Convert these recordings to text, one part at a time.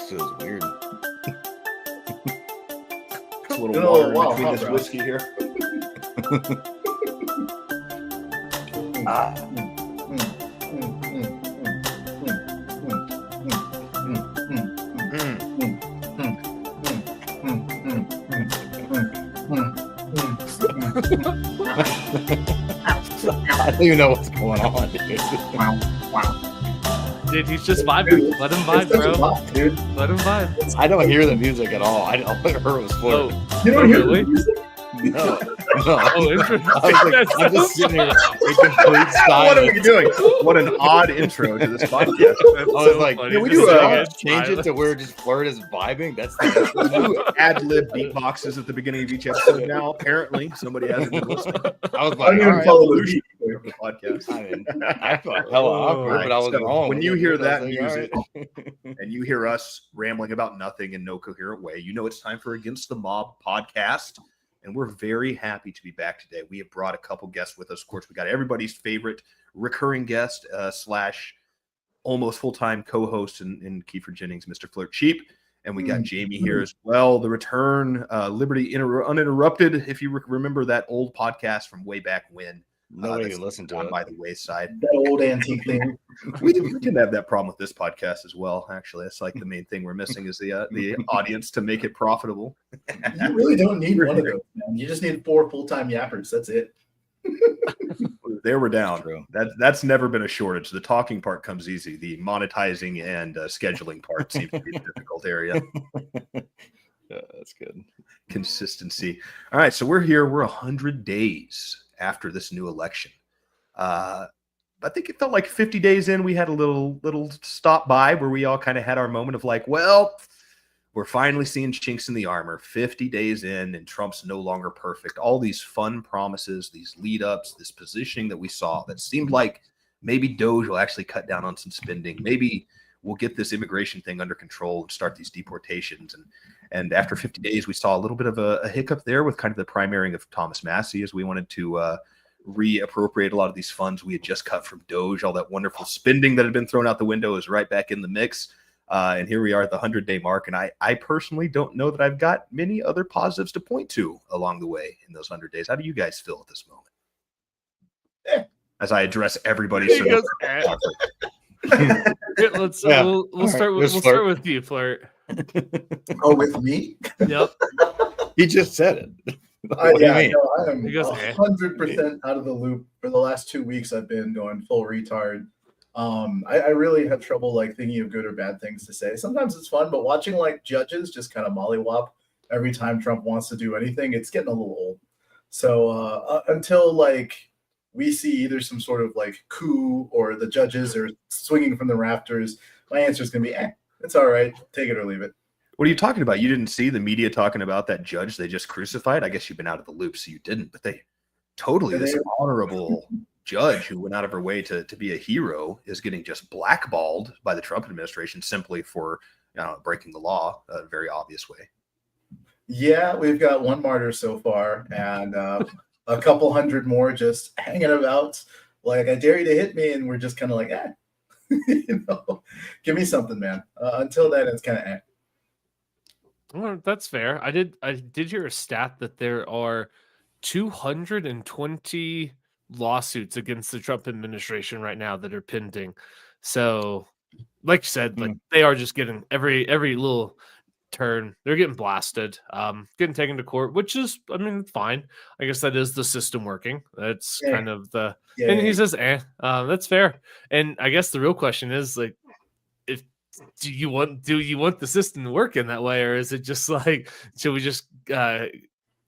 feels weird. It's a little water in between this whiskey here. I don't even know what's going on, dude. Dude, he's just vibing. Let him vibe, bro. Dude. Let him vibe. I don't hear the music at all. All I heard was Fleur. You don't hear really? the music? No. Oh, interesting. I was like, I'm just sitting here in complete silence. What are we doing? What an odd intro to this podcast. I was like, funny. yeah, we Just do, sitting in change it to silence. where just Fleur is vibing. That's the Do ad-lib beatboxes at the beginning of each episode now. Apparently, somebody hasn't been listening. I was I like, don't all even right. follow the beat for the podcast. I mean, I felt hella awkward, but I was So wrong. when you hear I was that like, music, all right. and you hear us rambling about nothing in no coherent way, you know it's time for Against the Mob podcast. And we're very happy to be back today. We have brought a couple guests with us. Of course, we got everybody's favorite recurring guest slash almost full-time co-host in Kiefer Jennings, Mr. Flirt Cheap. And we got Jamie here as well. The return, Liberty Uninterrupted. If you remember that old podcast from way back when. Nobody that's can listen to gone it. by the wayside. That old antique thing. We can have that problem with this podcast as well. Actually, that's like the main thing we're missing is the audience to make it profitable. You really don't need one of those, man. You just need 4 full-time yappers. That's it. There we're down. True. That's never been a shortage. The talking part comes easy. The monetizing and scheduling part seems to be a difficult area. Yeah, that's good. Consistency. All right, so we're here. We're 100 days after this new election. I think it felt like 50 days in, we had a little stop by where we all kind of had our moment of like, well, we're finally seeing chinks in the armor. 50 days in, and Trump's no longer perfect. All these fun promises, these lead ups, this positioning that we saw that seemed like maybe Doge will actually cut down on some spending. Maybe we'll get this immigration thing under control and start these deportations. And after 50 days, we saw a little bit of a hiccup there with kind of the primarying of Thomas Massey as we wanted to reappropriate a lot of these funds we had just cut from Doge. All that wonderful spending that had been thrown out the window is right back in the mix. And here we are at the 100-day mark. And I personally don't know that I've got many other positives to point to along the way in those 100 days. How do you guys feel at this moment? As I address everybody. He goes, eh. We'll start with you, Flirt. Oh, with me? Yep. He just said it. What do you Yeah, mean? no, I am He goes, eh. 100% out of the loop. For the last 2 weeks, I've been going full retard. I really have trouble like thinking of good or bad things to say. Sometimes it's fun, but watching like judges just kind of mollywop every time Trump wants to do anything, it's getting a little old. So until like we see either some sort of like coup or the judges are swinging from the rafters, my answer is going to be, it's all right. Take it or leave it. What are you talking about? You didn't see the media talking about that judge they just crucified? I guess you've been out of the loop, so you didn't. But this honorable judge who went out of her way to be a hero is getting just blackballed by the Trump administration simply for breaking the law a very obvious way. Yeah, we've got 1 martyr so far, and a couple hundred more just hanging about. Like, I dare you to hit me, and we're just kind of like, give me something, man. Until then, it's kind of Well, that's fair. I did hear a stat that there are 220 lawsuits against the Trump administration right now that are pending. So, like you said, like they are just getting every little turn. They're getting blasted, getting taken to court, which is, I mean, fine. I guess that is the system working. That's kind of the. Yeah, and he says, that's fair. And I guess the real question is like, do you want the system to work in that way, or is it just like, should we just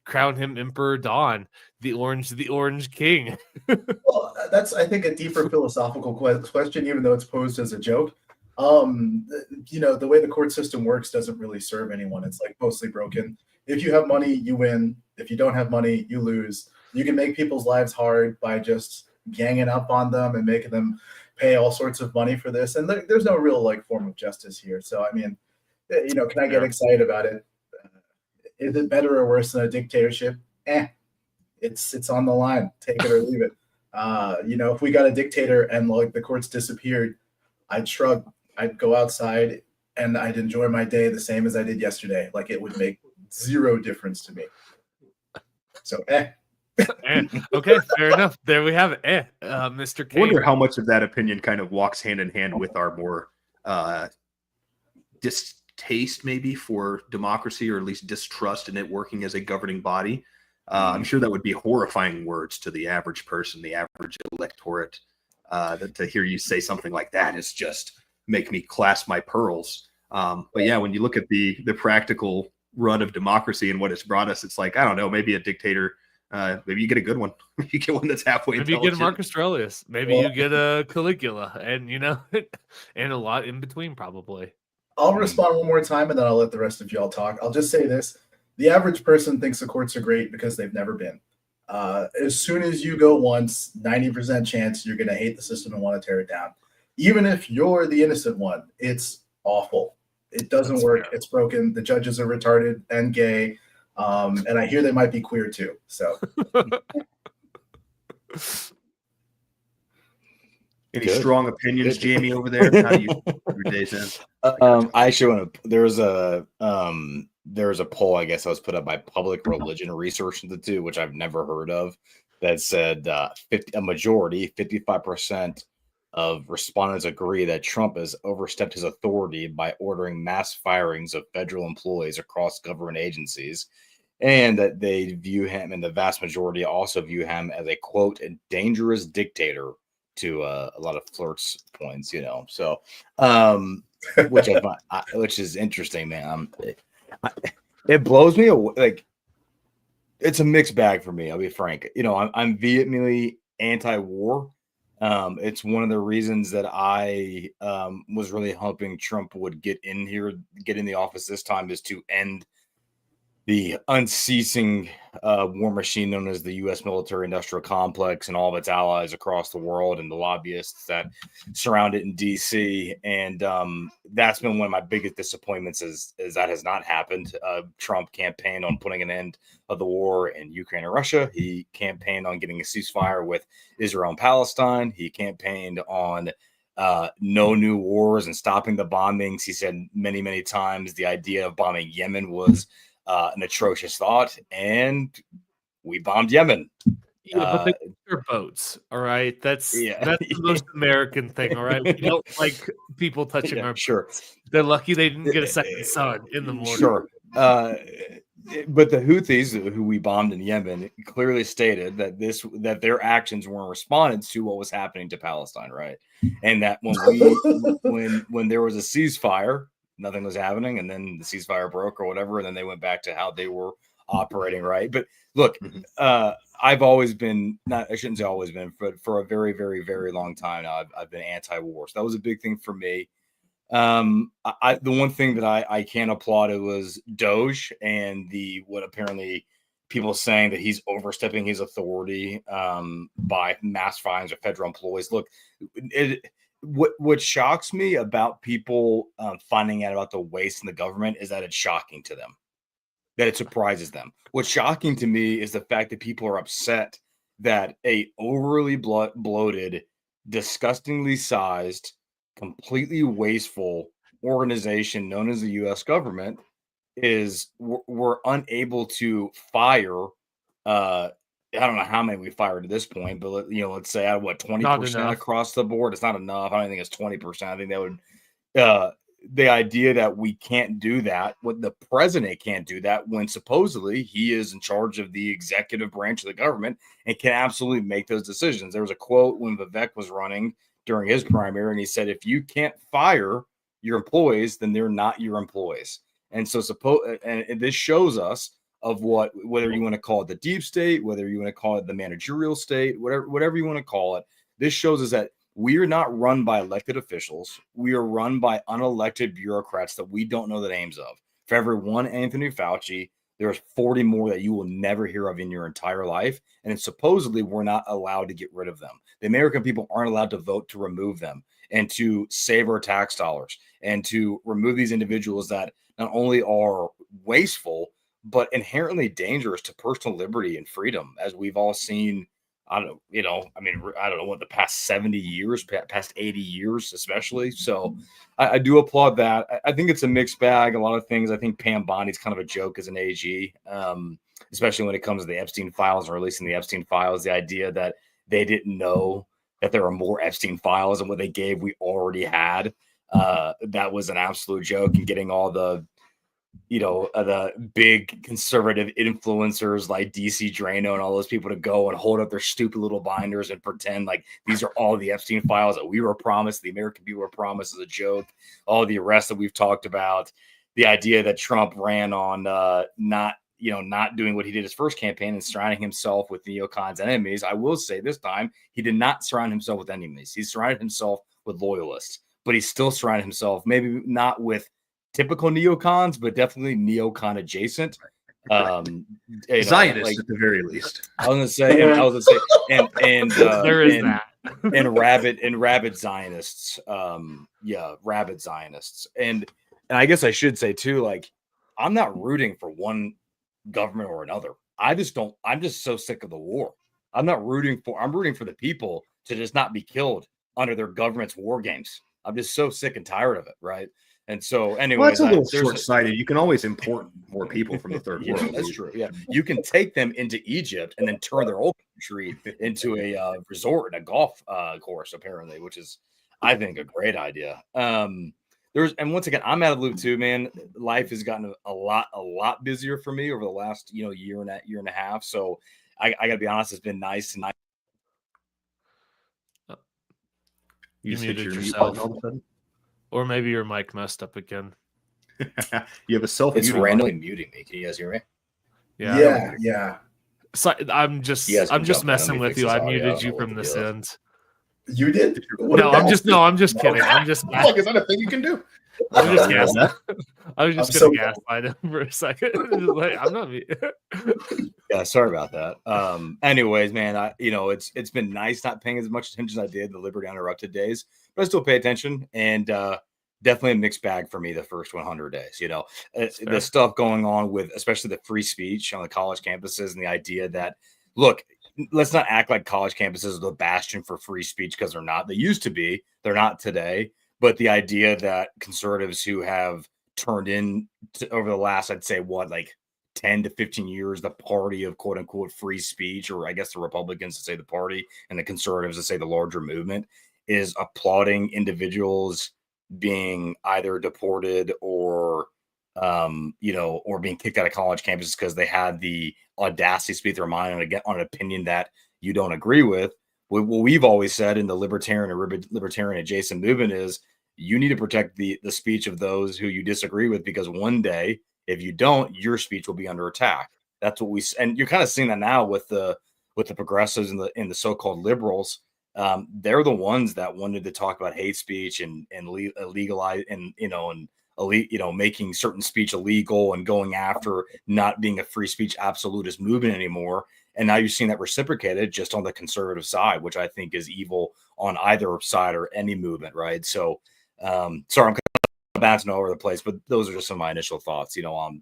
crown him Emperor Don, the Orange King? Well, that's, I think, a deeper philosophical question, even though it's posed as a joke. The way the court system works doesn't really serve anyone. It's like mostly broken. If you have money, you win. If you don't have money, you lose. You can make people's lives hard by just ganging up on them and making them pay all sorts of money for this. And there's no real like form of justice here. So, I mean, can I get excited about it? Is it better or worse than a dictatorship? It's on the line. Take it or leave it. If we got a dictator and like the courts disappeared, I'd shrug. I'd go outside and I'd enjoy my day the same as I did yesterday. Like it would make zero difference to me. So, Okay, fair enough. There we have it. Mr. I Kane. wonder how much of that opinion kind of walks hand in hand with our more distaste maybe for democracy, or at least distrust in it working as a governing body. I'm sure that would be horrifying words to the average person, the average electorate. That to hear you say something like that is just make me clasp my pearls. But yeah, when you look at the practical run of democracy and what it's brought us, it's like, I don't know, maybe a dictator. Maybe you get a good one. You get one that's halfway. Maybe you get a Marcus Aurelius. Maybe you get a Caligula, and and a lot in between probably. I'll respond one more time, and then I'll let the rest of y'all talk. I'll just say this: the average person thinks the courts are great because they've never been. As soon as you go once, 90% chance you're going to hate the system and want to tear it down. Even if you're the innocent one, it's awful. It doesn't work. Fair. It's broken. The judges are retarded and gay. And I hear they might be queer too. So, any strong opinions, Jamie, over there? How do you your days in? I actually want to. There's a poll, I guess, that was put up by Public Religion Research Institute, which I've never heard of, that said a majority, 55% of respondents agree that Trump has overstepped his authority by ordering mass firings of federal employees across government agencies, and that they view him, and the vast majority also view him as a, quote, a dangerous dictator, to a lot of Flirt's points, So, which I find, which is interesting, man. It blows me away. Like, it's a mixed bag for me. I'll be frank. I'm vehemently anti-war. It's one of the reasons that I was really hoping Trump would get in the office this time, is to end the unceasing war machine known as the U.S. military-industrial complex and all of its allies across the world, and the lobbyists that surround it in D.C. And that's been one of my biggest disappointments is that has not happened. Trump campaigned on putting an end of the war in Ukraine and Russia. He campaigned on getting a ceasefire with Israel and Palestine. He campaigned on no new wars and stopping the bombings. He said many, many times the idea of bombing Yemen was an atrocious thought, and we bombed Yemen. Yeah, but they're boats, all right? That's the most American thing, all right? We don't like people touching our boats. Sure. They're lucky they didn't get a second sun in the morning. Sure. But the Houthis, who we bombed in Yemen, clearly stated that their actions were in response to what was happening to Palestine, right? And that when there was a ceasefire, nothing was happening, and then the ceasefire broke or whatever, and then they went back to how they were operating, right? But look, I've always been, I shouldn't say always been, but for a very, very, very long time now, I've been anti-war. So that was a big thing for me. The one thing that I can applaud, it was Doge and what apparently people saying that he's overstepping his authority by mass fines of federal employees. Look, what shocks me about people finding out about the waste in the government is that it's shocking to them, that it surprises them. What's shocking to me is the fact that people are upset that a overly bloated, disgustingly sized, completely wasteful organization known as the U.S. government we're unable to fire. I don't know how many we fired at this point, but let's say 20% across the board. It's not enough. I don't think it's 20%. I think that would the idea that we can't do that, what the president can't do that when supposedly he is in charge of the executive branch of the government and can absolutely make those decisions. There was a quote when Vivek was running during his primary, and he said, if you can't fire your employees, then they're not your employees. And so and this shows us of whether you want to call it the deep state, whether you want to call it the managerial state, whatever you want to call it, this shows us that we are not run by elected officials. We are run by unelected bureaucrats that we don't know the names of. For every one Anthony Fauci, there's 40 more that you will never hear of in your entire life. And supposedly we're not allowed to get rid of them. The American people aren't allowed to vote to remove them and to save our tax dollars and to remove these individuals that not only are wasteful, but inherently dangerous to personal liberty and freedom, as we've all seen I don't, I mean, I don't know what the past 70 years, past 80 years, especially. So I do applaud that. I think it's a mixed bag. A lot of things. I think Pam Bondi's kind of a joke as an AG, especially when it comes to the Epstein files and releasing the Epstein files. The idea that they didn't know that there are more Epstein files and what they gave we already had. That was an absolute joke. And getting all the the big conservative influencers like DC Drano and all those people to go and hold up their stupid little binders and pretend like these are all the Epstein files that we were promised, the American people were promised as a joke, all the arrests that we've talked about, the idea that Trump ran on not doing what he did his first campaign and surrounding himself with neocons enemies. I will say this time, he did not surround himself with enemies. He surrounded himself with loyalists, but he still surrounded himself, maybe not with typical neocons, but definitely neocon adjacent. Zionists at the very least. I was gonna say, and there is that. and rabid Zionists. Rabid Zionists. And I guess I should say too, like, I'm not rooting for one government or another. I'm just so sick of the war. I'm rooting for the people to just not be killed under their government's war games. I'm just so sick and tired of it, right? And so, anyway, well, that's a little short-sighted. You can always import more people from the third world. That's true. Yeah, you can take them into Egypt and then turn their whole country into a resort and a golf course, apparently, which is, I think, a great idea. And once again, I'm out of the loop too, man. Life has gotten a lot busier for me over the last year and a half. So I gotta be honest, it's been nice tonight. You muted yourself. All of a sudden? Or maybe your mic messed up again. You have a self. It's randomly muting me. Can you guys hear me? Yeah. So I'm just messing with you. I muted you from this end. You did? No, I'm just kidding. I'm just. Like, is that a thing you can do? I'm just gaslight. I was just gonna gaslight him for a second. Like, I'm not. Yeah, sorry about that. Anyways, man, it's been nice not paying as much attention as I did the Liberty Uninterrupted days, but I still pay attention, and definitely a mixed bag for me the first 100 days. The stuff going on with, especially the free speech on the college campuses, and the idea that, look, let's not act like college campuses are the bastion for free speech, because they're not. They used to be. They're not today. But the idea that conservatives who have turned in over the last, I'd say, 10 to 15 years, the party of quote unquote free speech, or I guess the Republicans to say the party and the conservatives to say the larger movement, is applauding individuals being either deported or being kicked out of college campuses because they had the audacity to speak their mind on an opinion that you don't agree with. What we've always said in the libertarian adjacent movement is you need to protect the speech of those who you disagree with, because one day, if you don't, your speech will be under attack. That's what and you're kind of seeing that now with the progressives and the so-called liberals. They're the ones that wanted to talk about hate speech and legalize and making certain speech illegal and going after not being a free speech absolutist movement anymore. And now you're seeing that reciprocated just on the conservative side, which I think is evil on either side or any movement, right? So, sorry, I'm kind of bouncing all over the place, but those are just some of my initial thoughts, while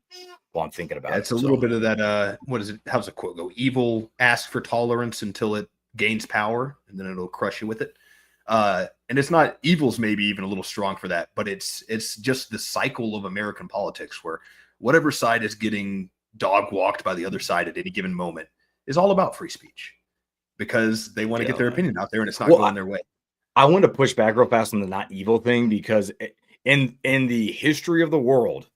I'm thinking about it. It's a little bit of that, what is it? How's the quote go? Evil asks for tolerance until it gains power, and then it'll crush you with it. And it's not, evil's maybe even a little strong for that, but it's just the cycle of American politics where whatever side is getting dog walked by the other side at any given moment is all about free speech, because they want to get their opinion out there, and it's not going their way. I want to push back real fast on the not evil thing, because in the history of the world,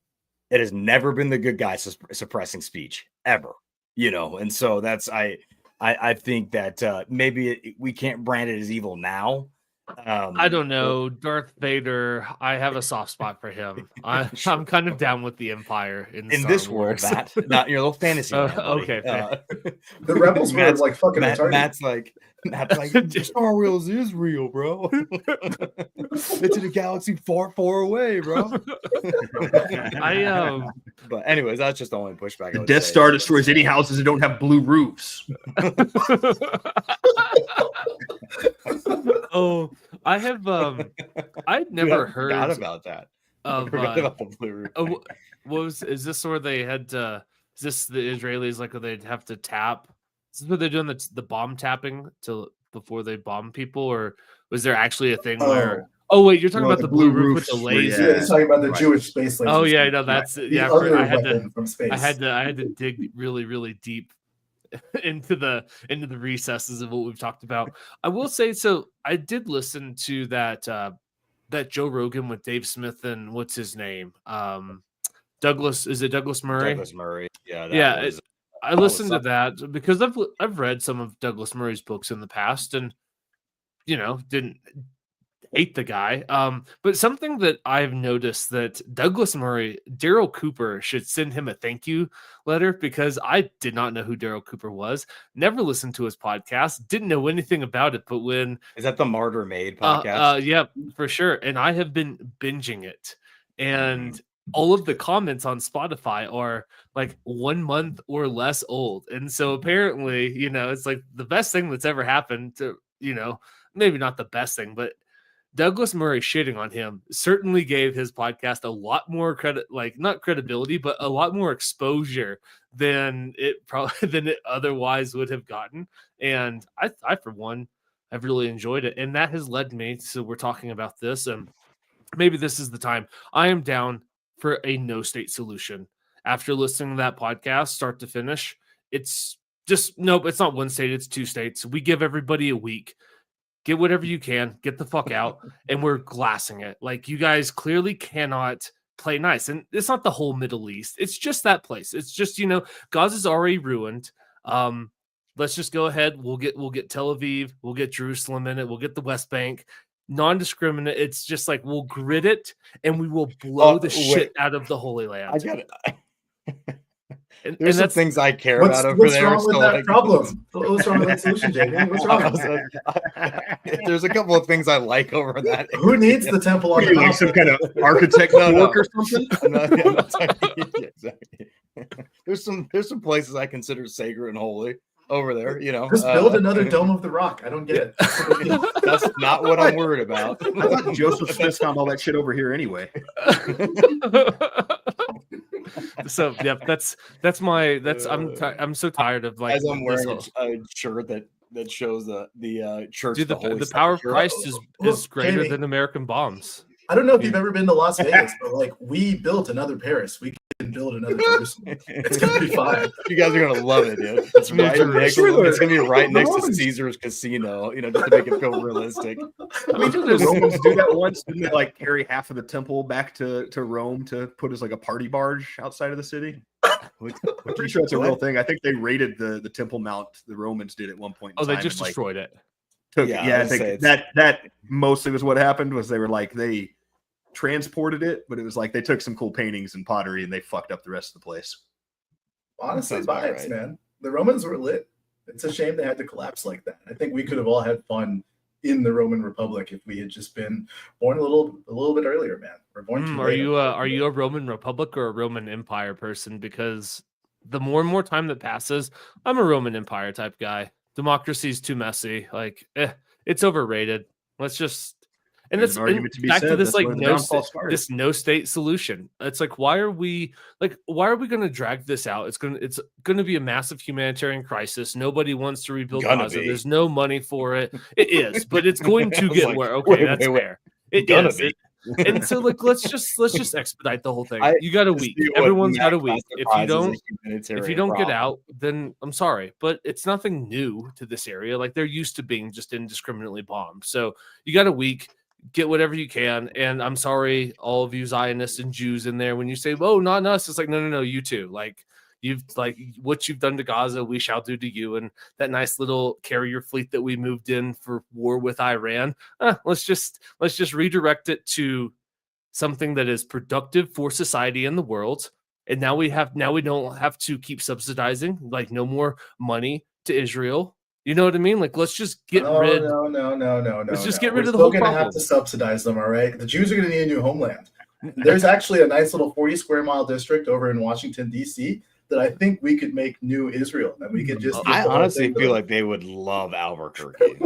it has never been the good guy suppressing speech ever, and so that's I think that maybe we can't brand it as evil now. I don't know. Darth Vader, I have a soft spot for him. I'm kind of down with the Empire in this world, Matt. Not your little fantasy. Okay. The rebels were like fucking retarded. Matt's like Star Wars is real, bro. It's in a galaxy far, far away, bro. But anyways, that's just the only pushback. The Death Star destroys any houses that don't have blue roofs. Oh, I have I'd never heard about that. About the blue roof. Is this where they had to? Is this the Israelis, like, they'd have to tap Is this what they're doing? That's the bomb tapping to before they bomb people, or was there actually a thing where? Oh wait, you're talking No, about the blue roof with the roofs where- laser. Yeah, he's talking about the Right. Jewish space laser. Oh yeah, no, that's the other I had weapon to from space. I had to dig really really deep into the recesses of what we've talked about. I will say, so I did listen to that that Joe Rogan with Dave Smith and what's his name, Douglas. Is it Douglas Murray? Douglas Murray. Yeah. Yeah, Was, I listened to that because I've read some of Douglas Murray's books in the past, and didn't hate the guy. But something that I've noticed that Douglas Murray, Daryl Cooper should send him a thank you letter, because I did not know who Daryl Cooper was, never listened to his podcast, didn't know anything about it. But when is that the Martyr Made podcast? yeah, for sure. And I have been binging it, and all of the comments on Spotify are like 1 month or less old. And so apparently, it's like the best thing that's ever happened to, maybe not the best thing, but Douglas Murray shitting on him certainly gave his podcast a lot more credit, like not credibility, but a lot more exposure than it otherwise would have gotten. And I for one, I've really enjoyed it. And that has led me, so we're talking about this, and maybe this is the time. I am down for a no state solution. After listening to that podcast, start to finish, it's just, nope, it's not one state, it's 2 states. We give everybody a week. Get whatever you can, get the fuck out, and we're glassing it. Like, you guys clearly cannot play nice. And it's not the whole Middle East. It's just that place. It's just, Gaza's already ruined. Let's just go ahead. We'll get Tel Aviv. We'll get Jerusalem in it. We'll get the West Bank. Non-discriminate. It's just like, we'll grid it and we will blow the shit out of the Holy Land. I got it. And There's some that's things I care What's, about over what's there. wrong with so, that like, problem? What's wrong with that solution, Jamie? What's wrong? there's a couple of things I like over that. Who needs the temple on What are the you, like mountain? some kind of architect No, no. work or something? I'm not talking- yeah, exactly. There's some places I consider sacred and holy over there. Just build another Dome of the Rock. I don't get it. That's not what I'm worried about. I thought Joseph Smith found all that shit over here anyway. So yeah, I'm so tired of like As I'm this wearing whole- a shirt that shows the church. Dude, Holy the power of Sepulchre. Christ is Look, greater Jamie. than American bombs. I don't know if you've ever been to Las Vegas, but like, we built another Paris. We can build another Jerusalem. It's gonna be fine. You guys are gonna love it, dude. It's Me right too. next. Sure. It's gonna be right The next to Romans- Caesar's Casino. Just to make it feel realistic. The Romans do that once. Didn't they like carry half of the temple back to Rome to put as like a party barge outside of the city? I'm pretty sure it's a real thing. I think they raided the Temple Mount. The Romans did at one point. In Oh, they time just and, like, destroyed it. Yeah, yeah, I I would say think it's- that mostly was what happened. Was they were like they transported it, but it was like they took some cool paintings and pottery and they fucked up the rest of the place. Honestly, Sounds about vibes, right. man. The Romans were lit. It's a shame they had to collapse like that. I think we could have all had fun in the Roman Republic if we had just been born a little bit earlier, man. We're born too Are late. you a Roman Republic or a Roman Empire person? Because the more and more time that passes, I'm a Roman Empire type guy. Democracy's too messy. Like, it's overrated. Let's just There's it's an argument to be back to said. this That's like where the no downfall started. this no state solution. It's like, why are we going to drag this out? It's going to be a massive humanitarian crisis. Nobody wants to rebuild Gonna Gaza. be. There's no money for it. It is, but it's going to I was get like, where okay, wait, that's wait. fair. It Gonna is. be. And so like let's just expedite the whole thing. I You got a Just week. see what Everyone's got a Matt week. If you classifies as a don't humanitarian get problem. out, then I'm sorry, but it's nothing new to this area. Like, they're used to being just indiscriminately bombed. So you got a week, get whatever you can. And I'm sorry, all of you Zionists and Jews in there, when you say, "Oh, not us," it's like, no, you too. Like, you've like what you've done to Gaza, we shall do to you. And that nice little carrier fleet that we moved in for war with Iran, let's just redirect it to something that is productive for society and the world. And now we don't have to keep subsidizing, like, no more money to Israel. You know what I mean? Like, let's just get rid. No. Let's just get We're rid of the still whole gonna have problem. to subsidize them, all right? The Jews are gonna need a new homeland. There's actually a nice little 40 square mile district over in Washington, D.C. that I think we could make new Israel. And we could just I honestly feel like they would love Albuquerque.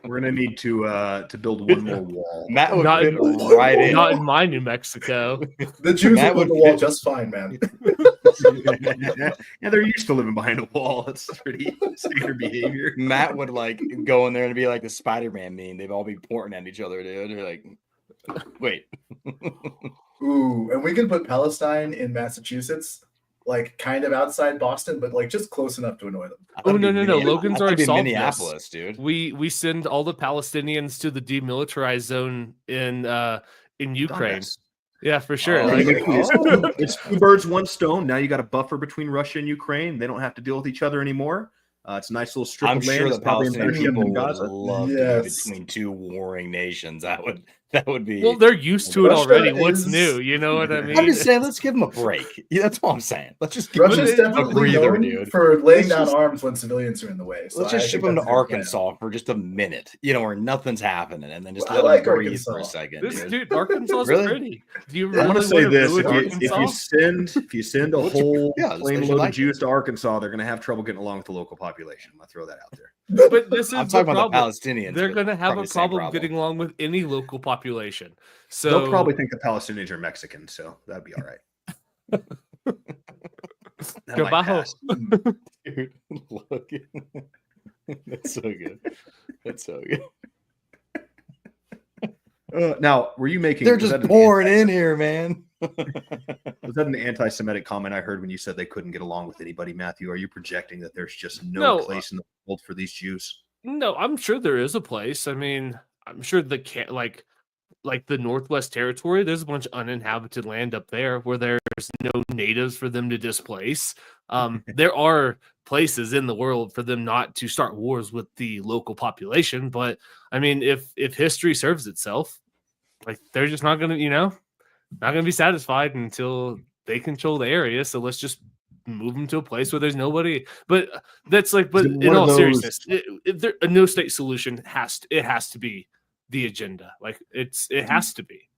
We're gonna need to build one more wall. Matt would Not- fit right in. Not in my New Mexico. The Jews Matt will build would the wall fit- just fine, man. Yeah, they're used to living behind a wall. That's pretty standard behavior. Matt would like go in there and be like the Spider-Man meme. They'd all be pointing at each other, dude. They're like, wait. Ooh, and we can put Palestine in Massachusetts, like kind of outside Boston, but like just close enough to annoy them. Oh, That'd no, be no, no. Minneapolis. Logan's That'd already be solved this. Minneapolis, dude. We send all the Palestinians to the demilitarized zone in Ukraine. Donbass. Yeah, for sure. Oh, Like, It's two birds, one stone. Now you got a buffer between Russia and Ukraine. They don't have to deal with each other anymore. It's a nice little strip I'm of land. sure It's the probably Palestinian better than people would Gaza. love to Yes. be between two warring nations. That would be. well, they're used to it Russia already. What's is- new? You know what I mean? I'm just saying, let's give them a break. Yeah, that's all I'm saying. Let's just give Russia's them a definitely breather, known dude. for laying Let's down just- arms when civilians are in the way. So Let's just I ship think them to that's a good plan. Arkansas for just a minute, where nothing's happening, and then just Well, let I like them breathe for a Arkansas. second. This dude. dude, Arkansas is Really? pretty. Do you I'm really gonna say wanna this: ruin if Arkansas? you send a What's your- whole yeah, plane they should load like of Jews to Arkansas, they're gonna have trouble getting along with the local population. I'm gonna throw that out there. But this is I'm the talking about the problem. Palestinians. They're but going to have probably a the same problem getting along with any local population. So They'll probably think the Palestinians are Mexican, so that'd be all right. That might Trabajo. pass. Dude, look. That's so good. That's so good. Now, were you making? They're was just that an pouring in anti- here, man. Was that an anti-Semitic comment I heard when you said they couldn't get along with anybody, Matthew? Are you projecting that there's just no, No, place in the world for these Jews? no, I'm sure there is a place. I mean, I'm sure like the Northwest Territory, there's a bunch of uninhabited land up there where there's no natives for them to displace. There are places in the world for them not to start wars with the local population, but I mean, if history serves itself, like they're just not gonna, not gonna be satisfied until they control the area. So let's just move them to a place where there's nobody. But that's like, but Is it in one all of those- seriousness, a no state solution has to be the agenda. Like it has to be.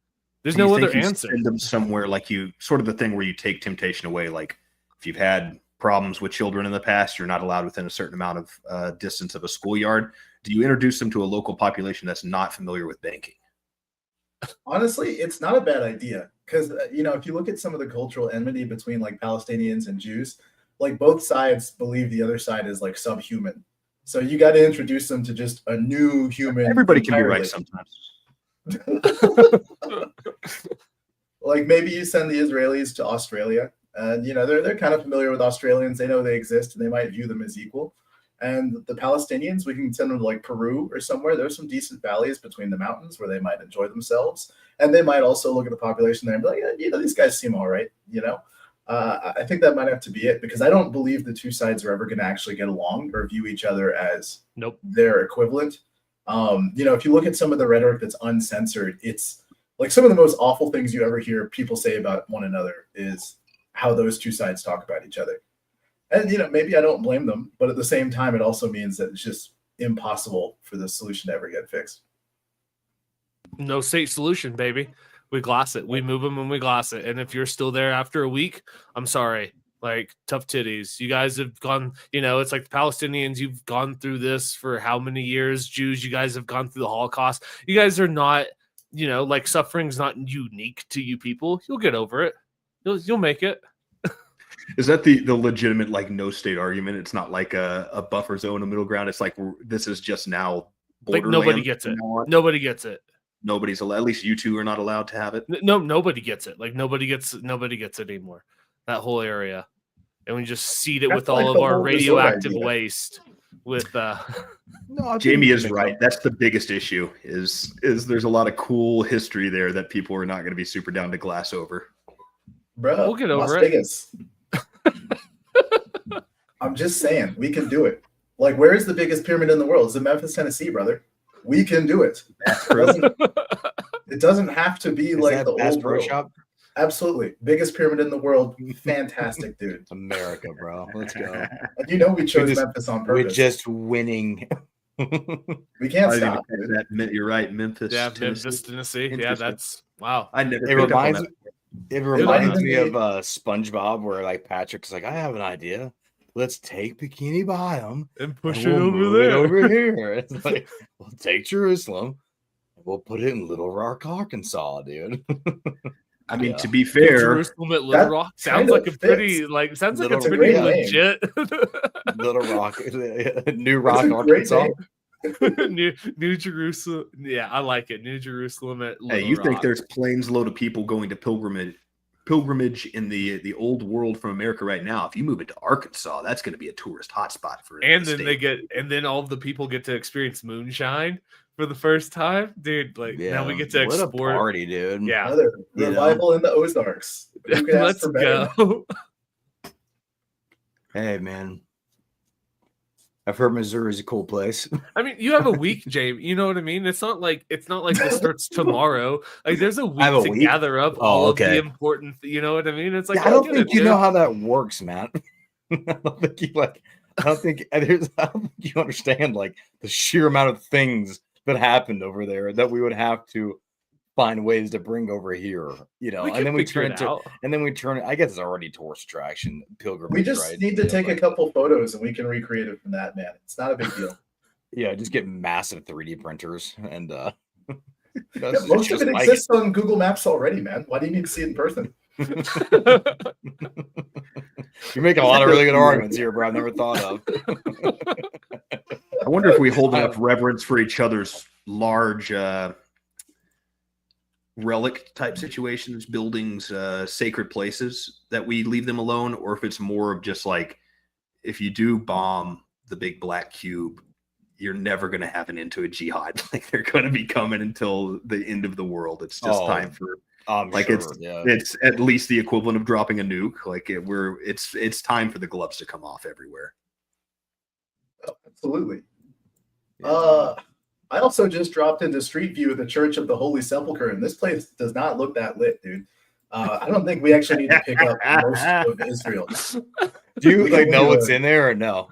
There's Do you no think other you answer. Send them somewhere like you sort of the thing where you take temptation away. Like if you've had problems with children in the past, you're not allowed within a certain amount of distance of a schoolyard. Do you introduce them to a local population that's not familiar with banking? Honestly, it's not a bad idea because if you look at some of the cultural enmity between like Palestinians and Jews, like both sides believe the other side is like subhuman. So you got to introduce them to just a new human. Everybody can be right entirely. sometimes. Like maybe you send the Israelis to Australia, and they're kind of familiar with Australians. They know they exist, and they might view them as equal. And the Palestinians, we can send them to like Peru or somewhere. There's some decent valleys between the mountains where they might enjoy themselves, and they might also look at the population there and be like, these guys seem all right. I think that might have to be it because I don't believe the two sides are ever going to actually get along or view each other as Nope. their equivalent. If you look at some of the rhetoric that's uncensored, it's like some of the most awful things you ever hear people say about one another is how those two sides talk about each other. And, maybe I don't blame them, but at the same time, it also means that it's just impossible for the solution to ever get fixed. No state solution, baby. We glass it. We move them and we glass it. And if you're still there after a week, I'm sorry. Like tough titties. You guys have gone, it's like the Palestinians, you've gone through this for how many years? Jews, you guys have gone through the Holocaust. You guys are not, like suffering's not unique to you people. You'll get over it. You'll make it. Is that the legitimate like no state argument? It's not like a buffer zone, a middle ground. It's like this is just now Like borderland nobody gets from it. now on. Nobody gets it. Nobody's allowed. At least you two are not allowed to have it. No, nobody gets it. Like nobody gets it anymore. That whole area. And we just seed it That's with like all the of our whole resort radioactive idea. waste with No, I think Jamie we is can make right. up- That's the biggest issue. Is there's a lot of cool history there that people are not going to be super down to glass over. Bro, We'll get over Las it. Vegas. I'm just saying, we can do it. Like, where is the biggest pyramid in the world? It's in Memphis, Tennessee, brother. We can do it. It doesn't have to be Is like that the Bass old Pro world. Shop? Absolutely. Biggest pyramid in the world. Fantastic, dude. It's America, bro. Let's go. And we chose just- Memphis on We're purpose. just winning. We can't I didn't stop. even catch that. You're right. Memphis. yeah, Tennessee. Memphis, Tennessee. Yeah, Interesting. that's wow. I never. It picked up on reminds that. It reminds might me even of SpongeBob, where like Patrick's like, I have an idea. let's take Bikini Bottom and push and it we'll over move it there. over here. It's like we'll take Jerusalem and we'll put it in Little Rock, Arkansas, dude. I mean, Yeah. to be New fair, Jerusalem at Little That Rock kind sounds like of a pretty fits. like sounds like Little- a It's a pretty great name. legit Little Rock, New It's Rock, a great Arkansas. name. New Jerusalem. Yeah, I like it. New Jerusalem at Little hey, you Rock. think there's planes load of people going to pilgrimage in the old world from America right now? If you move it to Arkansas, that's going to be a tourist hotspot for and the then state. then all of the people get to experience moonshine for the first time, dude. Like now we get to what a export. party, dude. Yeah, Another You know. revival in the Ozarks. Who could ask let's for better? go. Hey, man. I've heard Missouri's a cool place. I mean, you have a week, James. You know what I mean? It's not like this starts tomorrow. Like there's a week have a to week? gather up Oh, all of okay. the important. You know what I mean? It's like I don't get think it, you dude. know how that works, man. I don't think you I don't think you understand like the sheer amount of things that happened over there that we would have to find ways to bring over here, you know, We and can then we figure turn it into out. and then we turn it. I guess it's already tourist attraction, pilgrimage. We just right? need to Yeah, take a but- couple photos and we can recreate it from that, man. It's not a big deal. Yeah, just get massive 3D printers and Yeah, that's most of just it like exists on Google Maps already, man. Why do you need to see it in person? You're making a lot of really good arguments here, bro. I've never thought of. I wonder if we hold enough reverence for each other's large relic type situations, buildings, sacred places, that we leave them alone, or if it's more of just like, if you do bomb the big black cube, you're never going to have an end to a jihad. Like they're going to be coming until the end of the world. It's just time for like sure, yeah. it's at least the equivalent of dropping a nuke. Like it's time for the gloves to come off everywhere. Oh, absolutely. Yeah. I also just dropped into Street View of the Church of the Holy Sepulchre, and this place does not look that lit, dude. I don't think we actually need to pick up most of Israel. Do you we like can know do what's it. in there or no?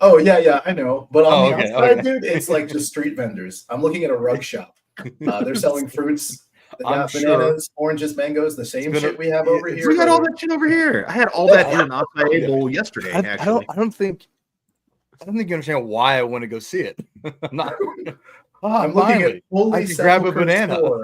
Oh, yeah, I know. But on the okay, outside, okay. dude, it's like just street vendors. I'm looking at a rug shop. They're selling fruits. They I'm got sure. bananas, oranges, mangoes, the same been a- shit we have yeah, over it's- here. We got all but- that shit over here. I had all that in an acai bowl yesterday. Actually, I don't think you understand why I want to go see it. I'm not. Oh, I'm looking finally. at Holy I can grab a Sepulchre banana. store,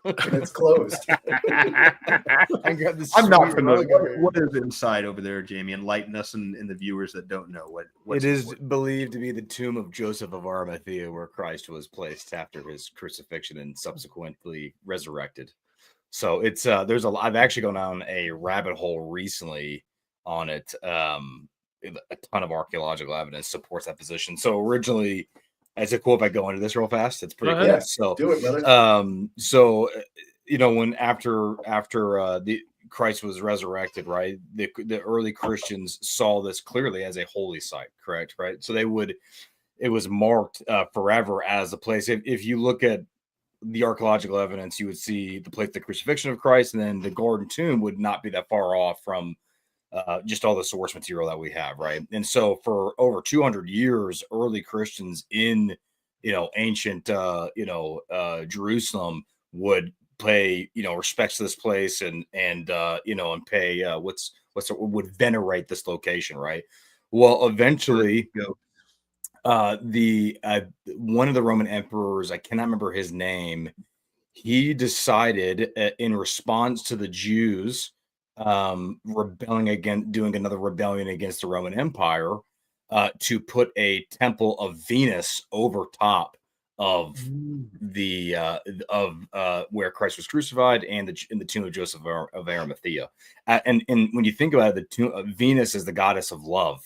and it's closed. I can grab this I'm not sweet familiar. rug. What is inside over there, Jamie? Enlighten us and the viewers that don't know what's It is important. believed to be the tomb of Joseph of Arimathea, where Christ was placed after his crucifixion and subsequently resurrected. So it's there's a. I've actually gone down a rabbit hole recently on it. A ton of archaeological evidence supports that position. So originally, is it cool if I go into this real fast? It's pretty Go cool. ahead. So Do it, brother. so you know, when after the Christ was resurrected, right, the early Christians saw this clearly as a holy site, correct, right? So it was marked forever as a place. If you look at the archaeological evidence, you would see the place, the crucifixion of Christ, and then the garden tomb would not be that far off from just all the source material that we have, right? And so for over 200 years, early Christians in ancient Jerusalem would pay respects to this place and pay would venerate this location, right? Well, eventually the one of the Roman emperors, I cannot remember his name, he decided in response to the Jews rebelling against, doing another rebellion against the Roman Empire, to put a temple of Venus over top of the where Christ was crucified and in the tomb of Joseph of Arimathea. And when you think about it, the tomb, Venus is the goddess of love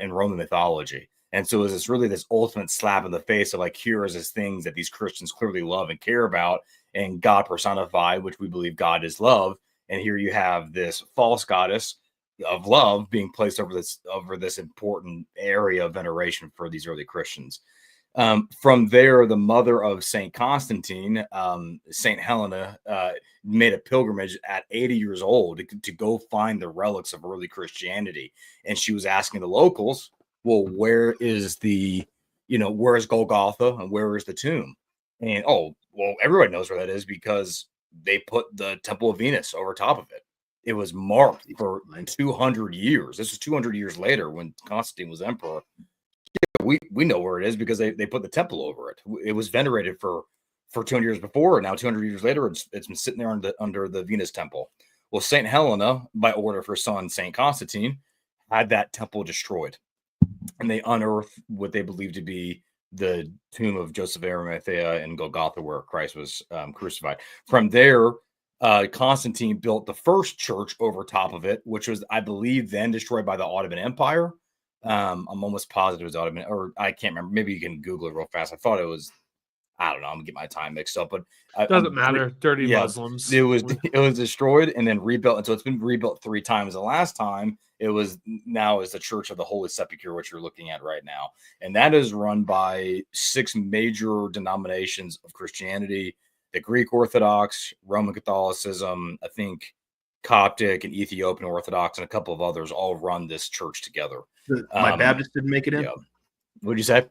in Roman mythology. And so it's really this ultimate slap in the face of like, here is this things that these Christians clearly love and care about, and God personified, which we believe God is love. And here you have this false goddess of love being placed over this important area of veneration for these early Christians. From there, the mother of Saint Constantine, Saint Helena, made a pilgrimage at 80 years old to go find the relics of early Christianity. And she was asking the locals, well, where is where is Golgotha and where is the tomb? And everybody knows where that is because they put the Temple of Venus over top of it. it was marked for 200 years. This was 200 years later when Constantine was emperor. We know where it is because they put the temple over it. It was venerated for 200 years before, and now 200 years later, it's been sitting there under the Venus temple. Well, Saint Helena, by order of her son Saint Constantine, had that temple destroyed, and they unearthed what they believed to be the tomb of Joseph of Arimathea in Golgotha, where Christ was crucified. From there, Constantine built the first church over top of it, which was, I believe, then destroyed by the Ottoman Empire. I'm almost positive it was Ottoman, or I can't remember. Maybe you can Google it real fast. I thought it was, I don't know. I'm gonna get my time mixed up, but doesn't matter. Dirty Muslims. It was destroyed and then rebuilt, and so it's been rebuilt 3 times. The last time it was now is the Church of the Holy Sepulchre, which you're looking at right now, and that is run by 6 major denominations of Christianity: the Greek Orthodox, Roman Catholicism, I think Coptic and Ethiopian Orthodox, and a couple of others all run this church together. My Baptist didn't make it in. Yeah. What'd you say?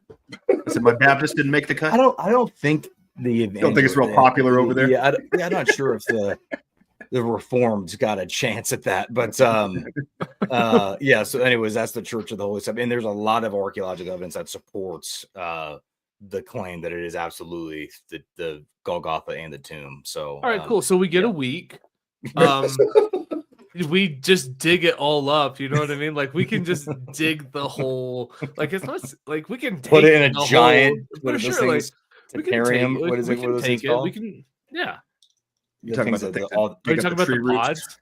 I said my Baptist didn't make the cut. I don't think the don't think it's real popular over there. Yeah, I'm not sure if the Reformed got a chance at that, but yeah. So, anyways, that's the Church of the Holy Sepulchre, and there's a lot of archaeological evidence that supports the claim that it is absolutely the Golgotha and the tomb. So, all right, cool. So we get a week. We just dig it all up, you know what I mean? Like we can just dig the whole, like it's not like we can take put it in a giant whole, what sure, are those like, things? Terrarium? What is we it? can What are those take things it. called? We can, yeah. You're talking about the Are you talking about the pods?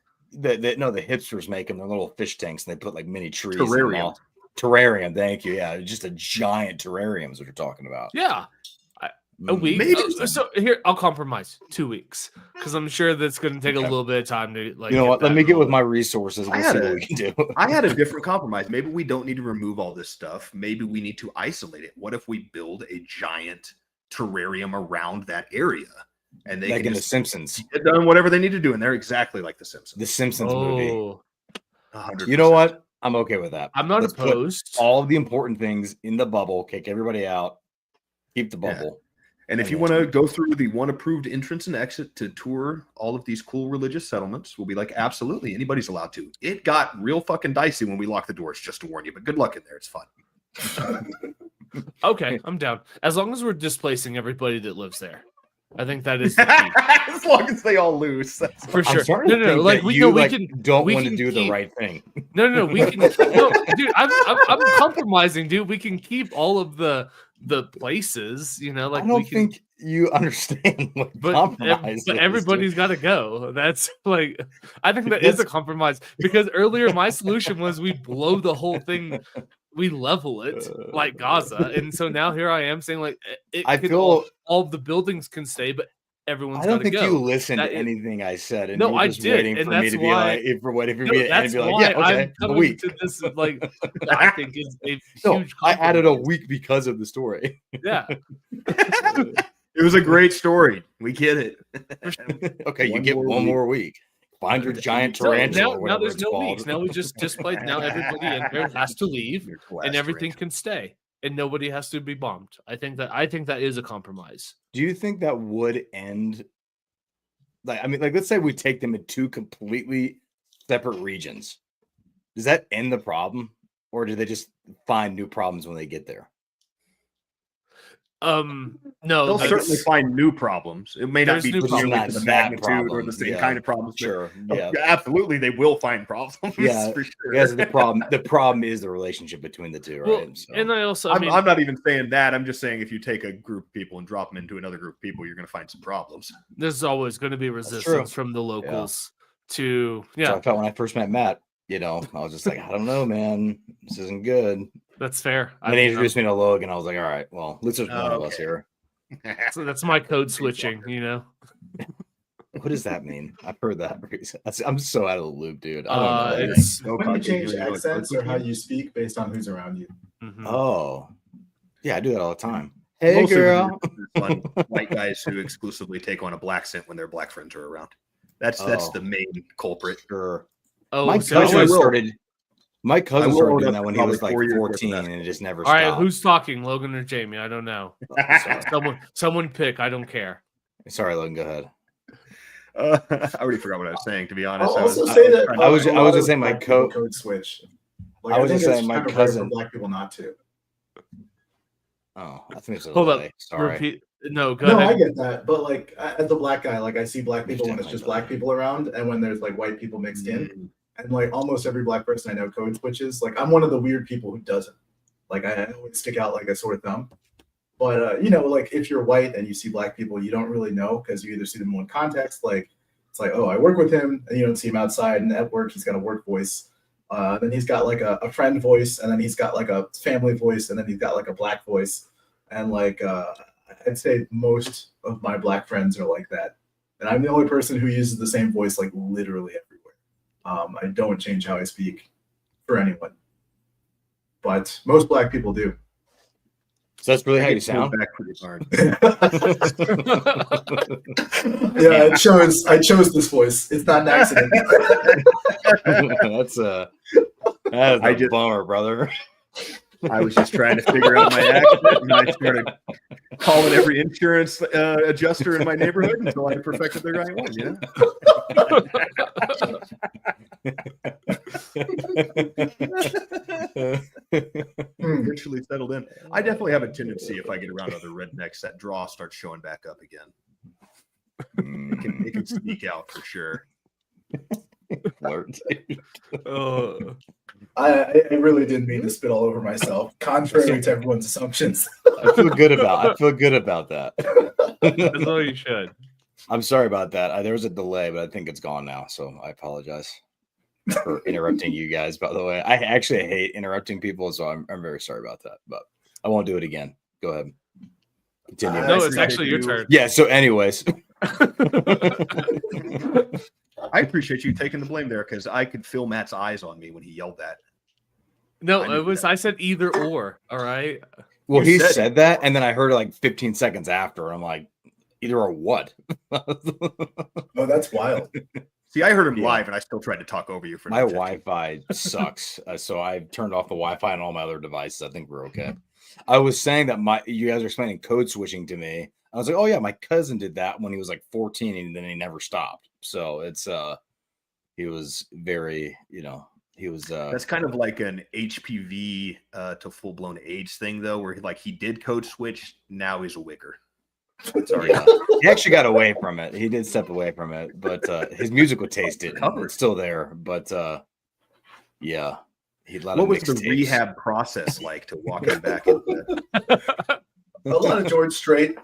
No, the hipsters make them. They're little fish tanks, and they put like mini trees. Terrarium. Terrarium. Thank you. Yeah, just a giant terrarium is what you're talking about. Yeah. A week. Maybe. So here, I'll compromise 2 weeks because I'm sure that's going to take a little bit of time to like. You know what? Let me get with my resources. We'll see what we can do. I had a different compromise. Maybe we don't need to remove all this stuff. Maybe we need to isolate it. What if we build a giant terrarium around that area, and they Like can in The just Simpsons. get done whatever they need to do, and they're exactly like the Simpsons. The Simpsons movie. Oh, 100%. You know what? I'm okay with that. I'm not Let's put opposed. all of the important things in the bubble. Kick everybody out. Keep the bubble. And if you want to go through the one approved entrance and exit to tour all of these cool religious settlements, we'll be like, absolutely, anybody's allowed to. It got real fucking dicey when we locked the doors, just to warn you. But good luck in there; it's fun. Okay, I'm down. As long as we're displacing everybody that lives there, I think that is the key. As long as they all lose, that's For I'm sure. starting to No, think like that we you know we like, can don't we want to can do the keep- right thing. No, we can. No, dude, I'm compromising, dude. We can keep all of the places, you know, like I don't we can. think you understand what compromise But is, everybody's got to go. That's like, I think that is a compromise because earlier my solution was we blow the whole thing, we level it like Gaza, and so now here I am saying like I can feel- all the buildings can stay, but everyone's I don't got to think go. you listened That to is- anything I said, and No, you were I just did, waiting and for me that's to be why- like, if for whatever No, me and that's be like, why yeah, okay, I'm a coming week. to this like I think is a No, huge. I added a compromise. week because of the story. Yeah, it was a great story. We get it. Okay, you One get more one week. more week. Find your giant So tarantula. or now whatever there's it's no called. weeks. Now we just displaced. Now everybody in there has to leave, Your glass and everything tarantula. can stay, and nobody has to be bombed. I think that is a compromise. Do you think that would end? Like, I mean, like, let's say we take them in 2 completely separate regions. Does that end the problem, or do they just find new problems when they get there? No, They'll that's- certainly find new problems. It may not There's be new nearly problems. to the Not that magnitude or problem, the same yeah. kind of problems. but Sure. Yeah. absolutely, they will find problems. Yeah, for sure. Yes, the problem is the relationship between the 2, right? well, So- and I also, I I'm, mean, I'm not even saying that. I'm just saying if you take a group of people and drop them into another group of people, you're going to find some problems. there's always going to be true. resistance from the locals to So yeah. I felt when I first met Matt, you know, I was just like, I don't know, man, this isn't good. That's fair. And then he introduced me to Logan. I was like, all right, well, at least there's one of us Okay. here. So that's my code switching. You know, What does that mean? I've heard that. I'm so out of the loop, dude. I don't know. it's No When you change contact, really, accents like, or how you speak based on who's around you. mhm. Oh, yeah, I do that all the time. Hey, most of them girl. are fun white guys who exclusively take on a black scent when their black friends are around. That's Oh. the main culprit. Sure. Oh, My so cousin I will- started. My cousin I will started own doing up that when to he was probably like 4 years worth of 14, that. and it just never all right, stopped. who's talking, Logan or Jamie? I don't know. Sorry. Someone pick. I don't care. Sorry, Logan. Go ahead. I already forgot what I was saying, to be honest. I'll also say that I was a lot just of saying my black people co- code switch. Like, I was think just it's saying my kind of rare cousin. for black people not to. Oh, I think it's a Hold up. delay. Sorry. Repeat. No, go No, ahead. I get that, but like as a black guy, like I see black There's people when it's definitely just delay. black people around, and when there's like white people mixed in, and like almost every black person I know code switches. Like I'm one of the weird people who doesn't. Like I always stick out like a sore thumb. But you know, like if you're white and you see black people, you don't really know because you either see them in one context, like it's like, oh, I work with him, and you don't see him outside, and at work he's got a work voice. Then he's got like a friend voice, and then he's got like a family voice, and then he's got like a black voice, and like I'd say most of my black friends are like that, and I'm the only person who uses the same voice like literally everywhere. I don't change how I speak for anyone, but most black people do. So that's really how I you get pulled sound. back pretty hard. Yeah, I chose this voice. It's not an accident. That's a just- bummer, brother. I was just trying to figure out my accent, and I started calling every insurance adjuster in my neighborhood until I perfected the right one. You know, eventually settled in. I definitely have a tendency, if I get around other rednecks, that draw starts showing back up again. It can sneak out for sure. Flirt. I really didn't mean to spit all over myself, contrary to everyone's assumptions. I feel good about that. That's all you should. I'm sorry about that. There was a delay, but I think it's gone now. So I apologize for interrupting you guys. By the way, I actually hate interrupting people, so I'm very sorry about that. But I won't do it again. Go ahead. Continue. No, it's actually your turn. Yeah. So, anyways, I appreciate you taking the blame there because I could feel Matt's eyes on me when he yelled that. No, I knew it was. that. I said either or. All right. well, You he said said that, and then I heard it like 15 seconds after. And I'm like, either or what? Oh, that's wild. See, I heard him Yeah. live, and I still tried to talk over you for My the 15. Wi-Fi sucks, so I turned off the Wi-Fi on all my other devices. I think we're okay. I was saying that you guys are explaining code switching to me. I was like, oh yeah, my cousin did that when he was like 14, and then he never stopped. So it's he was very, he was That's kind of like an HPV to full blown AIDS thing, though, where he did code switch. Now he's a wicker. sorry. He actually got away from it. He did step away from it, but his musical taste didn't. It's still there, but yeah. What was the rehab process like to walk him back into that? A lot of George Strait.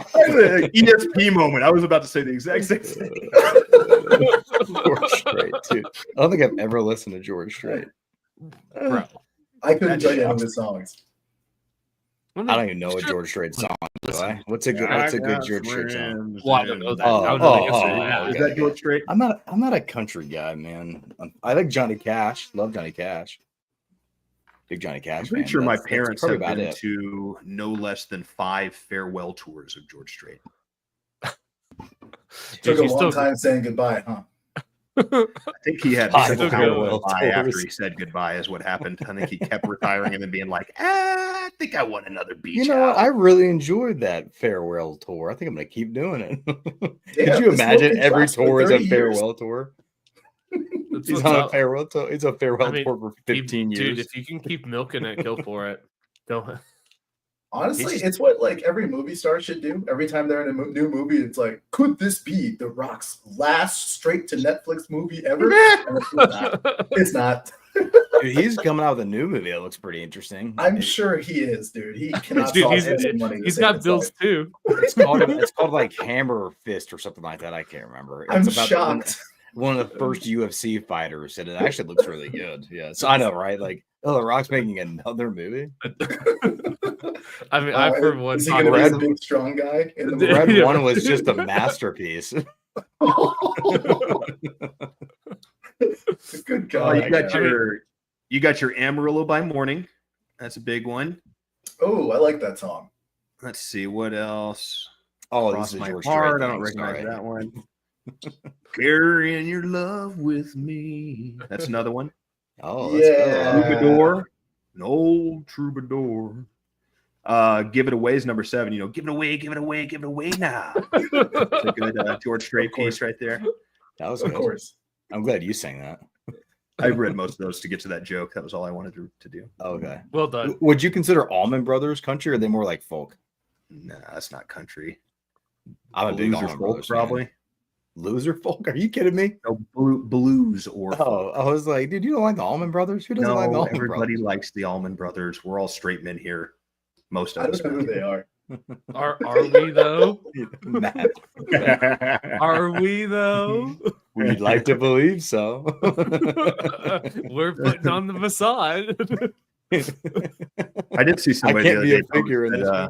ESP moment. I was about to say the exact same thing. George Strait, too. I don't think I've ever listened to George Strait. Bro. I couldn't tell you any of his songs. I don't even know a George Strait song. Do I? What's a good George Strait song? Well, I don't know that. Oh, I don't know the answer to oh, that. okay. Is that George Strait? I'm not a country guy, man. I like Johnny Cash. Love Johnny Cash. Big Johnny Cash. I'm pretty fan. sure my That's parents probably have about been it. to no less than 5 farewell tours of George Strait. Took a He's long still- time saying goodbye, huh? I think he had Five several farewell goodbye after tours. he said goodbye is what happened. I think he kept retiring and then being like, I think I want another beach You know what? house." I really enjoyed that farewell tour. I think I'm gonna keep doing it. Yeah, Could you the imagine smoking every shots for tour is a 30 years. farewell tour? That's He's what's on a up. farewell tour. He's a farewell I mean, tour for 15 years. Dude, if you can keep milking it, go for it. Don't. Honestly, He's- it's what like every movie star should do. Every time they're in a new movie, it's like, could this be The Rock's last straight to Netflix movie ever? And it's not. It's not. Dude, he's coming out with a new movie that looks pretty interesting. I'm sure he is, dude. He cannot. Dude, stop he's- spending money to He's save got his bills life. too. It's called like Hammer Fist or something like that. I can't remember. I'm It's about shocked. one of the first UFC fighters, and it actually looks really good. Yeah, so I know, right? Like, oh, The Rock's making another movie. I mean, I for one is he thought going to be Red- the big strong guy in the Dude, movie? Red Yeah. One was just a masterpiece. Good Oh, God. you got your Amarillo by Morning. That's a big one. Oh, I like that song. Let's see what else. Oh, Cross this is my George heart. Strait. I don't thing, recognize sorry. that one. Carrying your love with me. That's another one. Oh, that's Yeah. good. Troubadour. An old troubadour. Give It Away is number 7. Give it away, give it away, give it away now. It's a good George Strait piece right there. That was Of good. course. I'm glad you sang that. I read most of those to get to that joke. That was all I wanted to do. Okay. Well done. Would you consider Allman Brothers country, or are they more like folk? Nah, that's not country. I'm a big Blues or Allman folk, Brothers fan. probably. Loser folk? Are you kidding me? No, blues or folk. Oh, I was like, dude, you don't like the Allman Brothers? Who doesn't like the No, Allman everybody Brothers? likes the Allman Brothers. We're all straight men here. Most I of us. don't know who they are. Are we though? Matt, Are we though? we'd like to believe so. We're putting on the facade. I did see somebody can't the be other a day figure post in that, this one.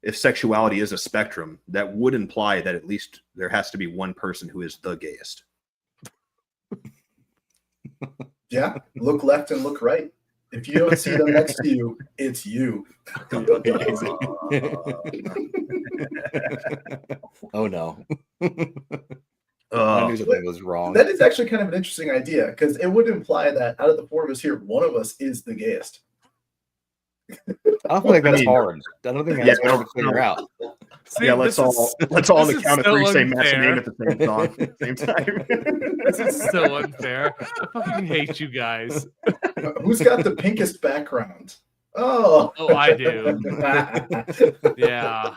if sexuality is a spectrum, that would imply that at least there has to be one person who is the gayest. Yeah, look left and look right. If you don't see them next to you, it's you. Oh no. I Oh, knew something was wrong. That is actually kind of an interesting idea because it would imply that out of the 4 of us here, one of us is the gayest. I don't feel like that's I mean, hard. I don't think that's yeah, hard to figure out. See, yeah, let's this all is- on this the is count of so 3 say Matt's unfair. name at the same song, same time. This is so unfair. I fucking hate you guys. Who's got the pinkest background? Oh, Oh, I do. Yeah.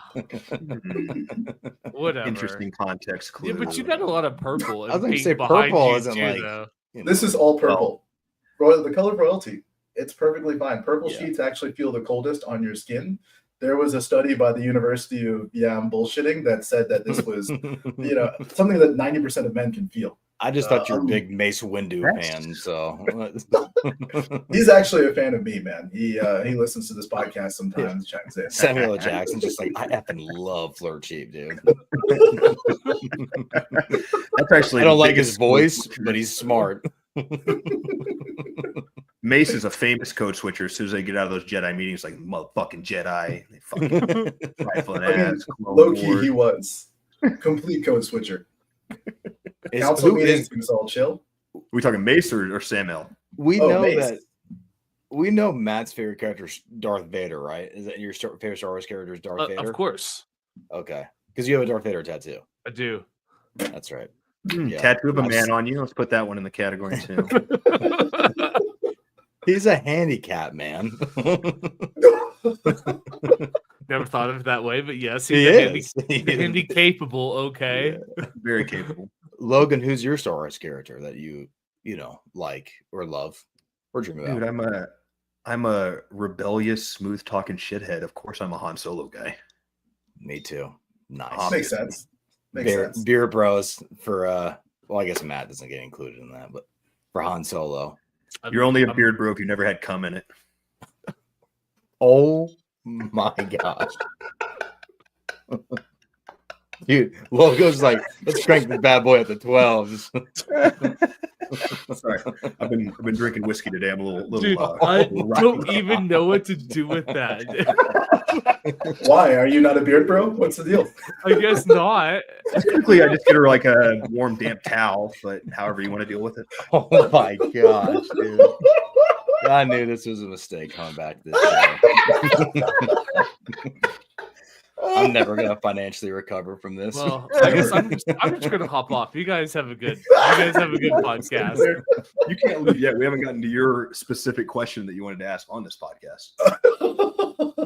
Whatever. Interesting context clue. Yeah, but you got a lot of purple. And I was gonna pink say behind purple you isn't too, like- though. You know. This is all purple. The color of royalty. It's perfectly fine. Purple Yeah. sheets actually feel the coldest on your skin. There was a study by the University of I'm bullshitting that said that this was, something that 90% of men can feel. I just thought you were a Um, big Mace Windu that's- fan, so He's actually a fan of me, man. He listens to this podcast sometimes. Checks in. Samuel L. Jackson's just like, I effing love Flirt Cheap, dude. That's actually I don't the like his biggest voice, code but he's smart. Mace is a famous code switcher. As soon as they get out of those Jedi meetings, like motherfucking Jedi, they fucking rifling I mean, ass. Clone Low key, Wars. he was complete code switcher. Is- Council who meetings, is- he was all chill. we talking Mace or Sam L? we Oh, know Mace. that we know Matt's favorite character is Darth Vader, right? Is that your favorite Star Wars character is Darth Vader? Of course. Okay, because you have a Darth Vader tattoo. I do. That's right. Yeah. Tattoo of a I've man s- on you. Let's put that one in the category too. He's a handicap man. Never thought of it that way, but yes, He he's a is. He is. handy capable. Okay. Very capable. Logan, who's your Star Wars character that you like or love or dream about? Dude, I'm a rebellious, smooth talking shithead. Of course, I'm a Han Solo guy. Me too. Nice. Makes sense. Makes Beer, sense. beer bros for well, I guess Matt doesn't get included in that, but for Han Solo. You're only a I'm- beard bro if you never had cum in it. Oh my gosh. Dude, Logo's like, let's crank this bad boy up to 12. Just- Sorry, I've been drinking whiskey today. I'm a little. Dude, I don't even know what to do with that. Why are you not a beard bro? What's the deal? I guess not. Typically, I just get her like a warm, damp towel, but however you want to deal with it. oh my gosh, dude. I knew this was a mistake coming back to this show. I'm never gonna financially recover from this. Well, I guess I'm just gonna hop off. You guys have a good podcast. You can't leave yet. We haven't gotten to your specific question that you wanted to ask on this podcast.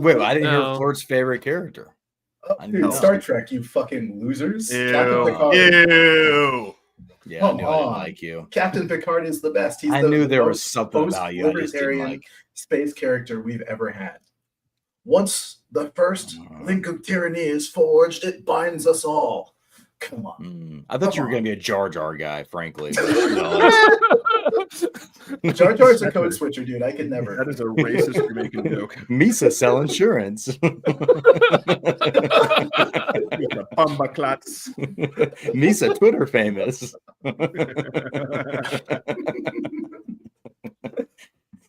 Wait, I didn't No. hear Flirt's favorite character. I Dude, know. Star Trek, you fucking losers. Captain Ew. Picard. Ew. Yeah, I Come knew I didn't on. like you. Captain Picard is the best. He's I the knew there was most something about you I just didn't post-libertarian like. space character we've ever had. Once the first link of tyranny is forged, it binds us all. Come on. I thought you were Come gonna be a Jar Jar guy, frankly. But, no, Jar Jar's a code switcher, dude. I could never. That is a racist Jamaican joke. Misa sell insurance. Bumba clats. Misa Twitter famous.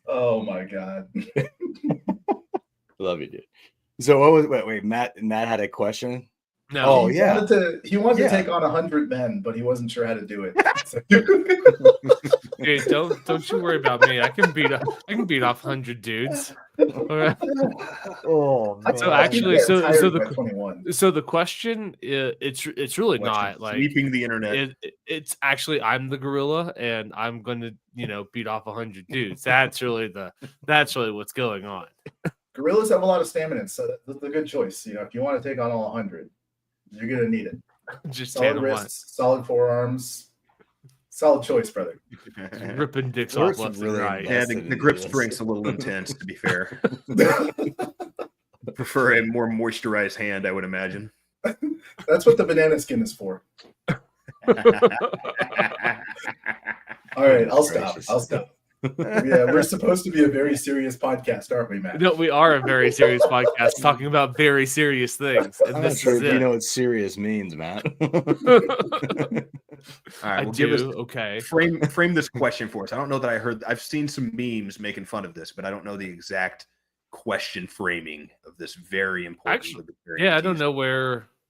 Oh my god. Love you, dude. So what was wait, Matt had a question. No. Oh, He yeah. He wanted Yeah. to take on 100 men, but he wasn't sure how to do it. So- Dude, don't you worry about me. I can beat off 100 dudes. right. Oh man. So actually, People so get so tired by the 21. so the question it's really not like sweeping the internet. it's actually I'm the gorilla and I'm going to beat off 100 dudes. That's really what's going on. Gorillas have a lot of stamina, so that's a good choice. If you want to take on all 100, you're gonna need it. Just Solid 10 to 1. wrists, solid forearms. Solid choice, brother. Ripping dicks We're off left and really right. Yeah, invested the in grip this. strength's a little intense, to be fair. Prefer a more moisturized hand, I would imagine. That's what the banana skin is for. All right, I'll stop. Gracious. Yeah, we're supposed to be a very serious podcast, aren't we, Matt? No, we are a very serious podcast talking about very serious things. And I'm not this sure is if you it. know what serious means, Matt. All right, I well, do. give us Okay. frame this question for us. I don't know that I've seen some memes making fun of this, but I don't know the exact question framing of this very important. Actually, libertarian Yeah, I don't teaser. know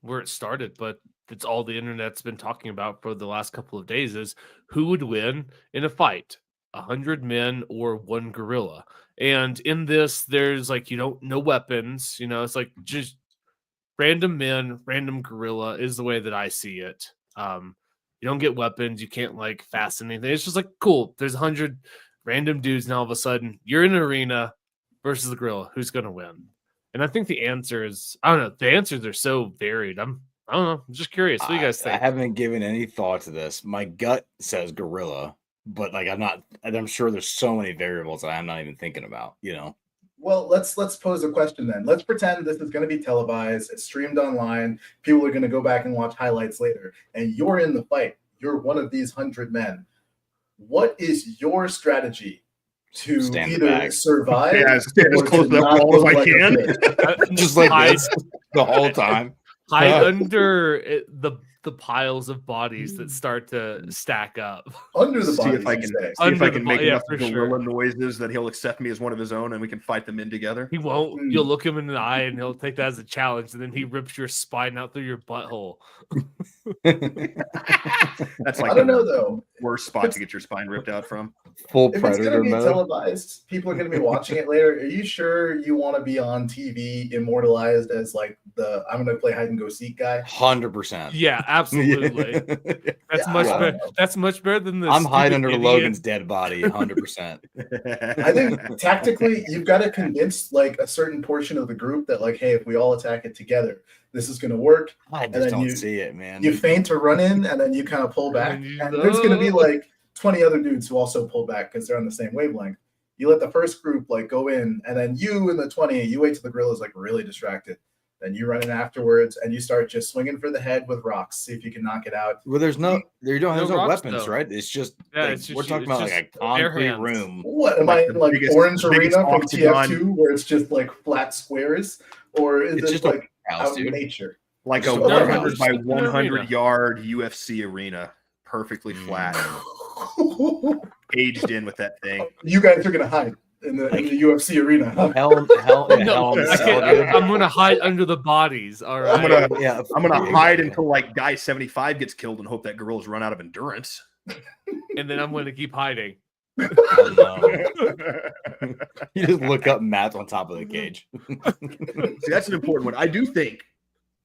where it started, but it's all the internet's been talking about for the last couple of days is who would win in a fight, 100 men or one gorilla. And in this, there's like no weapons, it's like just random men, random gorilla is the way that I see it. You don't get weapons, you can't like fasten anything. It's just like cool. There's 100 random dudes, and all of a sudden you're in an arena versus the gorilla. Who's gonna win? And I think the answer is I don't know. The answers are so varied. I don't know. I'm just curious. What do you guys I think? haven't given any thought to this. My gut says gorilla, but like I'm sure there's so many variables that I'm not even thinking about, Well, let's pose a question then. Let's pretend this is going to be televised. It's streamed online. People are going to go back and watch highlights later, and you're in the fight. You're one of these 100 men. What is your strategy to Stand either back. survive? Yeah, stand as or close to that not wall as look I like a can. pig? Just like hide, this the whole time. hide under the piles of bodies that start to stack up. Under the See bodies, if I you can say. see if Under I the can bo- make yeah, enough for gorilla sure. noises that he'll accept me as one of his own, and we can fight them in together. He won't. Hmm. You'll look him in the eye, and he'll take that as a challenge, and then he rips your spine out through your butthole. That's like I don't know the though. worst spot to get your spine ripped out from. Full If it's going predator to be mode. televised, people are going to be watching it later. Are you sure you want to be on TV immortalized as like the I'm going to play hide and go seek guy? 100%. Yeah, absolutely. That's Yeah, much I better. don't know. That's much better than the. I'm hiding stupid under idiot. Logan's dead body 100%. I think tactically, you've got to convince like a certain portion of the group that like, hey, if we all attack it together, this is going to work. I And just then don't you- see it, man. You feint to run in, and then you kind of pull And back. then you- And there's going to be like 20 other dudes who also pull back because they're on the same wavelength. You let the first group like go in, and then you and the 20, you wait till the gorilla's like really distracted. Then you run in afterwards, and you start just swinging for the head with rocks. See if you can knock it out. Well, there's no No rocks, weapons, though. right? It's just, Yeah, like, it's just we're you- talking it's about like a just bare concrete hands. room. What am Like I in the like biggest- Orange biggest Arena from octagon. TF2 where it's just like flat squares, or is It's it just a like house, out in dude. nature? Like a Just a 100 warehouse. by Just an 100 arena. yard UFC arena, perfectly flat, caged in with that thing. You guys are gonna hide in the UFC arena. Huh? Hell, yeah, No, hell in a I cell, can't, dude. I'm gonna hide under the bodies. All right. I'm gonna yeah, hide yeah. until like guy 75 gets killed and hope that gorilla's run out of endurance. And then I'm gonna keep hiding. Oh, no. You just look up Matt's on top of the cage. See, that's an important one. I do think,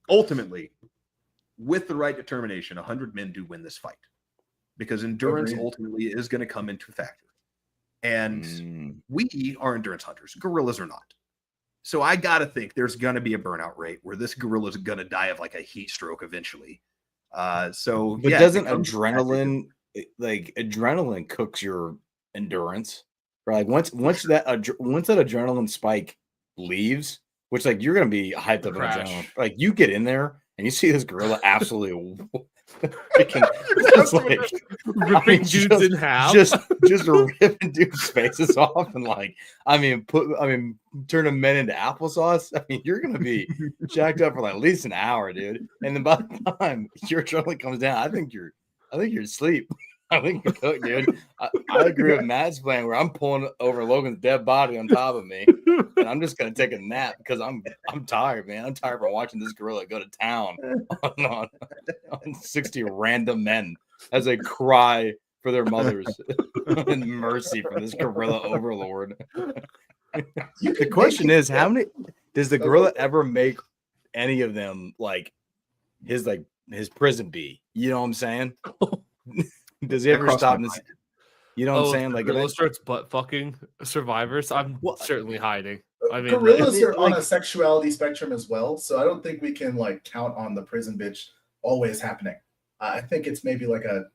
ultimately, with the right determination, 100 men do win this fight because endurance Agreed. ultimately is going to come into factor. And Mm. we are endurance hunters. Gorillas are not. So I got to think there's going to be a burnout rate where this gorilla is going to die of like a heat stroke eventually. So, But yeah, doesn't it comes to factor. adrenaline cooks your endurance? Or like once that adrenaline spike leaves, which like you're gonna be hyped up on Crash. adrenaline. Like you get in there and you see this gorilla absolutely freaking just like Ripping dudes just- in half. just ripping dudes' faces off and like turning men into applesauce. I mean, you're gonna be jacked up for like at least an hour, dude. And then by the time your adrenaline comes down, I think you're asleep. I think you're cooked, dude. I agree with Matt's plan where I'm pulling over Logan's dead body on top of me, and I'm just gonna take a nap because I'm tired, man. I'm tired from watching this gorilla go to town on 60 random men as they cry for their mothers and mercy from this gorilla overlord. You The could question make it- is, how many does the gorilla ever make any of them like his prison bee? You know what I'm saying? Does he That ever crossed stop? my And, mind. you know what I'm Oh, if saying? the Like, gorilla eventually- starts butt fucking survivors, I'm Well, certainly hiding. I mean, gorillas are on like- a sexuality spectrum as well, so I don't think we can like count on the prison bitch always happening. I think it's maybe like a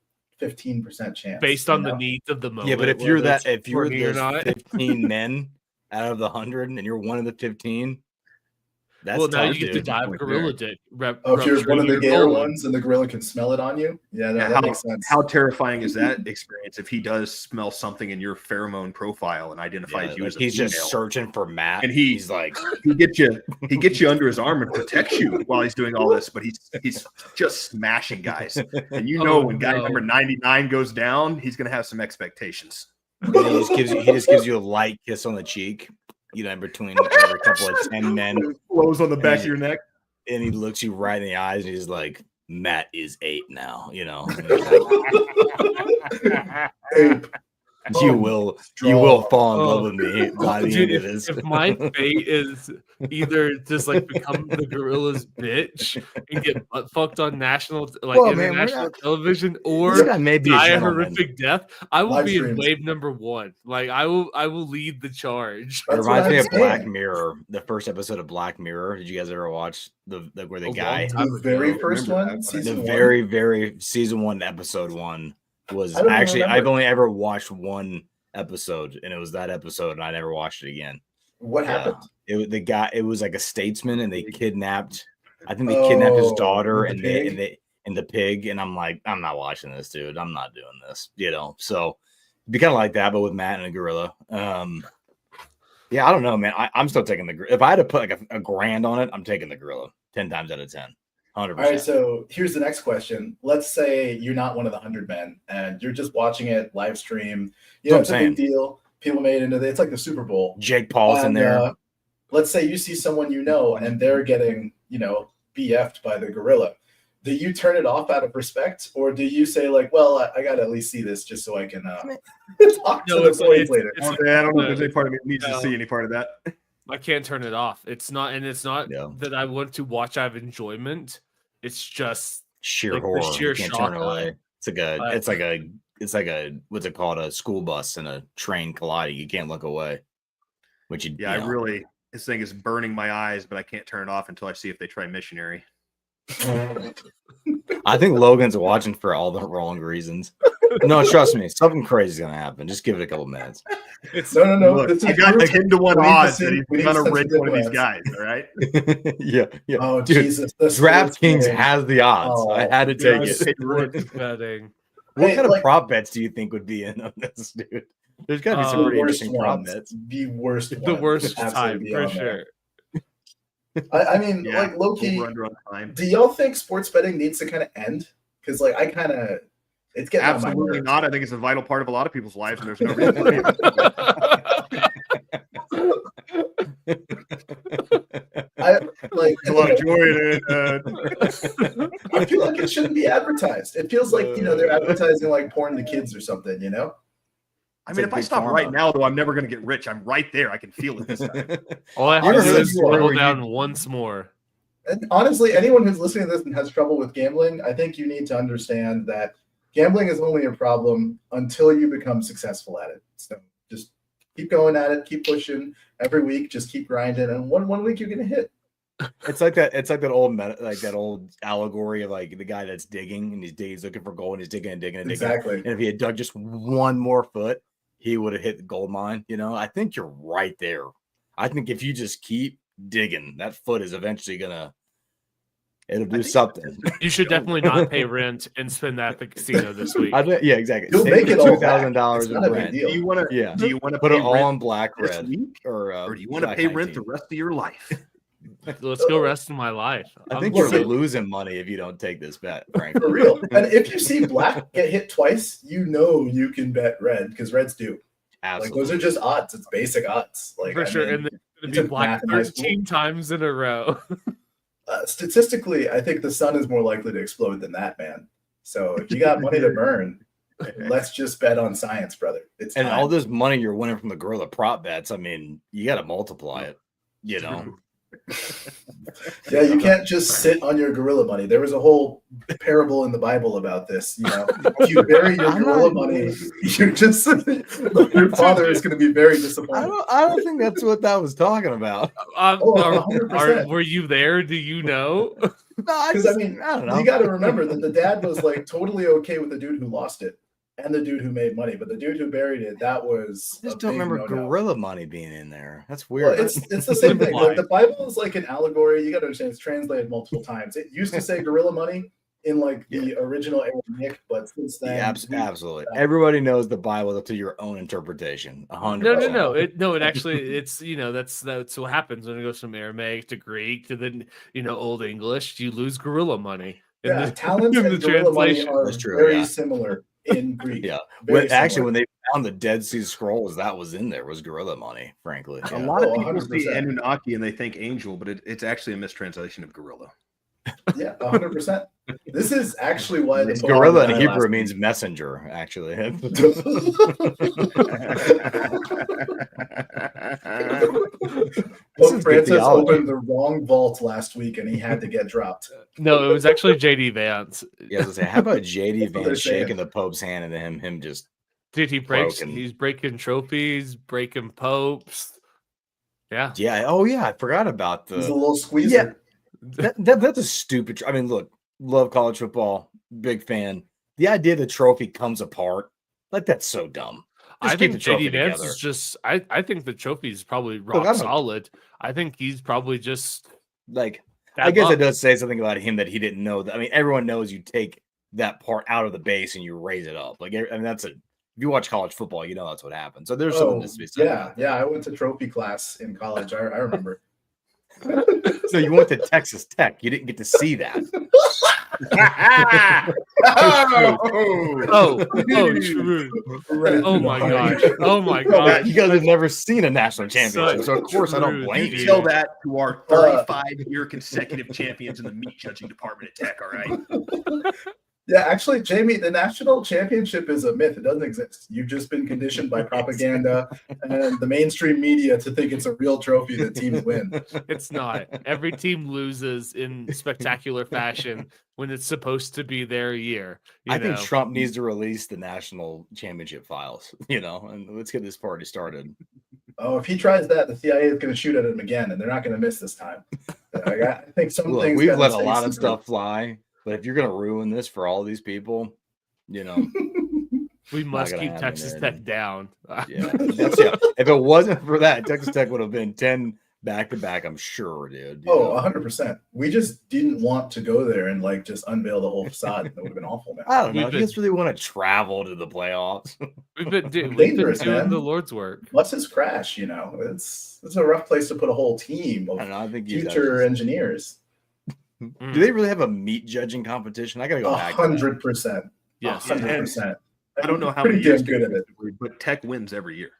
15% chance based you on the know? needs of the moment. yeah, but if you're whether that, it's if you're horny or those not. 15 men out of the 100, and you're one of the 15, that's well, now tough, you get to dude. dive Point gorilla there. dick. Oh, if you're one of the rupturing gayer your colon. ones and the gorilla can smell it on you, yeah, Yeah, that makes sense. how terrifying is that experience if he does smell something in your pheromone profile and identifies Yeah, you like as a he's female? just searching for Matt, And he's like, he gets you under his arm and protects you while he's doing all this, but he's just smashing guys. And you know Oh, when guy no. number 99 goes down, he's gonna have some expectations. and he just gives you a light kiss on the cheek, you know, in between every couple of 10 men, Flows on the back he's- of your neck. and he looks you right in the eyes, and he's like, Matt is 8 now, you know. And he's like, Ape. you Oh, will strong. fall in love Oh. with me by the Dude, end of this. if my fate is either just like become the gorilla's bitch and get butt fucked on national, like Well, man, we're international not- television, This or guy may be a die a gentleman. horrific death, I will Live be in streams. wave number 1. Like I will lead the charge. It That's what reminds me I'm of Black saying. Mirror, the first episode of Black Mirror. Did you guys ever watch where the A guy, long The very ago. first Remember one, that, but I- the season one. very season 1, episode 1 was I don't even actually I've remember. only ever watched one episode, and it was that episode, and I never watched it again. What happened? It was like a statesman, and they kidnapped. I think they kidnapped his Oh, daughter, with the pig? and the pig. And I'm like, I'm not watching this, dude. I'm not doing this. You know. So it'd be kind of like that, but with Matt and a gorilla. Yeah, I don't know, man. I'm still taking the. If I had to put like a grand on it, I'm taking the gorilla 10 times out of 10. 100%. All right, so here's the next question. Let's say you're not one of the 100 men and you're just watching it live stream. You know, That's it's what a I'm big deal. People made into it. It's like the Super Bowl. Jake Paul's in And, there. let's say you see someone you know and they're getting, BF'd by the gorilla. Do you turn it off out of respect, or do you say like, well, I got to at least see this just so I can talk to No, the it's- boys it's- later? it's- Okay, I don't know if there's any part of me that needs No. to see any part of that. I can't turn it off. It's not Yeah. that I want to watch out of enjoyment. It's just Sheer like the horror. sheer You can't shock turn it of away. it. It's like a what's it called? A school bus and a train colliding. You can't look away. Which you Yeah, you know. this thing is burning my eyes, but I can't turn it off until I see if they try missionary. I think Logan's watching for all the wrong reasons. No, trust me, something crazy is gonna happen. Just give it a couple minutes. it's No. Look, This I is got proof. 10 to 1 We need to odds see- that we he's need gonna to rig see one of these the guys. All right. yeah. Oh, Dude, Jesus. this DraftKings is- has the odds. I Oh, had to take just it. sports betting. What Hey, kind of like- prop bets do you think would be in on this, dude? There's got to be some The pretty worst interesting prop ones. bets. The worst The ones worst would absolutely time be for on there. sure. I mean, Yeah, like low-key, over under on time. do y'all think sports betting needs to kind of end? Because like it's getting on my Absolutely nerves. not. I think it's a vital part of a lot of people's lives, and there's no reason to leave it. I like There's a lot of joy in it. I feel like it shouldn't be advertised. It feels like they're advertising like porn to kids or something. I It's mean, like if I big stop pharma. right now, though, I'm never going to get rich. I'm right there. I can feel it this time. All I have You to ever do heard is of where scroll you- down once more. And honestly, anyone who's listening to this and has trouble with gambling, I think you need to understand that gambling is only a problem until you become successful at it. So just keep going at it, keep pushing every week, just keep grinding, and one week you're gonna hit. It's like that old that old allegory of like the guy that's digging and he's looking for gold and he's digging and digging and digging. Exactly. And if he had dug just one more foot, he would have hit the gold mine. I think you're right there. I think if you just keep digging, that foot is eventually it'll do something. You should definitely not pay rent and spend that at the casino this week. Yeah, exactly. You'll make it all back. $2,000 It's in not a big rent. deal. Do you want to? Yeah. Do you want to Put pay it all rent on black this red week, or do you want to black pay rent 19. the rest of your life? Let's go rest of my life. I I'm think Look, you're good. losing money if you don't take this bet, For frankly. real. And if you see black get hit twice, you can bet red because reds do. Like Absolutely. those are just odds. It's basic odds. Like For I sure. mean, And then you it's going to be took black math in high school. 13 times in a row. Statistically, I think the sun is more likely to explode than that, man. So if you got money to burn, Let's just bet on science, brother. It's And time. all this money you're winning from the gorilla prop bets, I mean, you got to multiply it, you know. Yeah, you can't just sit on your gorilla money. There was a whole parable in the Bible about this. You know, if you bury your gorilla money, you're just your father is going to be very disappointed. I don't think that's what that was talking about. Oh, 100%. Were you there? Do you know? Because I mean, I don't know. you got to remember that the dad was like totally okay with the dude who lost it and the dude who made money, but the dude who buried it, that was. I just a don't big remember no-no. gorilla money being in there. That's Well, weird. it's the same thing. Why? Like the Bible is like an allegory. You got to understand it's translated multiple times. It used to say gorilla money in like the original Aramaic, but since then, Yeah, absolutely. Everybody knows the Bible to your own interpretation. 100%. No. It actually, it's that's what happens when it goes from Aramaic to Greek to then Old English. You lose gorilla money. yeah, talents and gorilla money are That's true, very yeah. similar in Greek. Yeah. Very Actually, similar. when they found the Dead Sea Scrolls, that was in there, was gorilla money, frankly. A Yeah. lot of Oh, people see 100%. Anunnaki and they think angel, but it's actually a mistranslation of gorilla. Yeah, 100%. This is actually why the Gorilla in Poem Hebrew last means messenger, actually. Pope good Francis theology. opened the wrong vault last week and he had to get dropped. No, it was actually JD Vance. Yeah, I was gonna say, how about JD That's what they're Vance shaking saying. the Pope's hand and him just Dude, he breaks. Broken. He's breaking trophies, breaking popes. Yeah, yeah. Oh yeah, I forgot about He's a the little squeezer. that's a stupid. I mean, look, love college football, big fan. The idea the trophy comes apart, like that's so dumb. Just I keep think the trophy JD Vance together. is just. I think the trophy is probably I rock don't- solid. I think he's probably just. Like, that I guess bump. it does say something about him that he didn't know. That I mean, everyone knows you take that part out of the base and you raise it up. Like, I mean, that's a. If you watch college football, you know that's what happens. So there's something to be said. yeah, about that. yeah. I went to trophy class in college. I remember. So you went to Texas Tech. You didn't get to see that. Oh, true. Right Oh through the my heart. gosh. Oh my gosh. You guys have never seen a national championship, Such so of course I don't true, blame dude. you. Tell that to our 35-year consecutive champions in the meat judging department at Tech, all right? Yeah, actually, Jamie, the national championship is a myth. It doesn't exist. You've just been conditioned by propaganda and the mainstream media to think it's a real trophy that teams win. It's not. Every team loses in spectacular fashion when it's supposed to be their year. I think know? Trump needs to release the national championship files, and let's get this party started. Oh, if he tries that, the CIA is going to shoot at him again, and they're not going to miss this time. I think some Look, things we've gotta let a stay lot of secret. stuff fly, but if you're going to ruin this for all these people, We must gonna keep happen, Texas man. Tech down. yeah. If it wasn't for that, Texas Tech would have been 10 back-to-back, I'm sure, dude. Oh, 100%. We just didn't want to go there and like just unveil the whole facade. That would have been awful, man. I don't know. We've Do you guys really want to travel to the playoffs? We've been doing Dangerous, doing man. the Lord's work. Buses crash, it's a rough place to put a whole team I of don't know. I think you guys future just- engineers. Do they really have a meat judging competition? I got to go back. to that. 100%. Yes. 100%. I don't know how Pretty many years damn good at it. but Tech wins every year.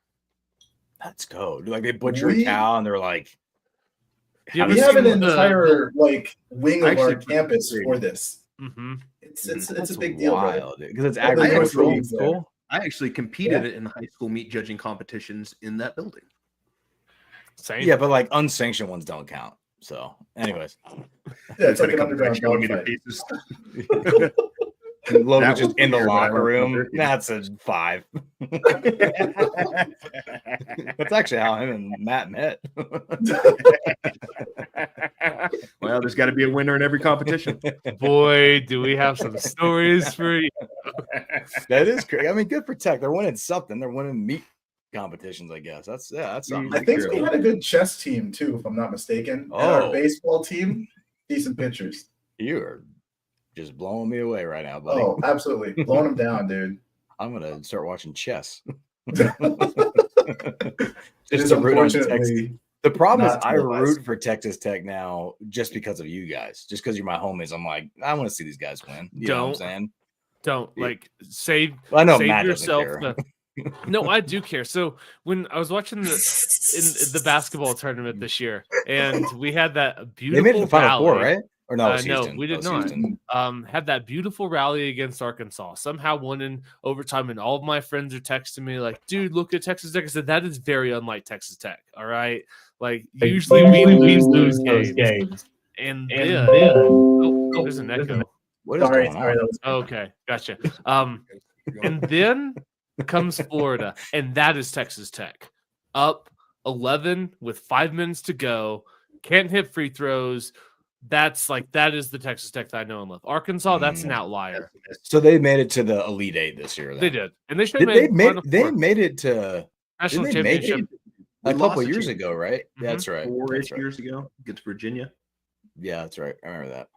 Let's go. Like they butcher We- a cow and they're like, Yeah, how We does have it an the- entire like wing of Actually, our campus for this. Hmm. It's That's a big deal, right? wild, because it's One of the newest agricultural leagues there. school. I actually competed in high school meat judging competitions in that building. Same. Yeah, but like unsanctioned ones don't count. So, anyways, Yeah, it's like an Couple underground extra millimeter dogfight. pieces. Logan That just was in the weird, but I locker don't room. remember. That's a 5. That's actually how him and Matt met. Well, there's got to be a winner in every competition. Boy, do we have some stories for you. That is crazy. I mean, good for Tech. They're winning something. They're winning meat competitions, I guess. That's something. I think we had a good chess team too, if I'm not mistaken. And our Oh. baseball team, decent pitchers. You are just blowing me away right now, buddy. Oh, absolutely. Blowing them down, dude. I'm gonna start watching chess. It Just is to root on Texas. unfortunately The problem is not I televised. root for Texas Tech now just because of you guys, just because you're my homies. I'm like, I want to see these guys win. You know what I'm Don't. saying? Don't like save Well, I know save Matt yourself. doesn't care. No, I do care. So when I was watching in the basketball tournament this year, and we had that They beautiful made it to the Final valley. Four, right? Or no, it was No, Houston. we That did was not. Houston. Had that beautiful rally against Arkansas. Somehow won in overtime, and all of my friends are texting me like, "Dude, look at Texas Tech." I said, "That is very unlike Texas Tech." All right, like usually we lose those games, and then there's an echo. What is Sorry, going sorry, on? that was Okay, gotcha. And then comes Florida, and that is Texas Tech up 11 with 5 minutes to go. Can't hit free throws. That is the Texas Tech that I know and love. Arkansas, that's an outlier. So they made it to the Elite Eight this year. They Then. did, and they should have They made made Final they Four. made it to National didn't they make it? championship. A We couple lost the years championship. ago, right? Mhm. That's right. Four-ish That's right. years ago against Virginia. Yeah, that's right. I remember that.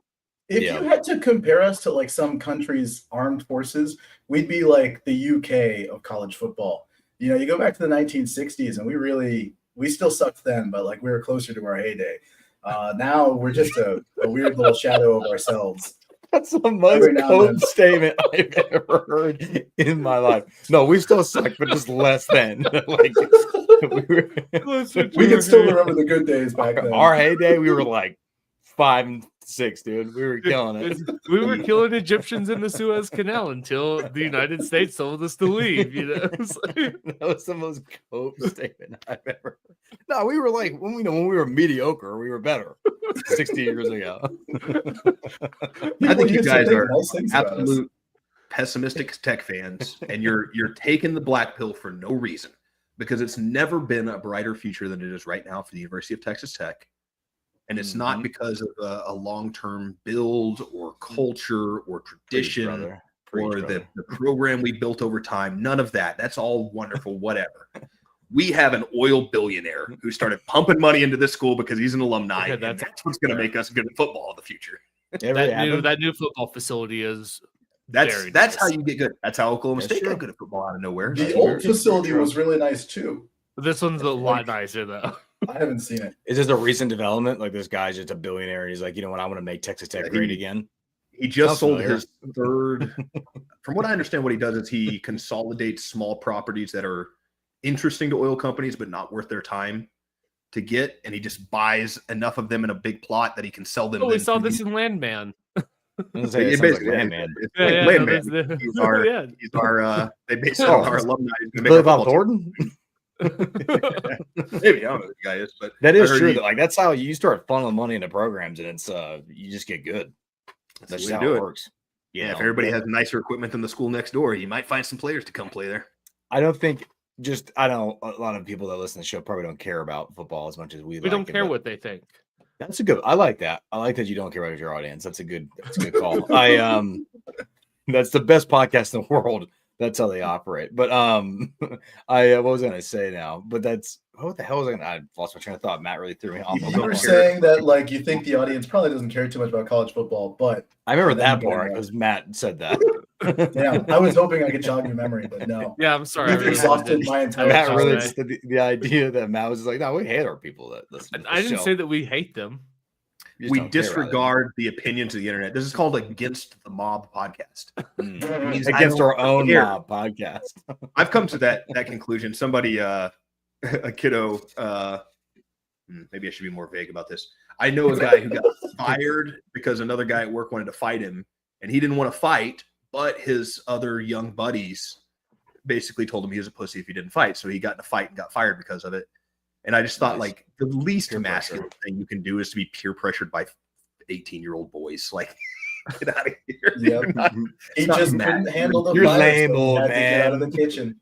If Yeah. you had to compare us to like some countries' armed forces, we'd be like the UK of college football. You know, you go back to the 1960s and we still sucked then, but like we were closer to our heyday. Now we're just a weird little shadow of ourselves. That's the most Every now and cold then. statement I've ever heard in my life. No, we still suck, but just less than. Like We can still remember the good days back then. our heyday. We were like 5 and 6, dude. We were killing it. We were killing Egyptians in the Suez Canal until the United States told us to leave. You know, It's like- That was the most cope statement I've ever heard. No, we were like when we were mediocre, we were better 60 years ago. I think you used to guys think are nice things about us. absolute pessimistic Tech fans, and you're taking the black pill for no reason, because it's never been a brighter future than it is right now for the University of Texas Tech. And it's not Mhm. because of a long-term build or culture or Preach, tradition brother. Preach, or brother. the program we built over time. None of that. That's all wonderful, whatever. We have an oil billionaire who started pumping money into this school because he's an alumni. Okay, and that's that's what's going to make us good at football in the future. Ever happened? that new football facility is That's very that's how nice. you get good. That's how Oklahoma That's State true. got good at football out of nowhere. The That's old true. facility True. was really nice too. This one's a lot nicer though. I haven't seen it. Is this a recent development? Like this guy's just a billionaire and he's like, you know what, I want to make Texas Tech Yeah, great he- again. He just Sounds sold familiar. his third. From what I understand, what he does is he consolidates small properties that are interesting to oil companies but not worth their time to get, and he just buys enough of them in a big plot that he can sell them. Oh, we then saw to this these- in Landman. I was gonna say, it It sounds like basically is. Landman. It's Yeah, like yeah, Landman. no, that's He's the- our yeah. he's our they basically Oh, our alumni. He's gonna make Billy our Bob football team. Thornton? Maybe I don't know who the guy is, but That I is heard true. he- Though. Like that's how you start funneling money into programs, and it's you just get good. That's That's the just way how to do it it. works. Yeah, You if know? everybody has nicer equipment than the school next door, you might find some players to come play there. I don't think I know a lot of people that listen to the show probably don't care about football as much as we. We don't like it, care but what they think. That's a good. I like that. I like that you don't care about your audience. That's a good call. That's the best podcast in the world. That's how they operate. But what was I gonna say now? But that's what the hell was I gonna? I lost my train of thought. Matt really threw me off. You were saying that like you think the audience probably doesn't care too much about college football, but I remember And then that you go part on. because Matt said that. damn, I was hoping I could jog your memory, but no. Yeah, I'm sorry. You've I really exhausted wanted to- my entire Matt really Okay. just the idea that Matt was just like, no, we hate our people that listen. To I didn't show. say that we hate them. You just We don't care about them. disregard the opinions of the internet. This is called Against the Mob podcast. Mm. It means I Against don't our own care. mob podcast. I've come to that conclusion. Somebody, a kiddo, maybe I should be more vague about this. I know a guy who got fired because another guy at work wanted to fight him, and he didn't want to fight, but his other young buddies basically told him he was a pussy if he didn't fight. So he got in a fight and got fired because of it. And I just thought, Nice. like, the least Peer masculine thing you can do is to be peer pressured by 18-year-old boys. Like, get out of here. Yep. You're not- He not just mad. couldn't handle the You're fire, lame, so he old had to get out of man. the kitchen.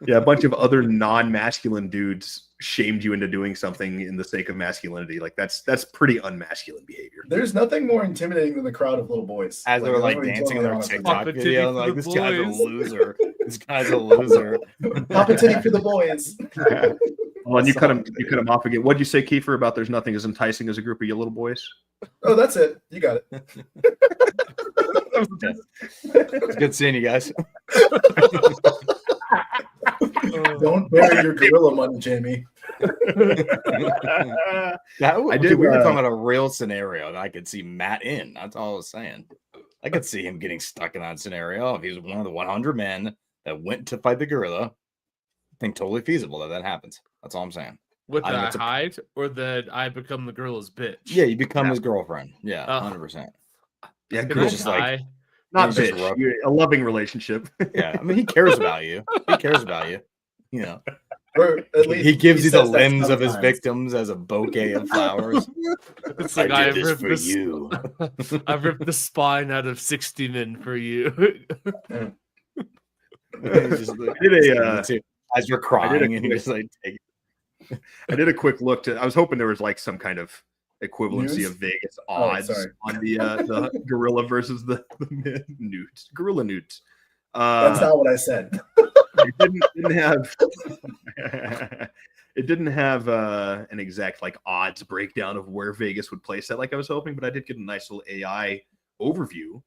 Yeah, a bunch of other non-masculine dudes shamed you into doing something in the sake of masculinity. Like that's pretty unmasculine behavior. There's nothing more intimidating than the crowd of little boys. As they were like let me be dancing in totally their honest with you. TikTok Pop a video, titty and like for this the guy's a boys." loser. This guy's a loser. Pop a titty for the boys. Well, and you cut him off again. What'd you say, Kiefer, about there's nothing as enticing as a group of you little boys? Oh, that's it. You got it. It's good seeing you guys. Don't bury your gorilla money, Jamie. I did, We were uh, talking about a real scenario that I could see Matt in. That's all I was saying. I could see him getting stuck in that scenario if he was one of the 100 men that went to fight the gorilla. I think totally feasible that happens. That's all I'm saying. What, I that think I it's a- hide or that I become the gorilla's bitch? Yeah, you become Yeah. his girlfriend. Yeah, Oh. 100%. Yeah, Can girl, I just like- die? not he's just bitch. rough. You're a loving relationship. Yeah, I mean, he cares about you. He cares about you. You know, Or at least he gives you the says that limbs of his sometimes. victims as a bouquet of flowers. It's I like did I've this ripped for this. you. I've ripped the spine out of 60 men for you. He's just like, I did a, as you're I did a crying, and you quick- just like take I did a quick look to. I was hoping there was like some kind of equivalency News? of Vegas Oh, odds sorry. on the gorilla versus the newts, gorilla newts. That's not what I said. It didn't have it didn't have an exact like odds breakdown of where Vegas would place that like I was hoping, but I did get a nice little AI overview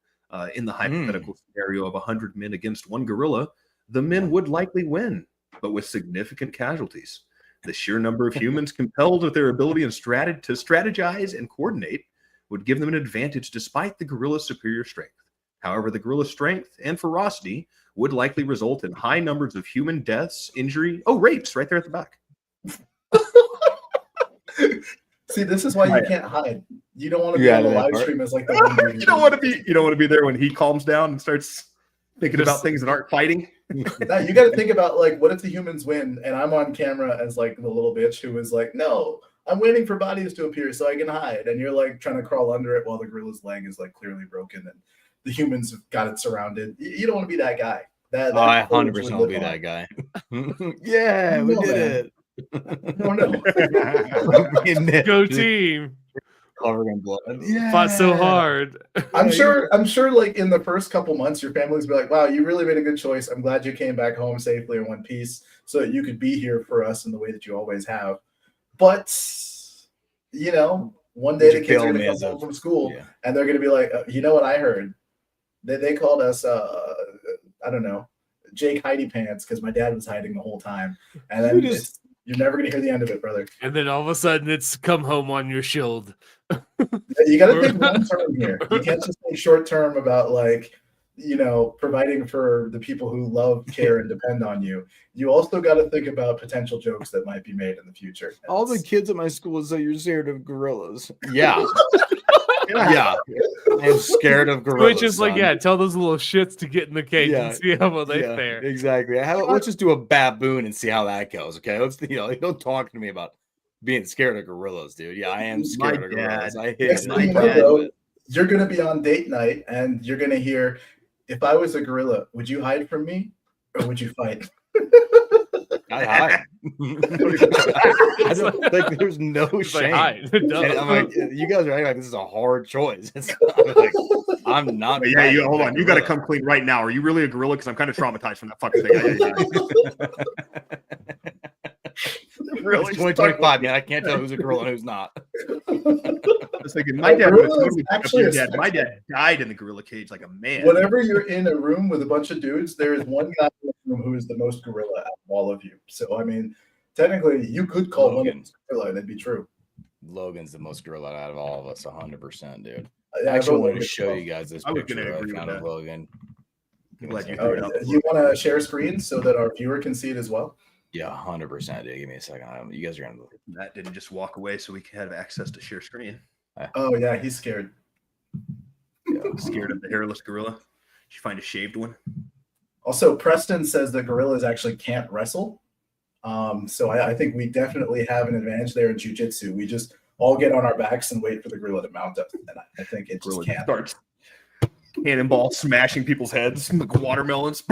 in the hypothetical scenario of 100 men against one gorilla. The men would likely win, but with significant casualties. The sheer number of humans compelled with their ability and to strategize and coordinate would give them an advantage despite the gorilla's superior strength. However, the gorilla's strength and ferocity would likely result in high numbers of human deaths, injury, rapes right there at the back. See, this is why you can't hide. You don't want to be Yeah, on the that live part. stream as like the one dude. You don't want to be there when he calms down and starts thinking about things that aren't fighting. No, you got to think about like, what if the humans win and I'm on camera as like the little bitch who is like, no, I'm waiting for bodies to appear so I can hide, and you're like trying to crawl under it while the gorilla's leg is like clearly broken and the humans have got it surrounded. You don't want to be that guy. That I footage 100% would will live be on. that guy. Yeah, we No, did man. it. Oh no. Go team! Covered in blood. Yeah. Fought so hard. I'm sure like in the first couple months, your family's be like, wow, you really made a good choice. I'm glad you came back home safely in one piece so that you could be here for us in the way that you always have. But, you know, one day the kids are going to come home from school and they're going to be like, you know what I heard? They called us, I don't know, Jake Heidi Pants because my dad was hiding the whole time. And then you're never going to hear the end of it, brother. And then all of a sudden it's come home on your shield. You got to think long term here. You can't just think short term about like, you know, providing for the people who love, care, and depend on you. You also got to think about potential jokes that might be made in the future. All the kids at my school say you're scared of gorillas. Yeah. Yeah. I'm scared of gorillas. Which is like, son. tell those little shits to get in the cage Yeah. and see how well they fare. Exactly. Let's just do a baboon and see how that goes. Okay. Don't talk to me about being scared of gorillas, dude. Yeah, I am scared of gorillas. I hate Next it. thing you know, though, you're going to be on date night and you're going to hear, if I was a gorilla, would you hide from me or would you fight? I hide. I don't think there's no shame. And I'm like, you guys are acting like this is a hard choice. It's not, like, I'm not. Yeah, hold on. You got to come clean right now. Are you really a gorilla? Because I'm kind of traumatized from that fucking thing. Really, 2025. Yeah, I can't tell who's a gorilla and who's not. I was thinking, my dad would totally pick up your dad. My dad died in the gorilla cage like a man. Whenever you're in a room with a bunch of dudes, there is one guy in the room who is the most gorilla out of all of you. So, I mean, technically, you could call one of them gorilla, and that'd be true. Logan's the most gorilla out of all of us, 100%, dude. I I actually wanted vote to show Logan. you guys this I was gonna picture I agree with found of that. Logan. Glad you Oh, you want to share screen so that our viewer can see it as well? Yeah, 100%, dude. Give me a second. You guys are gonna. Matt didn't just walk away so we could have access to share screen. Oh, yeah, he's scared. Yeah. Scared of the hairless gorilla. Did you find a shaved one? Also, Preston says that gorillas actually can't wrestle. So I think we definitely have an advantage there in jiu-jitsu. We just all get on our backs and wait for the gorilla to mount us. And I think it just Gorilla can't. starts cannonball smashing people's heads like watermelons.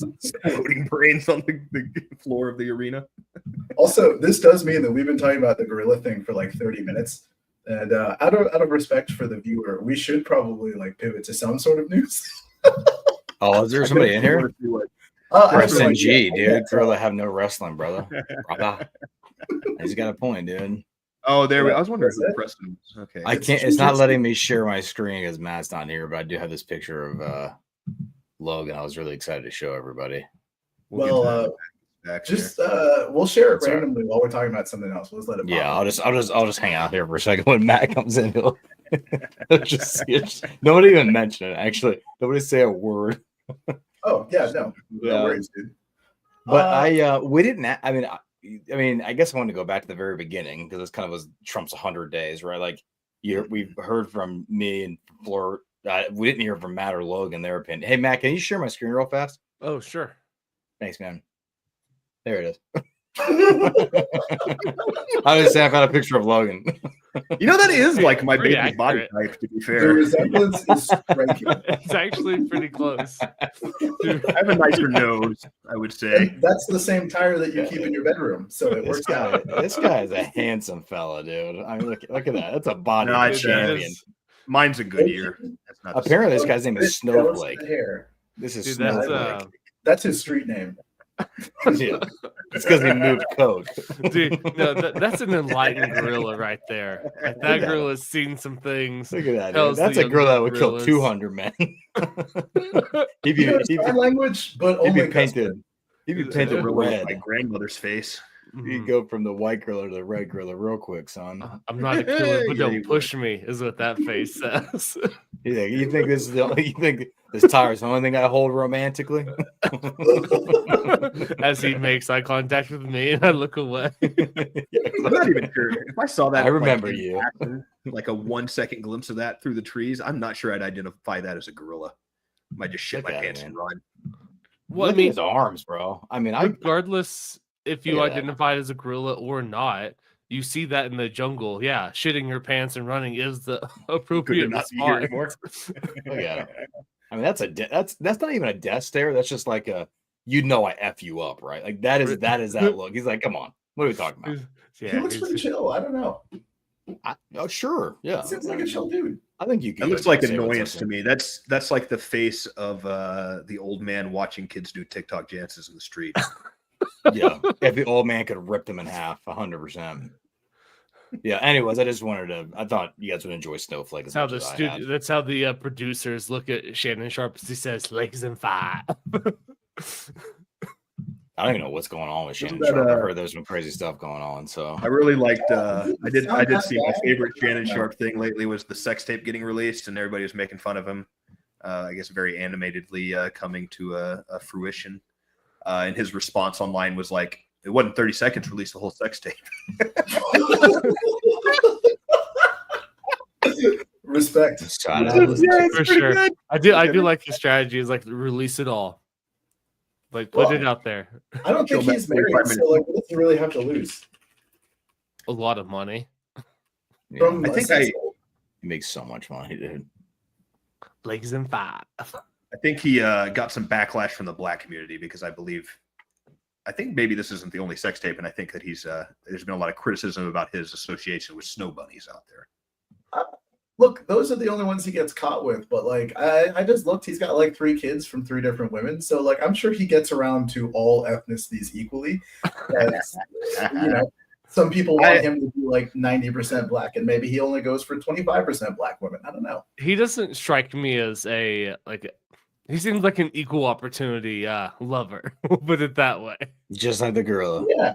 Exploding brains on the floor of the arena. Also, this does mean that we've been talking about the gorilla thing for like 30 minutes. And out of respect for the viewer, we should probably like pivot to some sort of news. Oh, is there somebody in here? Preston Absolutely. G, Yeah. dude. Gorilla have no wrestling, brother. He's got a point, dude. Oh, there we. Yeah, I was wondering that's who it. Preston was. Okay. I can't. It's not letting me share my screen because Matt's not here. But I do have this picture of Logan. I was really excited to show everybody. We'll Well, get to that back there. just we'll share it Sorry. randomly while we're talking about something else. We'll just let it. Yeah, pop. I'll just hang out here for a second when Matt comes in. He'll nobody even mention it. Actually, nobody say a word. Oh yeah, no Yeah. worries, dude. But we didn't. I mean, I mean, I guess I want to go back to the very beginning because this kind of was Trump's 100 days, right? Like we've heard from me and Fleur. We didn't hear from Matt or Logan their opinion. Hey, Matt, can you share my screen real fast? Oh, sure. Thanks, man. There it is. I was saying I found a picture of Logan. You know, that is like my Pretty baby's body accurate. type, to be The fair. resemblance is striking. It's actually pretty close. Dude, I have a nicer nose, I would say. And that's the same tire that you keep in your bedroom, so it works out. This guy is a handsome fella, dude. I mean, look at that. That's a body No, dude, that champion. is- Mine's a good year. That's not the Apparently, this guy's name is Jealous of Snowflake. the hair. This is dude, that's Snowflake. That's his street name. Yeah, it's because he moved code. dude, no, that's an enlightened gorilla right there. Like, that Yeah. gorilla's seen some things. Look at that. Tells Dude. That's the a girl that would kill gorillas. 200 men. he'd You know, be, sign language, but he'd only be painted. He'd be It's painted a gorilla with red. my grandmother's face. You Mhm. go from the white gorilla to the red gorilla real quick, son. I'm not a killer, but Yeah, you don't push me, is what that face says. You think this is the only, you think this tire is the only thing I hold romantically? As he makes eye contact with me and I look away. I'm not even sure. If I saw that, I remember in you. action, like a 1 second glimpse of that through the trees, I'm not sure I'd identify that as a gorilla. Might just shit Look my at it, pants and man. run. Well, Look I mean, at his arms, bro. I mean, I regardless if you Look at that. identify as a gorilla or not, you see that in the jungle. Yeah, shitting your pants and running is the appropriate not be here response. anymore. look at him. I mean, that's not even a death stare. That's just like a I F you up, right? Like that is that look. He's like, come on, what are we talking about? he Yeah, looks he's- pretty chill. I don't know. Oh, sure, yeah. Seems like a chill dude. I think you can. That looks like say what's annoyance up to me. That's like the face of the old man watching kids do TikTok dances in the street. Yeah, if the old man could rip them in half, 100%. Yeah. Anyways, I just wanted to. I thought you guys would enjoy Snowflake. As That's how much the as I studio. had. That's how the producers look at Shannon Sharp as he says legs and fire. I don't even know what's going on with Shannon that, Sharp. I've heard there's some crazy stuff going on. So I really liked. I did see my favorite Shannon No. Sharp thing lately was the sex tape getting released, and everybody was making fun of him. I guess very animatedly coming to a fruition. And his response online was like, "It wasn't 30 seconds. Release the whole sex tape." Respect. Shut Yeah, up. it's For sure. I do like his strategy is like release it all. Like put it Well, out there. I don't think Kill he's that married, 45 so like, what does he really have to lose? A lot of money. Yeah, From I a think sex I- tape? he makes so much money, dude. Legs and fire. I think he got some backlash from the black community because I think maybe this isn't the only sex tape, and I think that there's been a lot of criticism about his association with snow bunnies out there. Look, those are the only ones he gets caught with. But like, I just looked. He's got like 3 kids from 3 different women. So like, I'm sure he gets around to all ethnicities equally. As, you know, some people want him to be like 90% black, and maybe he only goes for 25% black women. I don't know. He doesn't strike me as he seems like an equal opportunity lover. We'll put it that way. Just like the gorilla. Yeah,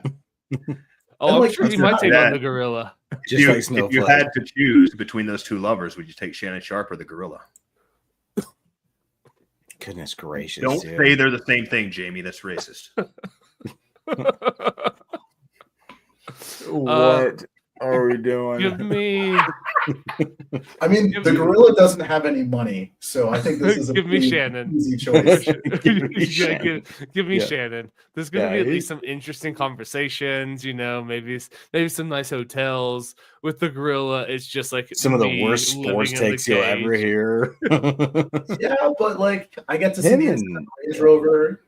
Oh, And, I'm like, sure he it's might not take on that- the gorilla. Just like If Snowflake. you had to choose between those two lovers, would you take Shannon Sharp or the gorilla? Goodness gracious. Don't dude. say they're the same thing, Jamie. That's racist. What are we doing? Give me I mean, Give the me- gorilla doesn't have any money, so I think this is a Give me pretty Shannon. easy choice. Give me Yeah, Shannon. give me Yeah. Shannon. There's gonna Yeah, be at he's- least some interesting conversations, maybe some nice hotels. With the gorilla, it's just like Some of the me worst living sports in the takes you'll ever cage. hear. Yeah, but like, I get to see Him the and- Range Rover.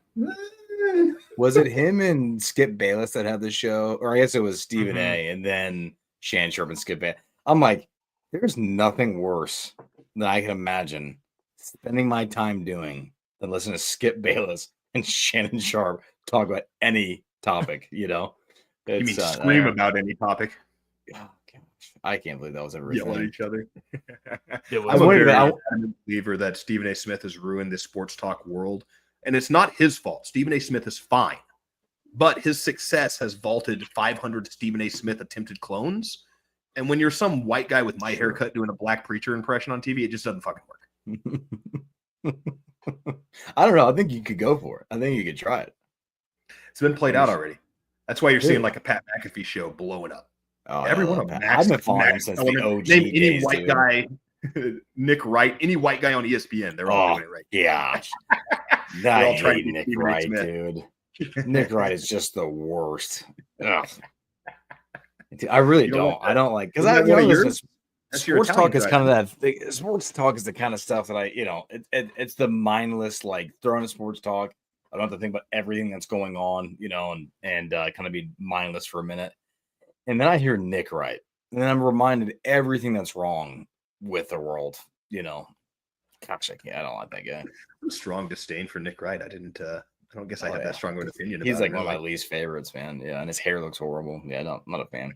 Was it him and Skip Bayless that had the show? Or I guess it was Stephen Mhm. A. and then Shannon Sharp and Skip Bayless. I'm like, there's nothing worse than I can imagine spending my time doing than listening to Skip Bayless and Shannon Sharp talk about any topic, You mean It's, scream about any topic? oh, gosh, I can't believe that was ever a Yell at thing. each other. It was I'm a wondering very about- adamant believer that Stephen A. Smith has ruined this sports talk world, and it's not his fault. Stephen A. Smith is fine, but his success has vaulted 500 Stephen A. Smith attempted clones. And when you're some white guy with my haircut doing a black preacher impression on TV, it just doesn't fucking work. I don't know. I think you could go for it. I think you could try it. It's been played out already. That's why you're seeing Dude. like a Pat McAfee show blowing up. Oh, Everyone yeah, on I've been following him Max since the Kellerman, OG name any days, white dude. guy, Nick Wright, any white guy on ESPN, they're all Oh, doing it right. gosh. They're I all trying to hate be Nick Stephen A. Wright, Smith. dude. Nick Wright is just the worst. Ugh. I really You know don't. what? I don't like because Isn't I that one of listen, yours? That's your sports talk Italian is side. kind of that thing. Sports talk is the kind of stuff that it's the mindless, like throwing a sports talk. I don't have to think about everything that's going on, and kind of be mindless for a minute. And then I hear Nick Wright, and then I'm reminded everything that's wrong with the world. Gosh, I don't like that guy. Strong disdain for Nick Wright. I don't guess I Oh, have yeah. that strong of an opinion. He's about like him, one of my really. least favorites, man. Yeah, and his hair looks horrible. Yeah, no, I'm not a fan.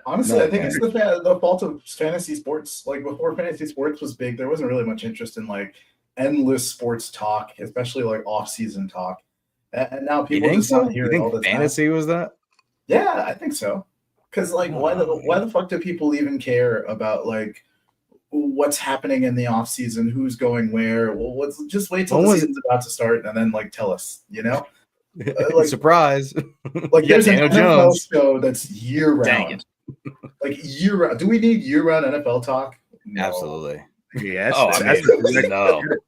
Honestly, No, I think man. it's the fault of fantasy sports. Like before fantasy sports was big, there wasn't really much interest in like endless sports talk, especially like off-season talk. And now You people think just so? not hear You it all think the time. fantasy was that? Yeah, I think so. Because like, Oh, why man. the fuck do people even care about like what's happening in the off season? Who's going where? Well, just wait till When the was it? season's about to start and then like tell us. Like- Surprise! Like You got there's an Daniel NFL Jones. show that's year Dang round. Like year round. Do we need year round NFL talk? No. Absolutely. Yes. Oh, I that's mean, the next no. year.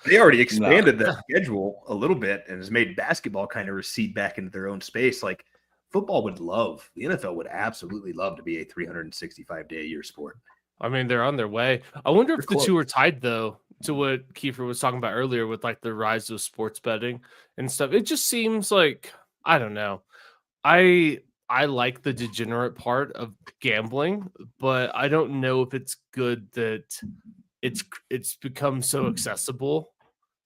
They already expanded the schedule a little bit and has made basketball kind of recede back into their own space. Like football the NFL would absolutely love to be a 365-day a year sport. I mean, they're on their way. I wonder if They're the two are tied though to what Kiefer was talking about earlier with like the rise of sports betting and stuff. It just seems like I don't know. I like the degenerate part of gambling, but I don't know if it's good that it's become so accessible.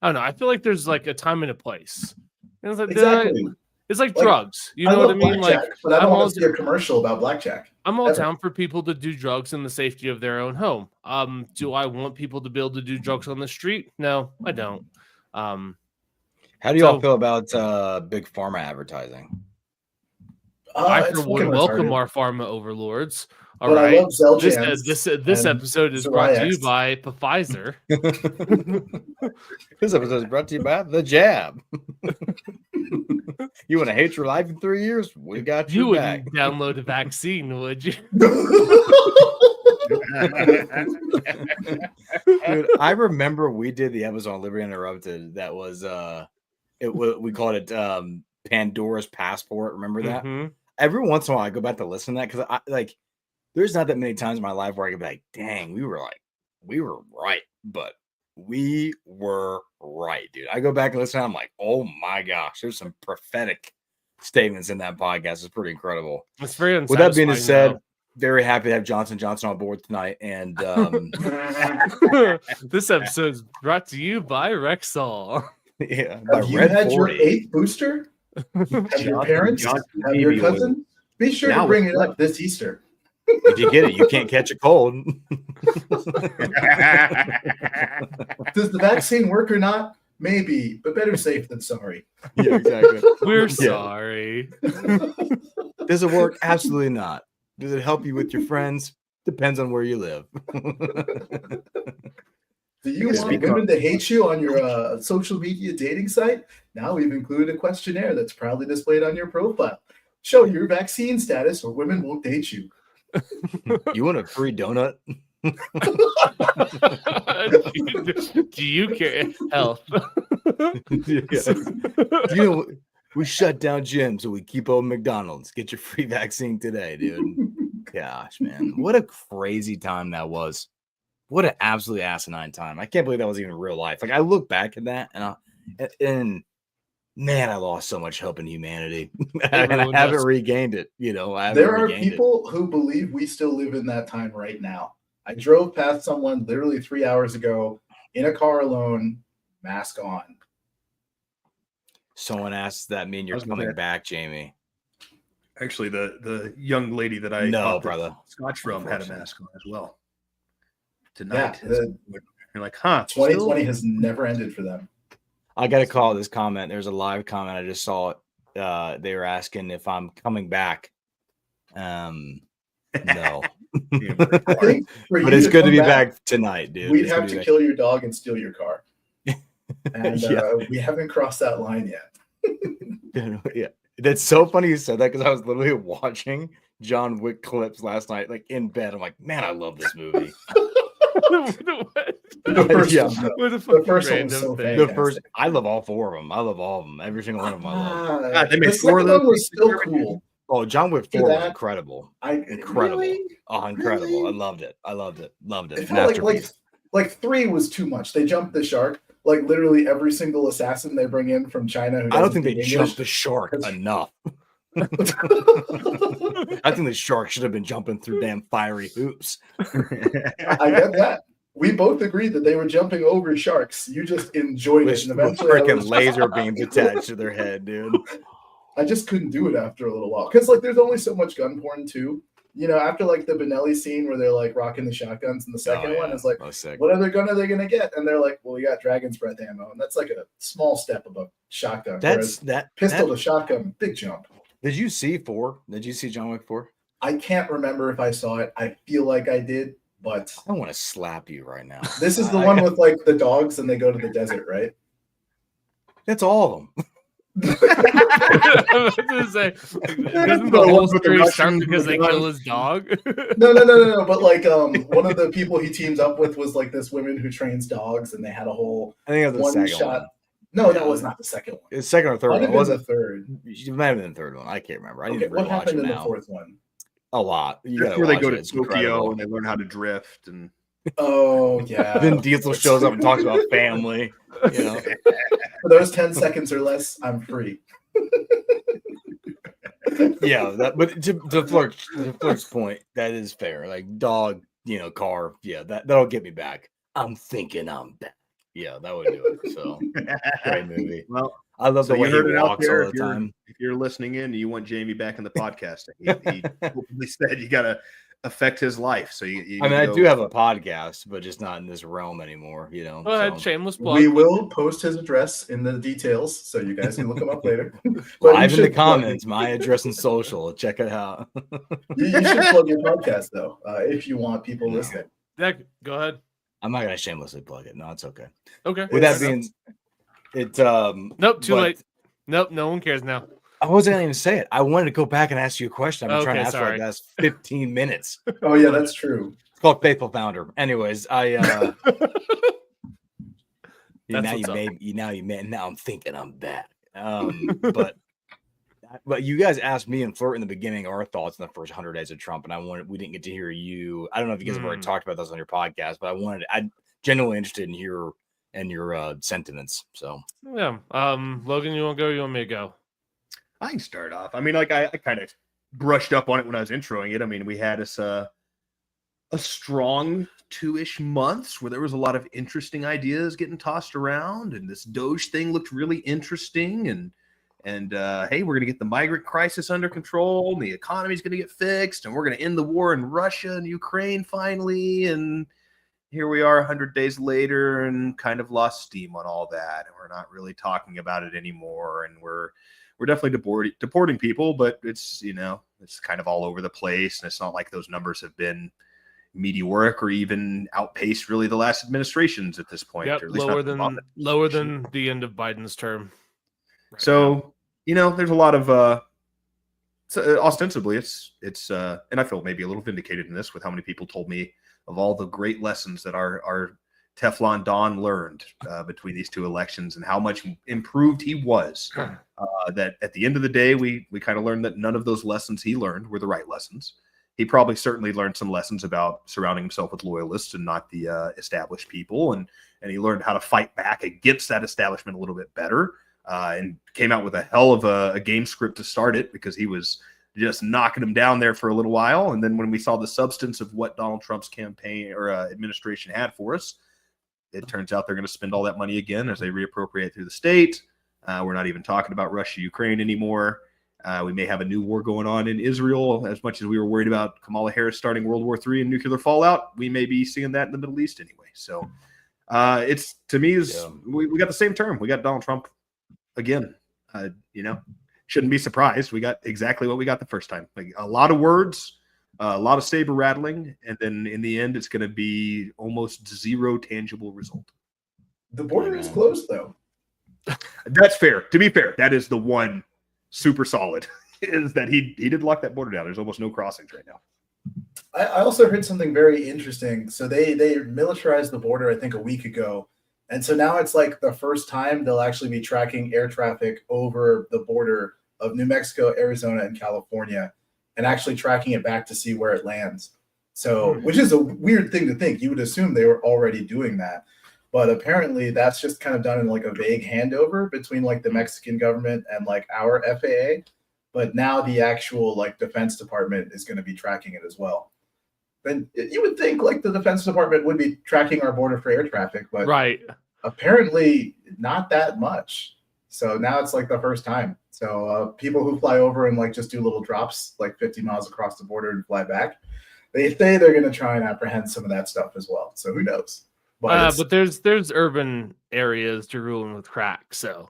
I don't know. I feel like there's like a time and a place. And it's like, Exactly. it's like Like, drugs. You know what I love mean? blackjack, Like but I I'm don't all want to see a commercial about blackjack. I'm all Ever. down for people to do drugs in the safety of their own home. Do I want people to be able to do drugs on the street? No, I don't. How do y'all So- feel about big pharma advertising? I It's for one fucking welcome retarded. our pharma overlords. All But right. I love Xeljanz. This and episode is brought to you Xerax. by Pfizer. This episode is brought to you by The Jab. You want to hate your life in 3 years? We got You your back. wouldn't download a vaccine, would you? Dude, I remember we did the episode on Liberty Interrupted. That was we called it Pandora's Passport. Remember that? Mhm. Every once in a while, I go back to listen to that because I like. There's not that many times in my life where I could be like, "Dang, we were right," but we were right, dude. I go back and listen. I'm like, "Oh my gosh, there's some prophetic statements in that podcast. It's pretty incredible." It's very With that being unsatisfying, said, very happy to have Johnson Johnson on board tonight, and though. This episode is brought to you by Rexall. yeah, by Have you Red had 40. your 8th booster? Have your parents? Johnson Have your baby oil. cousin? Be sure Now to bring with it up this Easter. If you get it, you can't catch a cold. Does the vaccine work or not? Maybe, but better safe than sorry. Yeah, exactly. We're Yeah. sorry. Does it work? Absolutely not. Does it help you with your friends? Depends on where you live. Do you Yeah, want speak women to hate you on your social media dating site? Now we've included a questionnaire that's proudly displayed on your profile. Show your vaccine status or women won't date you. You want a free donut? Do you care? Health. You know, we shut down gyms, so we keep open McDonald's. Get your free vaccine today, dude. Gosh, man, what a crazy time that was. What an absolutely asinine time. I can't believe that was even real life. Like I look back at that and man, I lost so much hope in humanity. And I Everyone haven't does. regained it. You know, I haven't There are regained people who believe we still live in that time right now. I drove past someone literally 3 hours ago in a car alone, mask on. it. Someone asked, does that mean you're How's coming that? back, Jamie? Actually, the young lady that I No, bought the brother. Scotch from had a Unfortunately. mask on as well. Tonight, Yeah, the- you're like, huh? 2020 has never ended for them. I got to call this comment. There's a live comment. I just saw it. They were asking if I'm coming back. No, I think for but you it's good to come be back tonight, dude. We'd It's have good to be kill your dog and steal your car. And Yeah. we haven't crossed that line yet. back. Yeah, That's so funny you said that because I was literally watching John Wick clips last night, like in bed. I'm like, man, I love this movie. The first Yeah. one, though. What a The fucking first one was random so thing. The fantastic. first, I love all four of them. I love all of them. Every single one of them. I love. God, they made The 4 of second those one was still things. cool. Oh, John Wick See 4 was that? incredible. Incredible. Incredible. Oh, incredible. Really? I loved it. I loved it. Loved it. It felt Masterpiece. like 3 was too much. They jumped the shark. Like literally every single assassin they bring in from China. Who I don't doesn't think they speak jumped the English. shark enough. I think the shark should have been jumping through damn fiery hoops. I get that. We both agreed that they were jumping over sharks. You just enjoyed it, With and with eventually I freaking was- laser beams attached to their head, dude. I just couldn't do it after a little while because like there's only so much gun porn too. You know, after like the Benelli scene where they're like rocking the shotguns, and the second one is like, that was sick. what other gun are they gonna get? And they're like, well, we got Dragon's Breath ammo, and that's like a small step above shotgun. That's Whereas that pistol that- to shotgun, big jump. Did you see 4? Did you see John Wick 4? I can't remember if I saw it. I feel like I did, but I want to slap you right now. this is the I- one with like the dogs and they go to the desert, right? That's all of them. I was gonna say, doesn't the The whole ones with the story start Russians because they with kill guns. his dog? No. But like, one of the people he teams up with was like this woman who trains dogs, and they had a whole I think it was the one second shot. one. No, that was not the second one. It's second or third Might one. have been Was the it? third. It might have been the third one. I can't remember. I need Okay, to what rewatch happened it in the now. fourth one? A lot. You That's gotta where they watch go it. to It's Tokyo incredible. and they learn how to drift. And Oh yeah. Then Diesel shows up and talks about family. You know, For those 10 seconds or less, I'm free. yeah. But to Flirt's point, that is fair. Like dog, car. Yeah, that'll get me back. I'm thinking I'm back. Yeah, that would do it. So great movie. well, I love so the you way he heard it out walks there. all If the time. you're listening in and you want Jamie back in the podcast, he openly said you got to affect his life. So you I mean, need I to do go- have a podcast, but just not in this realm anymore. Go ahead, so. shameless plug. We will post his address in the details so you guys can look him up later. But you Live in the should plug comments, my address and social. Check it out. You should plug your podcast though, if you want people No. listening. Zach, go ahead. I'm not gonna shamelessly plug it. No, it's okay. Okay. With that fair enough. being, Nope, too but late. Nope, no one cares now. I wasn't gonna even say it. I wanted to go back and ask you a question. I've been trying to Okay, ask for like sorry. the last 15 minutes. Oh yeah, that's true. It's called Faithful Founder. Anyways, now what's up. now I'm thinking I'm back. But you guys asked me and Flirt in the beginning our thoughts in the first 100 days of Trump, and we didn't get to hear you. I don't know if you guys have already talked about this on your podcast, but I'm genuinely interested in your sentiments. So Yeah. Logan, you want to go? You want me to go? I can start off. I mean, like I kind of brushed up on it when I was introing it. I mean, we had us a strong 2-ish months where there was a lot of interesting ideas getting tossed around, and this Doge thing looked really interesting. And hey, we're gonna get the migrant crisis under control, and the economy's gonna get fixed, and we're gonna end the war in Russia and Ukraine finally. And here we are 100 days later and kind of lost steam on all that, and we're not really talking about it anymore. And we're definitely deporting people, but it's it's kind of all over the place, and it's not like those numbers have been meteoric or even outpaced really the last administrations at this point. Yep, or at least lower not the Obama lower administration. than the end of Biden's term. right So there's a lot of ostensibly it's and I feel maybe a little vindicated in this with how many people told me of all the great lessons that our Teflon Don learned between these two elections and how much improved he was. That at the end of the day, we kind of learned that none of those lessons he learned were the right lessons. He probably certainly learned some lessons about surrounding himself with loyalists and not the established people, and he learned how to fight back against that establishment a little bit better, and came out with a hell of a game script to start it, because he was just knocking him down there for a little while. And then when we saw the substance of what Donald Trump's campaign or administration had for us, it turns out they're going to spend all that money again as they reappropriate through the state. We're not even talking about Russia, Ukraine anymore. We may have a new war going on in Israel. As much as we were worried about Kamala Harris starting World War III and nuclear fallout, we may be seeing that in the Middle East anyway. So it's, to me, we got the same term. We got Donald Trump again. Shouldn't be surprised. We got exactly what we got the first time. Like a lot of words, a lot of saber rattling, and then in the end, it's going to be almost zero tangible result. The border is closed though. That's fair. To be fair, that is the one super solid is that he did lock that border down. There's almost no crossings right now. I also heard something very interesting. So they militarized the border, I think, a week ago. And so now it's like the first time they'll actually be tracking air traffic over the border of New Mexico, Arizona, and California, and actually tracking it back to see where it lands. So, which is a weird thing to think. You would assume they were already doing that. But apparently that's just kind of done in like a vague handover between like the Mexican government and like our FAA. But now the actual like Defense Department is going to be tracking it as well. And you would think like the Defense Department would be tracking our border for air traffic, but Right. apparently not that much. So now it's like the first time. So people who fly over and like just do little drops, like 50 miles across the border and fly back, they say they're going to try and apprehend some of that stuff as well. So who knows? But there's urban areas to ruling with crack. So,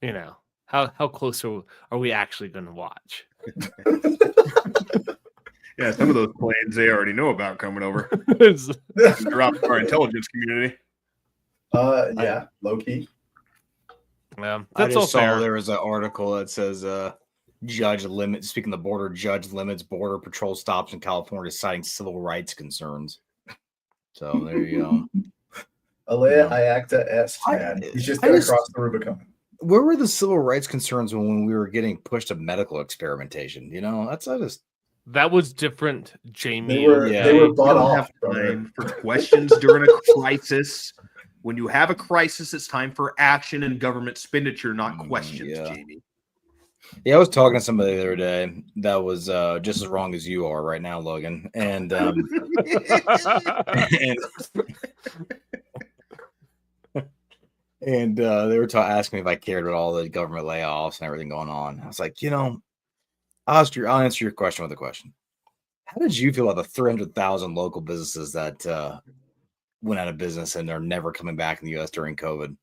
you know, how close are we actually going to watch? Yeah, some of those planes they already know about coming over. It's- Drop our intelligence community. yeah, low key. yeah, I that's all just saw fair. there was an article that says judge limits, speaking of the border, judge limits border patrol stops in California citing civil rights concerns. So there you go. Alea Yeah. Iacta S. Man. He's just I going to just- cross the Rubicon. Where were the civil rights concerns when we were getting pushed to medical experimentation? You know, I just That was different, Jamie. They were Yeah. they were You bought don't off. have brother. time for questions during a crisis. When you have a crisis, it's time for action and government expenditure, not questions, yeah. Jamie. I was talking to somebody the other day that was just as wrong as you are right now, Logan, and and they were asking me if I cared about all the government layoffs and everything going on. I was like, I'll answer your question with a question. How did you feel about the 300,000 local businesses that went out of business and are never coming back in the U.S. during COVID?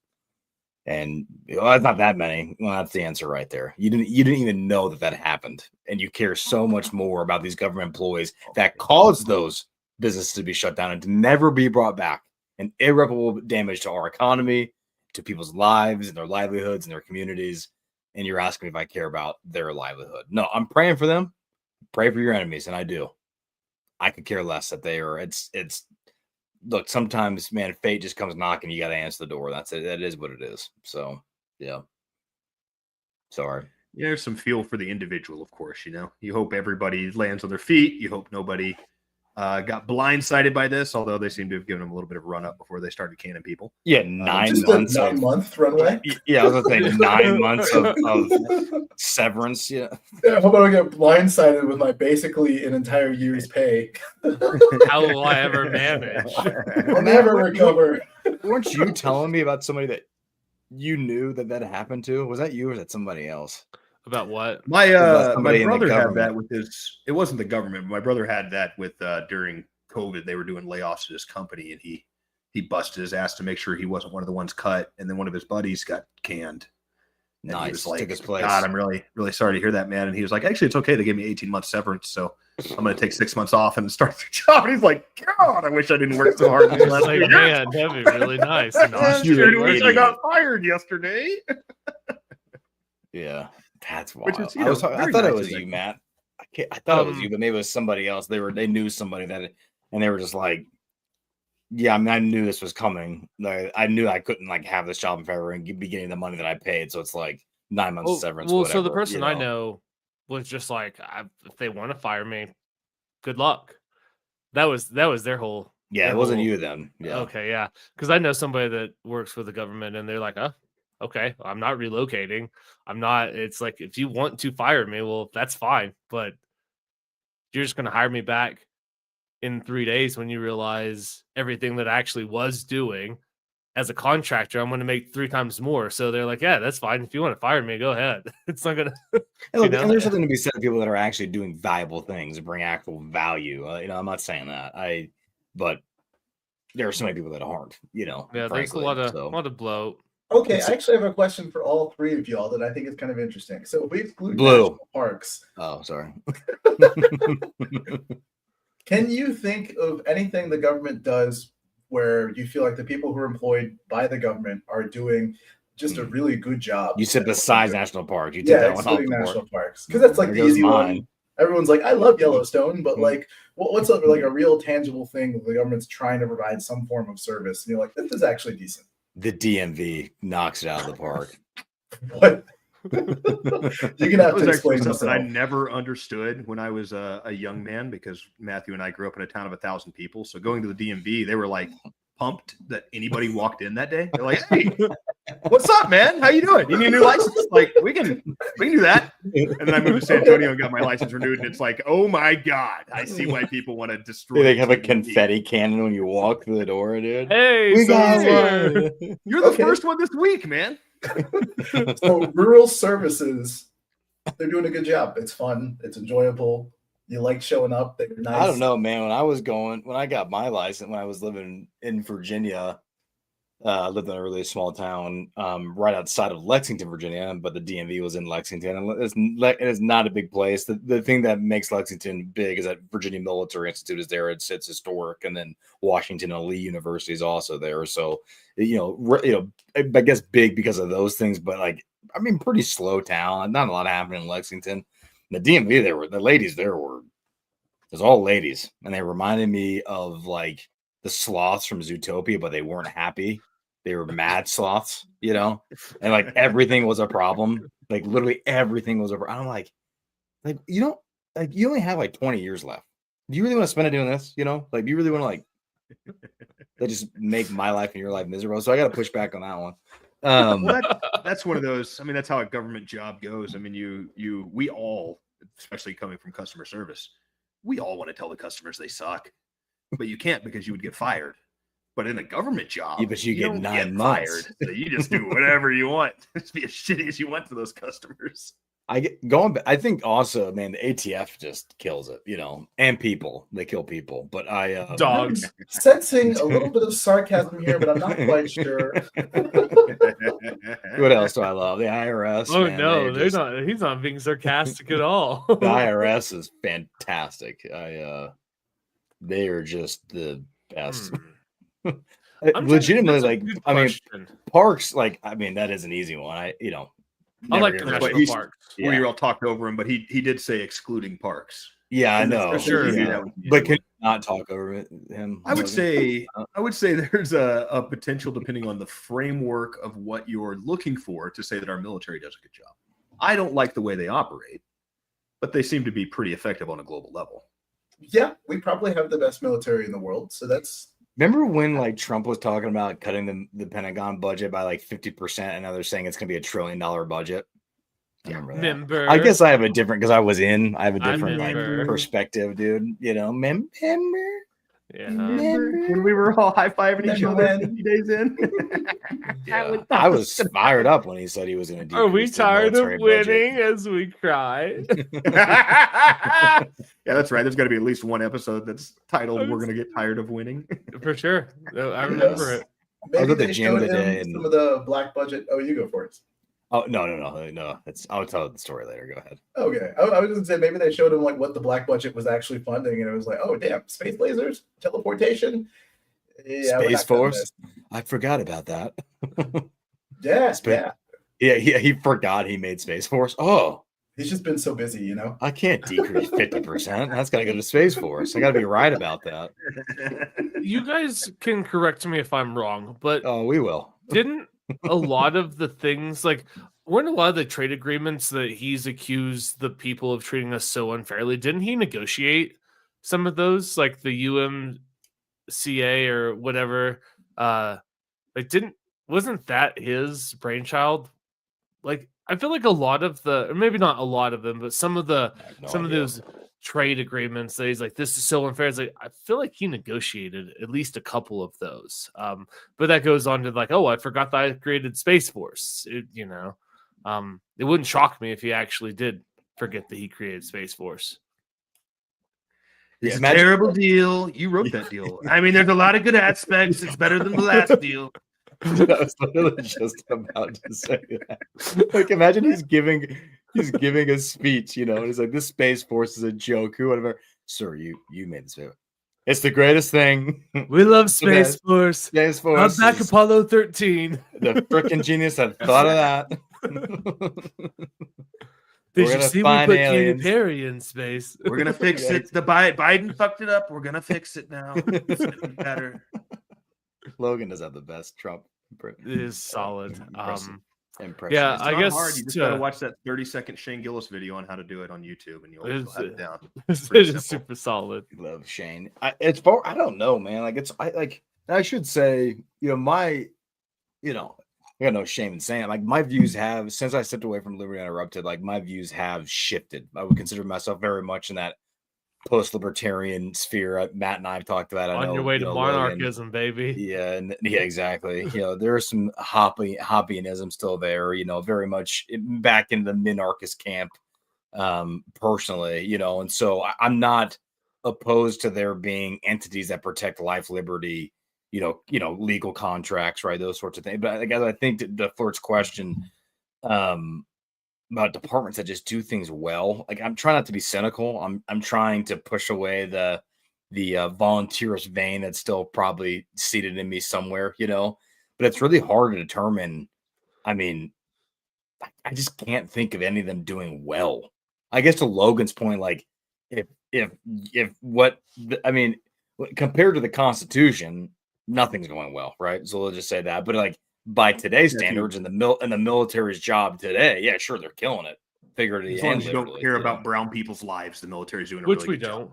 And that's not that many. Well, that's the answer right there. You didn't even know that happened, and you care so much more about these government employees that caused those businesses to be shut down and to never be brought back, and irreparable damage to our economy, to people's lives and their livelihoods and their communities. And you're asking me if I care about their livelihood. No, I'm praying for them. Pray for your enemies, and I do. I could care less that they are. It's look, sometimes, man, fate just comes knocking. You got to answer the door. That's it. That is what it is. So, yeah. Sorry. Yeah, there's some feel for the individual, of course. You hope everybody lands on their feet. You hope nobody got blindsided by this, although they seem to have given them a little bit of run up before they started canning people. Yeah, 9 Just months. a 9-month runway. Yeah, I was gonna say 9 months of severance. Yeah. Yeah, how about I get blindsided with my basically an entire year's pay? How will I ever manage? I'll never recover. Weren't you telling me about somebody that you knew that happened to? Was that you or was that somebody else? About what? My somebody in the brother had government. that with his. It wasn't the government. But my brother had that with during COVID. They were doing layoffs at his company, and he busted his ass to make sure he wasn't one of the ones cut. And then one of his buddies got canned. And he Nice. was like, Took his place. God, I'm really, really sorry to hear that, man. And he was like, actually, it's okay. They gave me 18 months severance, so I'm going to take 6 months off and start the job. And he's like, God, I wish I didn't work so hard. It's like, man, that'd be really nice. And I You're sure an wish I idiot. got fired yesterday. Yeah, that's Which wild. is, I very thought it nice was of you, them. Matt. I thought it was you, but maybe it was somebody else. They knew somebody and they were just like, yeah, I mean, I knew this was coming. Like, I knew I couldn't like have this job in February and be getting the money that I paid. So it's like 9 months severance. Well, so the whatever, person I know was just like, if they want to fire me, good luck. That was their whole. Yeah, their it wasn't whole- you then. Yeah. Okay, yeah, because I know somebody that works for the government, and they're like, okay, I'm not relocating. I'm not. It's like, if you want to fire me, well, that's fine, but you're just going to hire me back in 3 days when you realize everything that I actually was doing as a contractor, I'm going to make 3 times more. So they're like, yeah, that's fine. If you want to fire me, go ahead. It's not going to. And, look, know? and there's something to be said for people that are actually doing valuable things and bring actual value. I'm not saying that. But there are so many people that aren't. Yeah, there's a frankly, lot of so. bloat. Okay, I actually have a question for all three of y'all that I think is kind of interesting. So if we exclude Blue. national parks, Oh, sorry. can you think of anything the government does where you feel like the people who are employed by the government are doing just a really good job. You said besides national park. You took Yeah, that one off excluding the board. national parks, because that's like There the goes easy mine. one. Everyone's like, I love Yellowstone, but Mhm. like, what's like a real tangible thing that the government's trying to provide some form of service? And you're like, this is actually decent. The DMV knocks it out of the park. What? You're gonna That have was to actually explain something I yourself. never understood when I was a young man, because Matthew and I grew up in a town of 1,000 people. So going to the DMV, they were like pumped that anybody walked in that day. They're like, "Hey, what's up, man? How you doing? You need a new license? Like, we can do that." And then I moved to San Antonio and got my license renewed, and it's like, oh my god, I see why people want to destroy. They have a the DMV. confetti cannon when you walk through the door, dude. Hey, We so got here. one. You're the Okay. first one this week, man. So rural services, they're doing a good job. It's fun. It's enjoyable. You like showing up. They're nice. I don't know, man. When I got my license, when I was living in Virginia, I lived in a really small town right outside of Lexington, Virginia, but the DMV was in Lexington. And it's not a big place. The thing that makes Lexington big is that Virginia Military Institute is there. It's historic, and then Washington and Lee University is also there. So I guess big because of those things, but pretty slow town. Not a lot happening in Lexington. The DMV, the ladies there were all ladies, and they reminded me of like the sloths from Zootopia, but they weren't happy. They were mad sloths, and like everything was a problem. Like literally everything was over. I'm like you only have like 20 years left. Do you really want to spend it doing this? Do you really want to they just make my life and your life miserable? So I got to push back on that one. Well, that's one of those. I mean, that's how a government job goes. I mean, we all, especially coming from customer service, we all want to tell the customers they suck, but you can't because you would get fired. But in a government job, Yeah, but you get don't 9 months. fired, so you just do whatever you want. Just be as shitty as you want to those customers. I think also, man, the ATF just kills it, and people. They kill people. But Dogs. Sensing a little bit of sarcasm here, but I'm not quite sure. What else do I love? The IRS. Oh man, no, they're just- not. He's not being sarcastic at all. The IRS is fantastic. They are just the best. I'm trying to- Legitimately, that's a good question. parks. That is an easy one. I never like get the rid of national it. he's- parks. We were all talked over him, but he did say excluding parks. Yeah, I know. For sure. Yeah. But can you not talk over him? I would say there's a potential, depending on the framework of what you're looking for, to say that our military does a good job. I don't like the way they operate, but they seem to be pretty effective on a global level. Yeah, we probably have the best military in the world, so that's Remember when Trump was talking about cutting the Pentagon budget by 50%, and now they're saying it's going to be $1 trillion budget? I remember that. Member. I guess I have a different because I was in. I have a different remember. perspective, dude. Remember? Yeah. When we were all high-fiving each Remember other when? 50 days in? Yeah. I was fired up when he said he was going to. Are we tired of winning as we cry? Yeah, that's right. There's got to be at least one episode that's titled "We're going to get tired of winning." For sure. I remember it. maybe at the they gym showed today him and- some of the black budget. Oh, you go for it. Oh no! I'll tell the story later. Go ahead. Okay, I was gonna say maybe they showed him what the black budget was actually funding, and it was like, oh damn, space lasers, teleportation, yeah, we're Space not cutting Force. this. I forgot about that. Yeah, Spa- yeah. Yeah, he forgot he made Space Force. Oh, He's just been so busy, I can't decrease 50%. That's got to go to Space Force. I got to be right about that. You guys can correct me if I'm wrong, but Oh, we will. didn't a lot of the things weren't a lot of the trade agreements that he's accused the people of treating us so unfairly? Didn't he negotiate some of those, like the UMCA or whatever? Wasn't that his brainchild? I feel like a lot of or maybe not a lot of them, but some of I have no some of idea. those trade agreements that he's like, this is so unfair. It's I feel like he negotiated at least a couple of those. But that goes on to oh, I forgot that I created Space Force. It wouldn't shock me if he actually did forget that he created Space Force. It's a Imagine- terrible deal. You wrote that deal. I mean, there's a lot of good aspects. It's better than the last deal. I was literally just about to say that. Imagine he's giving a speech, and he's like, "This Space Force is a joke." Who, whatever. Sir, you made this video. It's the greatest thing. We love The Space best. Force. Space I'm Force. back is Apollo 13. the freaking genius that thought of that. Did We're you gonna see we find put Katy aliens. Perry in space? We're gonna fix Yeah. it. The Biden fucked it up. We're gonna fix it now. It's gonna be better. Logan does have the best Trump It is solid. impression. Yeah, It's I not guess hard. You just to- gotta watch that 30-second Shane Gillis video on how to do it on YouTube, and you'll It's- have it down. it Pretty is simple. super solid. Love Shane. I don't know, man. Like I should say, I got no shame in saying it. Like my views have, since I stepped away from Liberty Uninterrupted, like my views have shifted. I would consider myself very much in that post-libertarian sphere. Matt and I have talked about. I On know, your way to Logan. monarchism, baby. Yeah, exactly. There is some Hobbyianism still there. Very much back in the minarchist camp, personally. And so I'm not opposed to there being entities that protect life, liberty, legal contracts, right? Those sorts of things. But again, I think to Flirt's question, about departments that just do things well. Like I'm trying not to be cynical. I'm trying to push away the volunteerist vein that's still probably seated in me somewhere, but it's really hard to determine. I mean, I just can't think of any of them doing well. I guess to Logan's point, like compared to the Constitution, nothing's going well, right? So we'll just say that. But like by today's standards and the military's job today, yeah, sure, they're killing it. Figuratively, As long as you don't care about brown people's lives, the military's doing a Which really we good don't.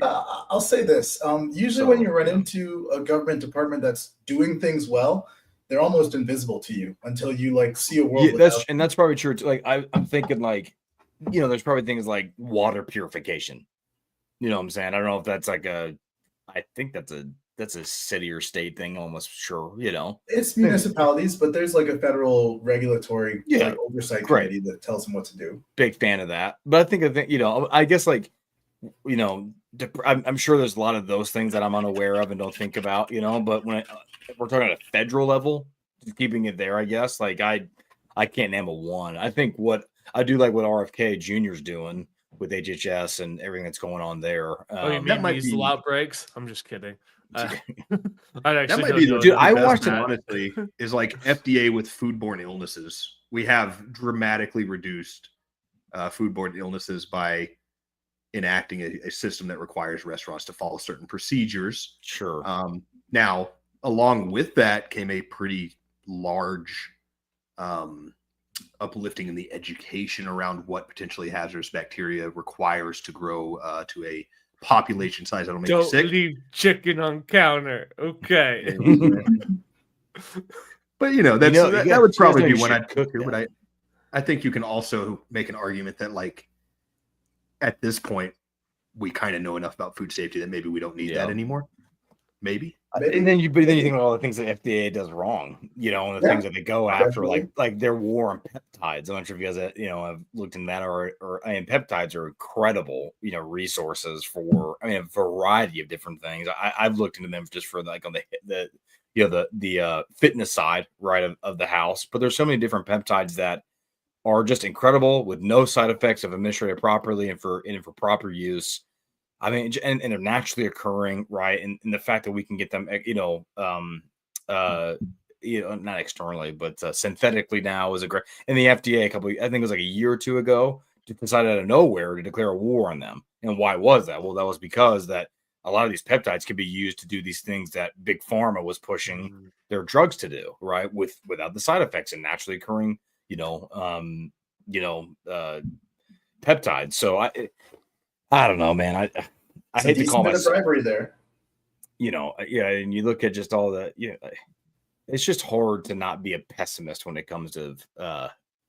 job. I'll say this. Usually when you run into a government department that's doing things well, they're almost invisible to you until you like see a world. Yeah, that's probably true. Too. Like I'm thinking like, there's probably things like water purification. You know what I'm saying? I don't know if that's like I think that's a city or state thing, almost sure, It's municipalities, but there's like a federal regulatory Yeah, like, oversight great. committee that tells them what to do. Big fan of that. But I think, I guess like, I'm sure there's a lot of those things that I'm unaware of and don't think about, but when we're talking at a federal level, just keeping it there, I guess, like I can't name a one. I think what I do like what RFK Jr.'s doing with HHS and everything that's going on there. Oh, you that mean might weasel be- outbreaks? I'm just kidding. I That actually might don't be know the enough I best about watched one, it, that. honestly, is like FDA with foodborne illnesses. We have dramatically reduced foodborne illnesses by enacting a system that requires restaurants to follow certain procedures. Sure. Now, along with that came a pretty large uplifting in the education around what potentially hazardous bacteria requires to grow to a population size that'll make you Don't sick. leave chicken on counter. Okay. But that got- would probably you be should one I'd cook cook to. that. But I think you can also make an argument that like at this point we kind of know enough about food safety that maybe we don't need that Yeah. anymore. Maybe. And then you think of all the things that FDA does wrong, and the things that they go after, like their war on peptides. I'm not sure if you guys, have looked in that or peptides are incredible, resources for, a variety of different things. I've looked into them just for like on the fitness side, right, of the house. But there's so many different peptides that are just incredible with no side effects if administered properly and for proper use. And they're naturally occurring, right? And the fact that we can get them, not externally, but synthetically now is a great. And the FDA I think it was like a year or two ago, decided out of nowhere to declare a war on them. And why was that? Well, that was because that a lot of these peptides could be used to do these things that Big Pharma was pushing their drugs to do, right? Without the side effects and naturally occurring, peptides. So I don't know, man. I hate to call myself bribery there. And you look at just all the, it's just hard to not be a pessimist when it comes to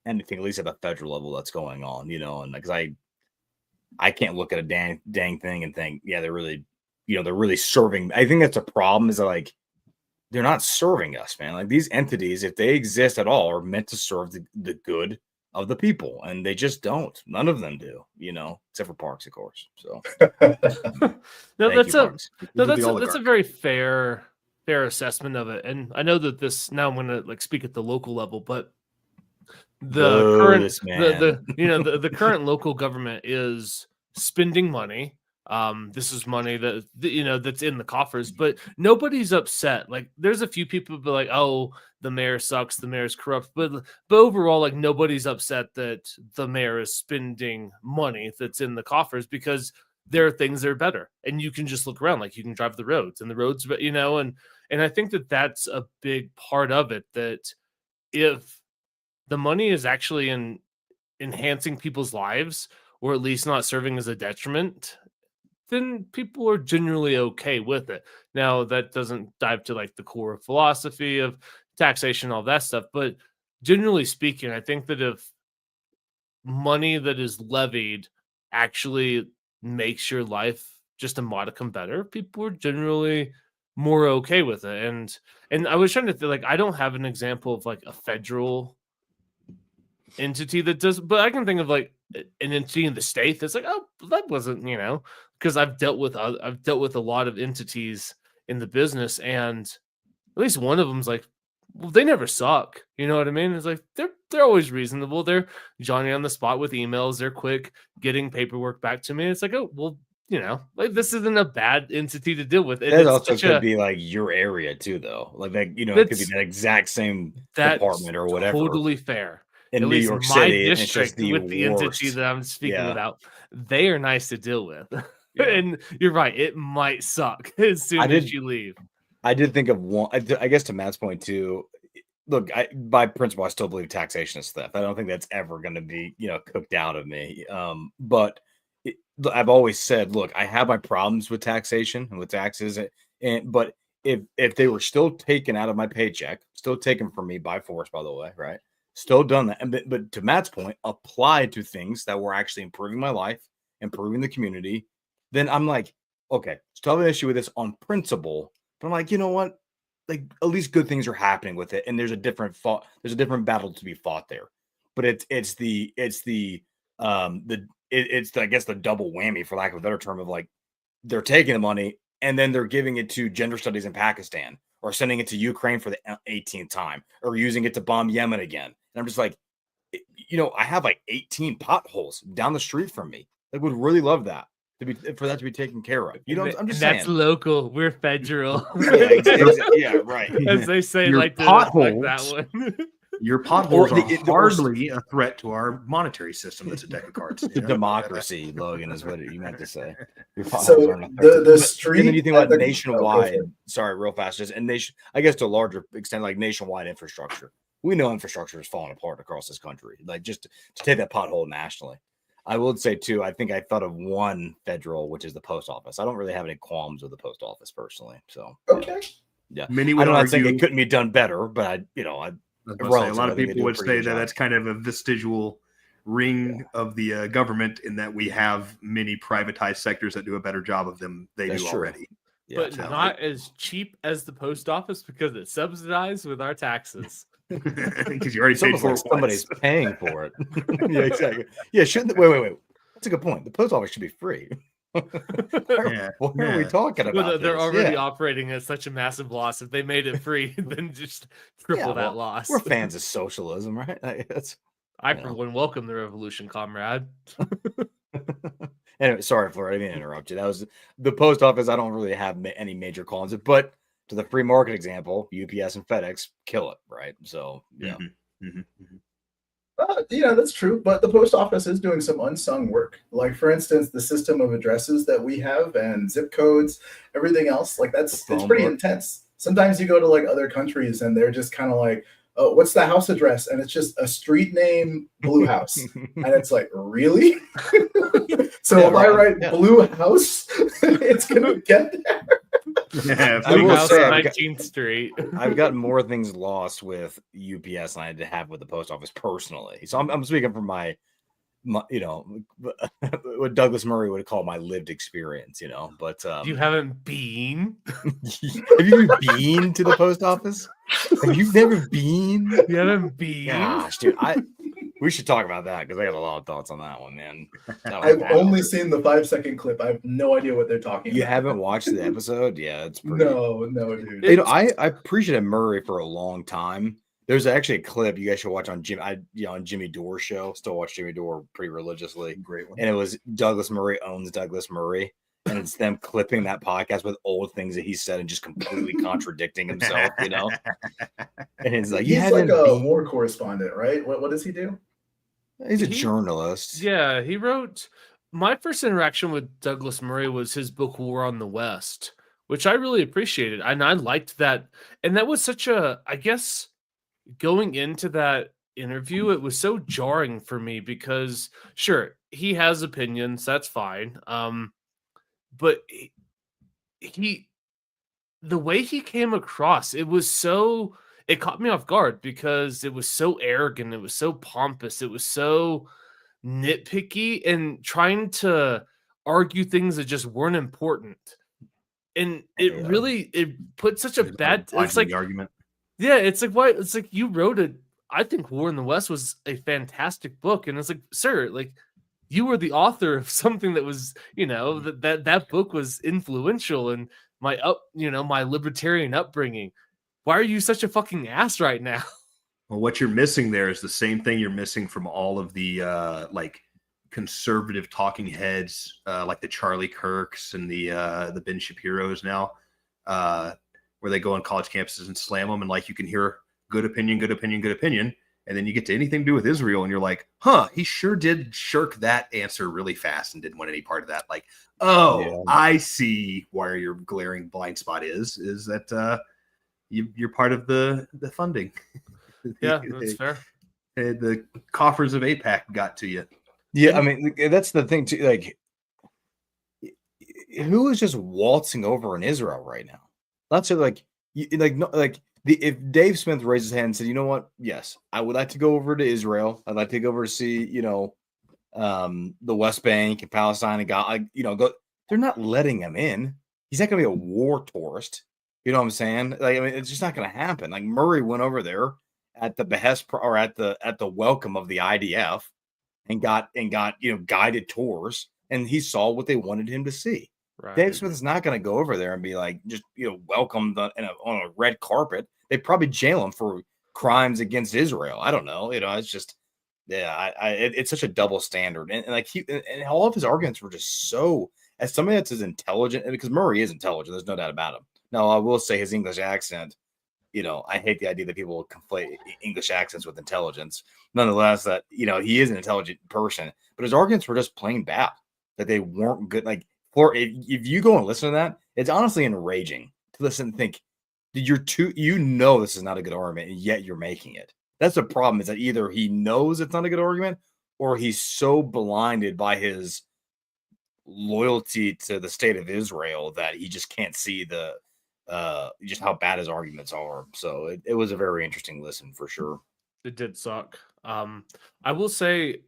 anything, at least at the federal level that's going on, and because I can't look at a dang thing and think, yeah, they're really, they're really serving. I think that's a problem is that like, they're not serving us, man. Like these entities, if they exist at all, are meant to serve the good of the people, and they just don't. None of them do, except for Parks, of course. So No, that's Oligarch. that's a very fair assessment of it. And I know that this now I'm going to like speak at the local level, but the current local government is spending money This is money that's in the coffers, but nobody's upset. Like, there's a few people who be like, oh, the mayor sucks, the mayor's corrupt, but overall, like, nobody's upset that the mayor is spending money that's in the coffers, because there are things that are better, and you can just look around. Like, you can drive the roads, and the roads, and I think that that's a big part of it, that if the money is actually in enhancing people's lives, or at least not serving as a detriment, then people are generally okay with it. Now, that doesn't dive to like the core philosophy of taxation, all that stuff, but generally speaking, I think that if money that is levied actually makes your life just a modicum better, people are generally more okay with it. And I was trying to think, like, I don't have an example of like a federal entity that does, but I can think of like an entity in the state that's like, oh, that wasn't, because I've dealt with a lot of entities in the business, and at least one of them's like, well, they never suck. You know what I mean? It's like they're always reasonable. They're Johnny on the spot with emails. They're quick getting paperwork back to me. It's like, oh, well, like, this isn't a bad entity to deal with. That also could be like your area too, though. Like that, it could be that exact same department or whatever. Totally fair. In at New least York my City, district the with the entity that I'm speaking about, they are nice to deal with. Yeah. And you're right, it might suck as soon as you leave. I did think of one, I guess, to Matt's point too. Look, by principle, I still believe taxation is theft. I don't think that's ever going to be, cooked out of me. But I've always said, look, I have my problems with taxation and with taxes, but if they were still taken out of my paycheck, still taken from me by force, by the way, right? Still done that. But to Matt's point, applied to things that were actually improving my life, improving the community, then I'm like, okay, still have an issue with this on principle. But I'm like, you know what? Like, at least good things are happening with it. And there's a different battle to be fought there. But it's I guess the double whammy, for lack of a better term, of like, they're taking the money and then they're giving it to gender studies in Pakistan, or sending it to Ukraine for the 18th time, or using it to bomb Yemen again. And I'm just like, I have like 18 potholes down the street from me. I would really love that for that to be taken care of. I'm just saying. That's local. We're federal. Yeah, right. As they say, your like potholes, that one. Your potholes are hardly a threat to our monetary system that's a deck of cards. Democracy, Logan, is what you meant to say. So the street. And then you think about nationwide. Sorry, real fast. Just I guess to a larger extent, like nationwide infrastructure. We know infrastructure is falling apart across this country. Like, just to take that pothole nationally. I would say too, I think I thought of one federal, which is the post office. I don't really have any qualms with the post office personally. So okay, yeah. Many would argue think it couldn't be done better, but a lot of people would say that that's kind of a vestigial ring of the government, in that we have many privatized sectors that do a better job of them. That's do true. Already. Yeah, but not as cheap as the post office, because it's subsidized with our taxes. Because you already paid for it. Somebody's paying for it. Yeah, exactly. Yeah, shouldn't wait. That's a good point. The post office should be free. What are we talking about? Well, they're already operating at such a massive loss. If they made it free, then just triple that loss. We're fans of socialism, right? I for one welcome the revolution, comrade. Anyway, sorry, Flora, I didn't interrupt you. That was the post office. I don't really have any major calls it, but to the free market example, UPS and FedEx kill it, right? So yeah. That's true, but the post office is doing some unsung work. Like, for instance, the system of addresses that we have and zip codes, everything else, like it's pretty intense. Sometimes you go to like other countries and they're just kind of like, oh, what's the house address? And it's just a street name, Blue House. And it's like, really? So if I write Blue House, it's going to get there. Yeah, I will say 19th Street. I've gotten more things lost with UPS than I had to have with the post office personally. So I'm speaking from my what Douglas Murray would call my lived experience. But you haven't been. Have you been to the post office? Have you never been? You haven't been. Gosh, dude, we should talk about that, because I got a lot of thoughts on that one, man. I've only seen the 5-second clip. I have no idea what they're talking about. You haven't watched the episode? Yeah, it's pretty. No, dude. I appreciated Murray for a long time. There's actually a clip you guys should watch on Jimmy Dore's show. Still watch Jimmy Dore pretty religiously. Great one. And it was Douglas Murray owns Douglas Murray. and it's them clipping that podcast with old things that he said and just completely contradicting himself, you know. And it's like, He's like a war correspondent, right? What does he do? He's a journalist. Yeah, he wrote. My first interaction with Douglas Murray was his book War on the West, which I really appreciated, and I liked that. And that was such a, I guess, going into that interview, it was so jarring for me because, sure, he has opinions, that's fine. But he the way he came across, it caught me off guard because it was so arrogant, it was so pompous, it was so nitpicky and trying to argue things that just weren't important. And it put such a bad, it's like the argument. Yeah, it's like, why? It's like, you wrote it. I think War in the West was a fantastic book, and it's like, sir, like, you were the author of something that was, that book was influential in my my libertarian upbringing. Why are you such a fucking ass right now? Well, what you're missing there is the same thing you're missing from all of the like conservative talking heads, like the Charlie Kirks and the Ben Shapiros now, where they go on college campuses and slam them, and like you can hear good opinion, good opinion, good opinion, and then you get to anything to do with Israel, and you're like, huh, he sure did shirk that answer really fast and didn't want any part of that. Like, I see where your glaring blind spot is that you're part of the funding. Yeah, that's fair. The coffers of AIPAC got to you. Yeah, I mean, that's the thing too. Like, who is just waltzing over in Israel right now? That's like, if Dave Smith raised his hand and said, "You know what? Yes, I would like to go over to Israel. I'd like to go over to see, the West Bank and Palestine and God, go." They're not letting him in. He's not going to be a war tourist. You know what I'm saying? Like, I mean, it's just not going to happen. Like, Murray went over there at the behest or at the welcome of the IDF and got guided tours, and he saw what they wanted him to see. Right. Dave Smith is not going to go over there and be like, just welcome on a red carpet. They probably jail him for crimes against Israel. I don't know. It's just, it's such a double standard, and like and all of his arguments were just so, as somebody that's as intelligent, because Murray is intelligent, there's no doubt about him. Now, I will say his English accent, I hate the idea that people conflate English accents with intelligence. Nonetheless, that, he is an intelligent person, but his arguments were just plain bad, that they weren't good. Like, if you go and listen to that, it's honestly enraging to listen and think, this is not a good argument, and yet you're making it. That's the problem, is that either he knows it's not a good argument, or he's so blinded by his loyalty to the state of Israel that he just can't see just how bad his arguments are. So it was a very interesting listen for sure. It did suck. I will say,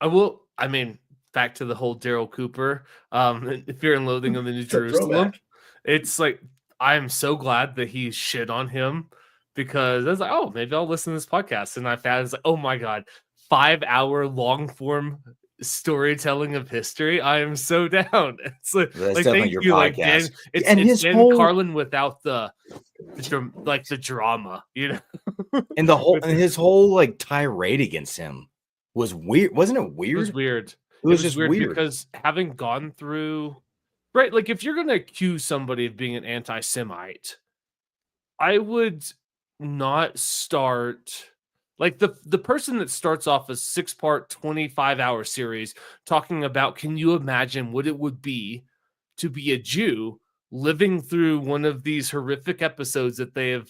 back to the whole Daryl Cooper, Fear and Loathing of the New Jerusalem. It's like, I am so glad that he shit on him, because I was like, oh, maybe I'll listen to this podcast. And I found it's like, oh my God, 5-hour long form storytelling of history. I am so down. It's like thank you, like Dan. It's Dan Carlin without the drama, And and his whole like tirade against him was weird. Wasn't it weird? It was weird. It was just weird because having gone through, right, like if you're gonna accuse somebody of being an anti-Semite, I would not start. Like the person that starts off a 6-part, 25-hour series talking about, can you imagine what it would be to be a Jew living through one of these horrific episodes that they have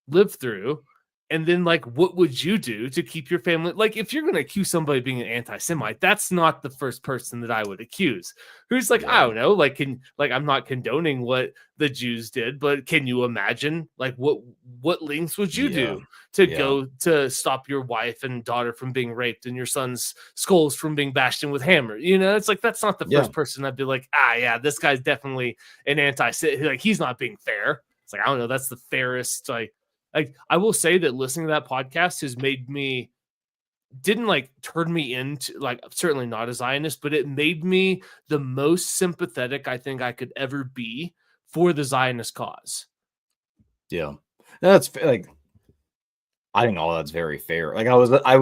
lived through? And then, like, what would you do to keep your family? Like, if you're going to accuse somebody of being an anti-Semite, that's not the first person that I would accuse. Who's like, I don't know, like, I'm not condoning what the Jews did, but can you imagine, like, what lengths would you do to go to stop your wife and daughter from being raped and your son's skulls from being bashed in with hammer? It's like, that's not the first person I'd be like, this guy's definitely an anti-Semite. Like, he's not being fair. It's like, I don't know, that's the fairest, like I will say that listening to that podcast has made me, didn't like turn me into, like, certainly not a Zionist, but it made me the most sympathetic I think I could ever be for the Zionist cause. Yeah, that's like, I think all that's very fair. Like I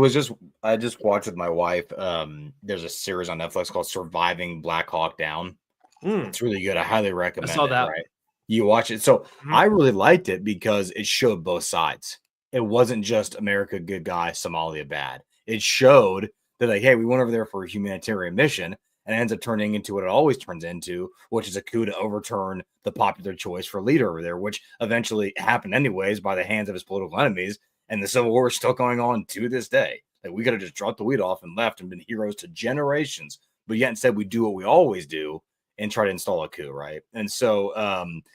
just watched with my wife. There's a series on Netflix called Surviving Black Hawk Down, It's really good. I highly recommend saw it. that. Right? You watch it. So Mhm. I really liked it because it showed both sides. It wasn't just America good guy, Somalia bad. It showed that like, hey, we went over there for a humanitarian mission, and it ends up turning into what it always turns into, which is a coup to overturn the popular choice for leader over there, which eventually happened anyways by the hands of his political enemies. And the Civil War is still going on to this day. Like we could have just dropped the weed off and left and been heroes to generations, but yet instead we do what we always do and try to install a coup, right? And so,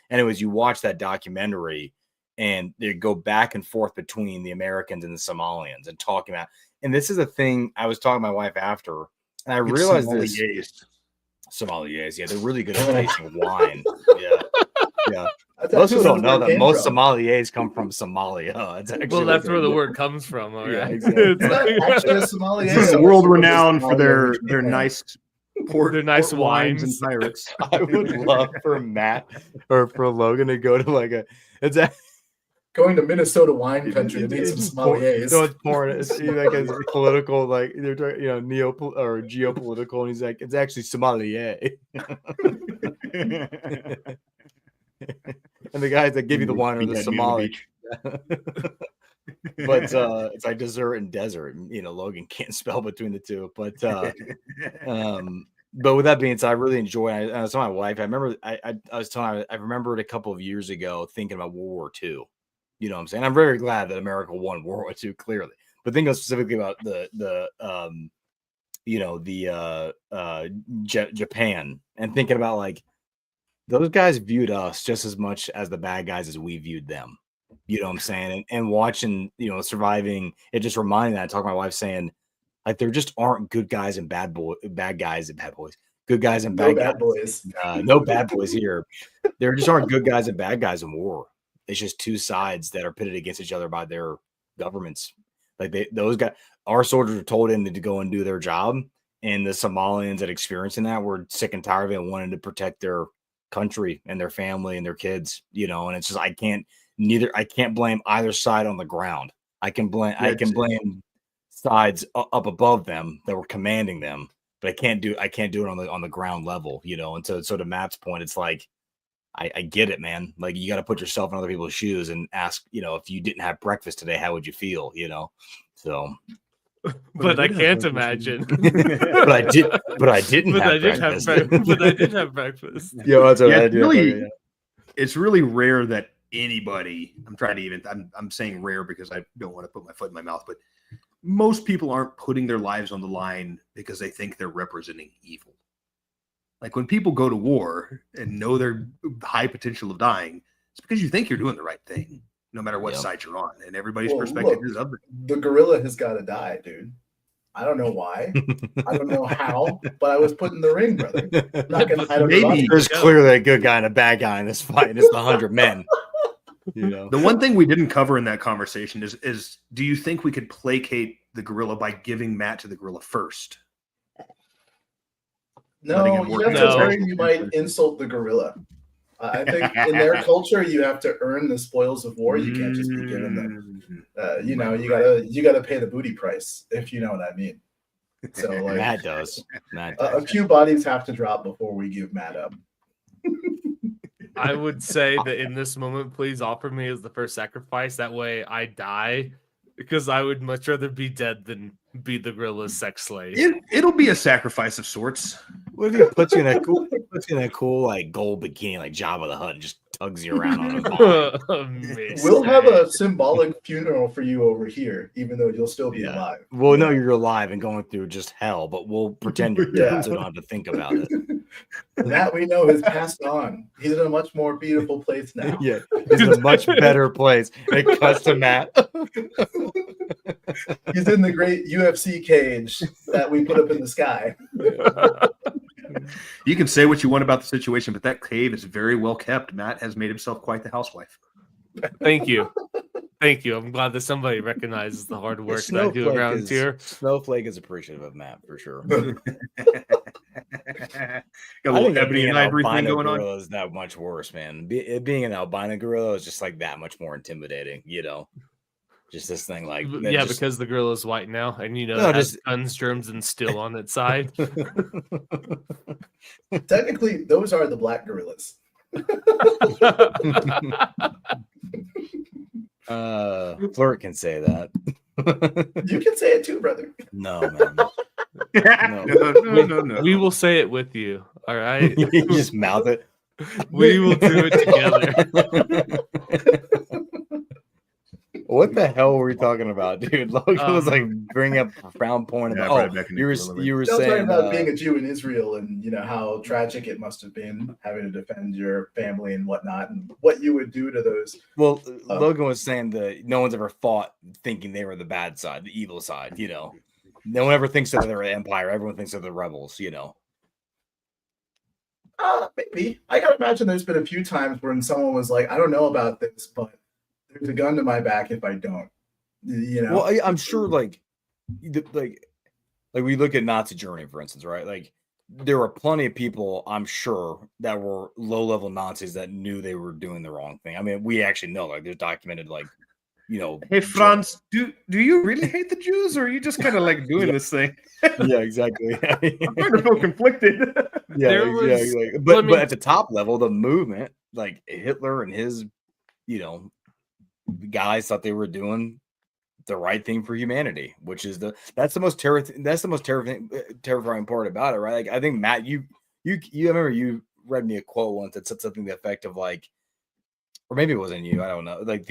anyways, you watch that documentary, and they go back and forth between the Americans and the Somalians and talking about. And this is a thing I was talking to my wife after, and I realized this. Sommeliers, yeah, they're really good at tasting wine. Yeah, yeah. Most people don't know that most sommeliers come from Somalia. It's actually that's where the word comes from. All Yeah, right. exactly. It's like- Actually, a sommelier. This is So world it's renowned for Somalia, their Japan. nice port, Their nice port wines and wines. pirates. I would love for Matt or for Logan to go to like a. It's a, Going to Minnesota wine country to meet some just porn. sommeliers. No, it's porn. It's like a political, like they're talking, neo or geopolitical, and he's like, it's actually sommelier. And the guys that give you the wine are the Somali. But it's like dessert and desert, and Logan can't spell between the two. But with that being said, I really enjoy it. I was telling my wife, I remember I was telling her, I remembered a couple of years ago thinking about World War II. You know what I'm saying? I'm very glad that America won World War II, clearly. But thinking specifically about Japan, and thinking about like those guys viewed us just as much as the bad guys as we viewed them. You know what I'm saying? And watching, surviving, it just reminded me that. I talked to my wife saying, like, there just aren't good guys and bad guys and bad boys. Good guys and No bad bad guys. boys. No bad boys here. There just aren't good guys and bad guys in war. It's just two sides that are pitted against each other by their governments. Like those guys, our soldiers were told in to go and do their job, and the Somalians that experiencing that were sick and tired of it and wanted to protect their country and their family and their kids. And it's just I can't blame either side on the ground. I can blame sides up above them that were commanding them, but I can't do it on the ground level. And so to Matt's point, it's like. I get it, man. Like you got to put yourself in other people's shoes and ask, if you didn't have breakfast today, how would you feel? So, but I can't imagine. but I didn't But have breakfast. But I did have breakfast. Yeah, that's what I really, do. it's really rare that anybody. I'm saying rare because I don't want to put my foot in my mouth, but most people aren't putting their lives on the line because they think they're representing evil. Like when people go to war and know their high potential of dying, it's because you think you're doing the right thing, no matter what side you're on. And everybody's perspective is other. The gorilla has got to die, dude. I don't know why. I don't know how, but I was put in the ring, brother. I'm not gonna hide Maybe there's clearly a good guy and a bad guy in this fight, and it's the 100 men. The one thing we didn't cover in that conversation is do you think we could placate the gorilla by giving Matt to the gorilla first? No, you might insult the gorilla. I think in their culture, you have to earn the spoils of war. You can't just be given them. You gotta pay the booty price, if you know what I mean. So like Matt does. A few bodies have to drop before we give Matt up. I would say that in this moment, please offer me as the first sacrifice. That way I die, because I would much rather be dead than be the gorilla's sex slave. It'll be a sacrifice of sorts. What if he puts you in a cool like gold bikini like Jabba the Hutt and just tugs you around on a We'll have a symbolic funeral for you over here, even though you'll still be alive. Well, no, you're alive and going through just hell, but we'll pretend you're dead so we don't have to think about it. That we know has passed on. He's in a much more beautiful place now. Yeah, he's in a much better place. It cuts to Matt. He's in the great UFC cage that we put up in the sky. You can say what you want about the situation, but that cave is very well kept. Matt has made himself quite the housewife. Thank you. I'm glad that somebody recognizes the hard work that I do around here. Snowflake is appreciative of Matt for sure. Got a little ebony and ivory thing going on. Is that much worse, man. Being an albino gorilla is just like that much more intimidating, Just this thing like Yeah, because the gorilla is white now, and No, it has just- guns, germs, and steel on its side. Technically, those are the black gorillas. Flirt can say that. You can say it too, brother. No, man. No. We will say it with you. All right. You just mouth it. We will do it together. What the hell were we talking about, dude? Logan was like bringing up a profound point Yeah, about. right back in You were the you were I was talking saying about being a Jew in Israel and how tragic it must have been having to defend your family and whatnot, and what you would do to those. well, Logan was saying that no one's ever fought thinking they were the bad side, the evil side. No one ever thinks that they're an empire. Everyone thinks they're the rebels. Maybe. I gotta imagine there's been a few times when someone was like, I don't know about this, but there's a gun to my back if I don't. Well, I'm sure, like we look at Nazi Germany, for instance, right? Like, there were plenty of people, I'm sure, that were low-level Nazis that knew they were doing the wrong thing. I mean, we actually know, like, there's documented, like, Hey, Franz, do you really hate the Jews, or are you just kind of like doing this thing? Yeah, exactly. I'm starting to feel conflicted. But at the top level, the movement, like Hitler and his, guys thought they were doing the right thing for humanity, which is that's the most terrifying part about it, right? Like, I think, Matt, you I remember you read me a quote once that said something to the effect of like, or maybe it wasn't you, I don't know, like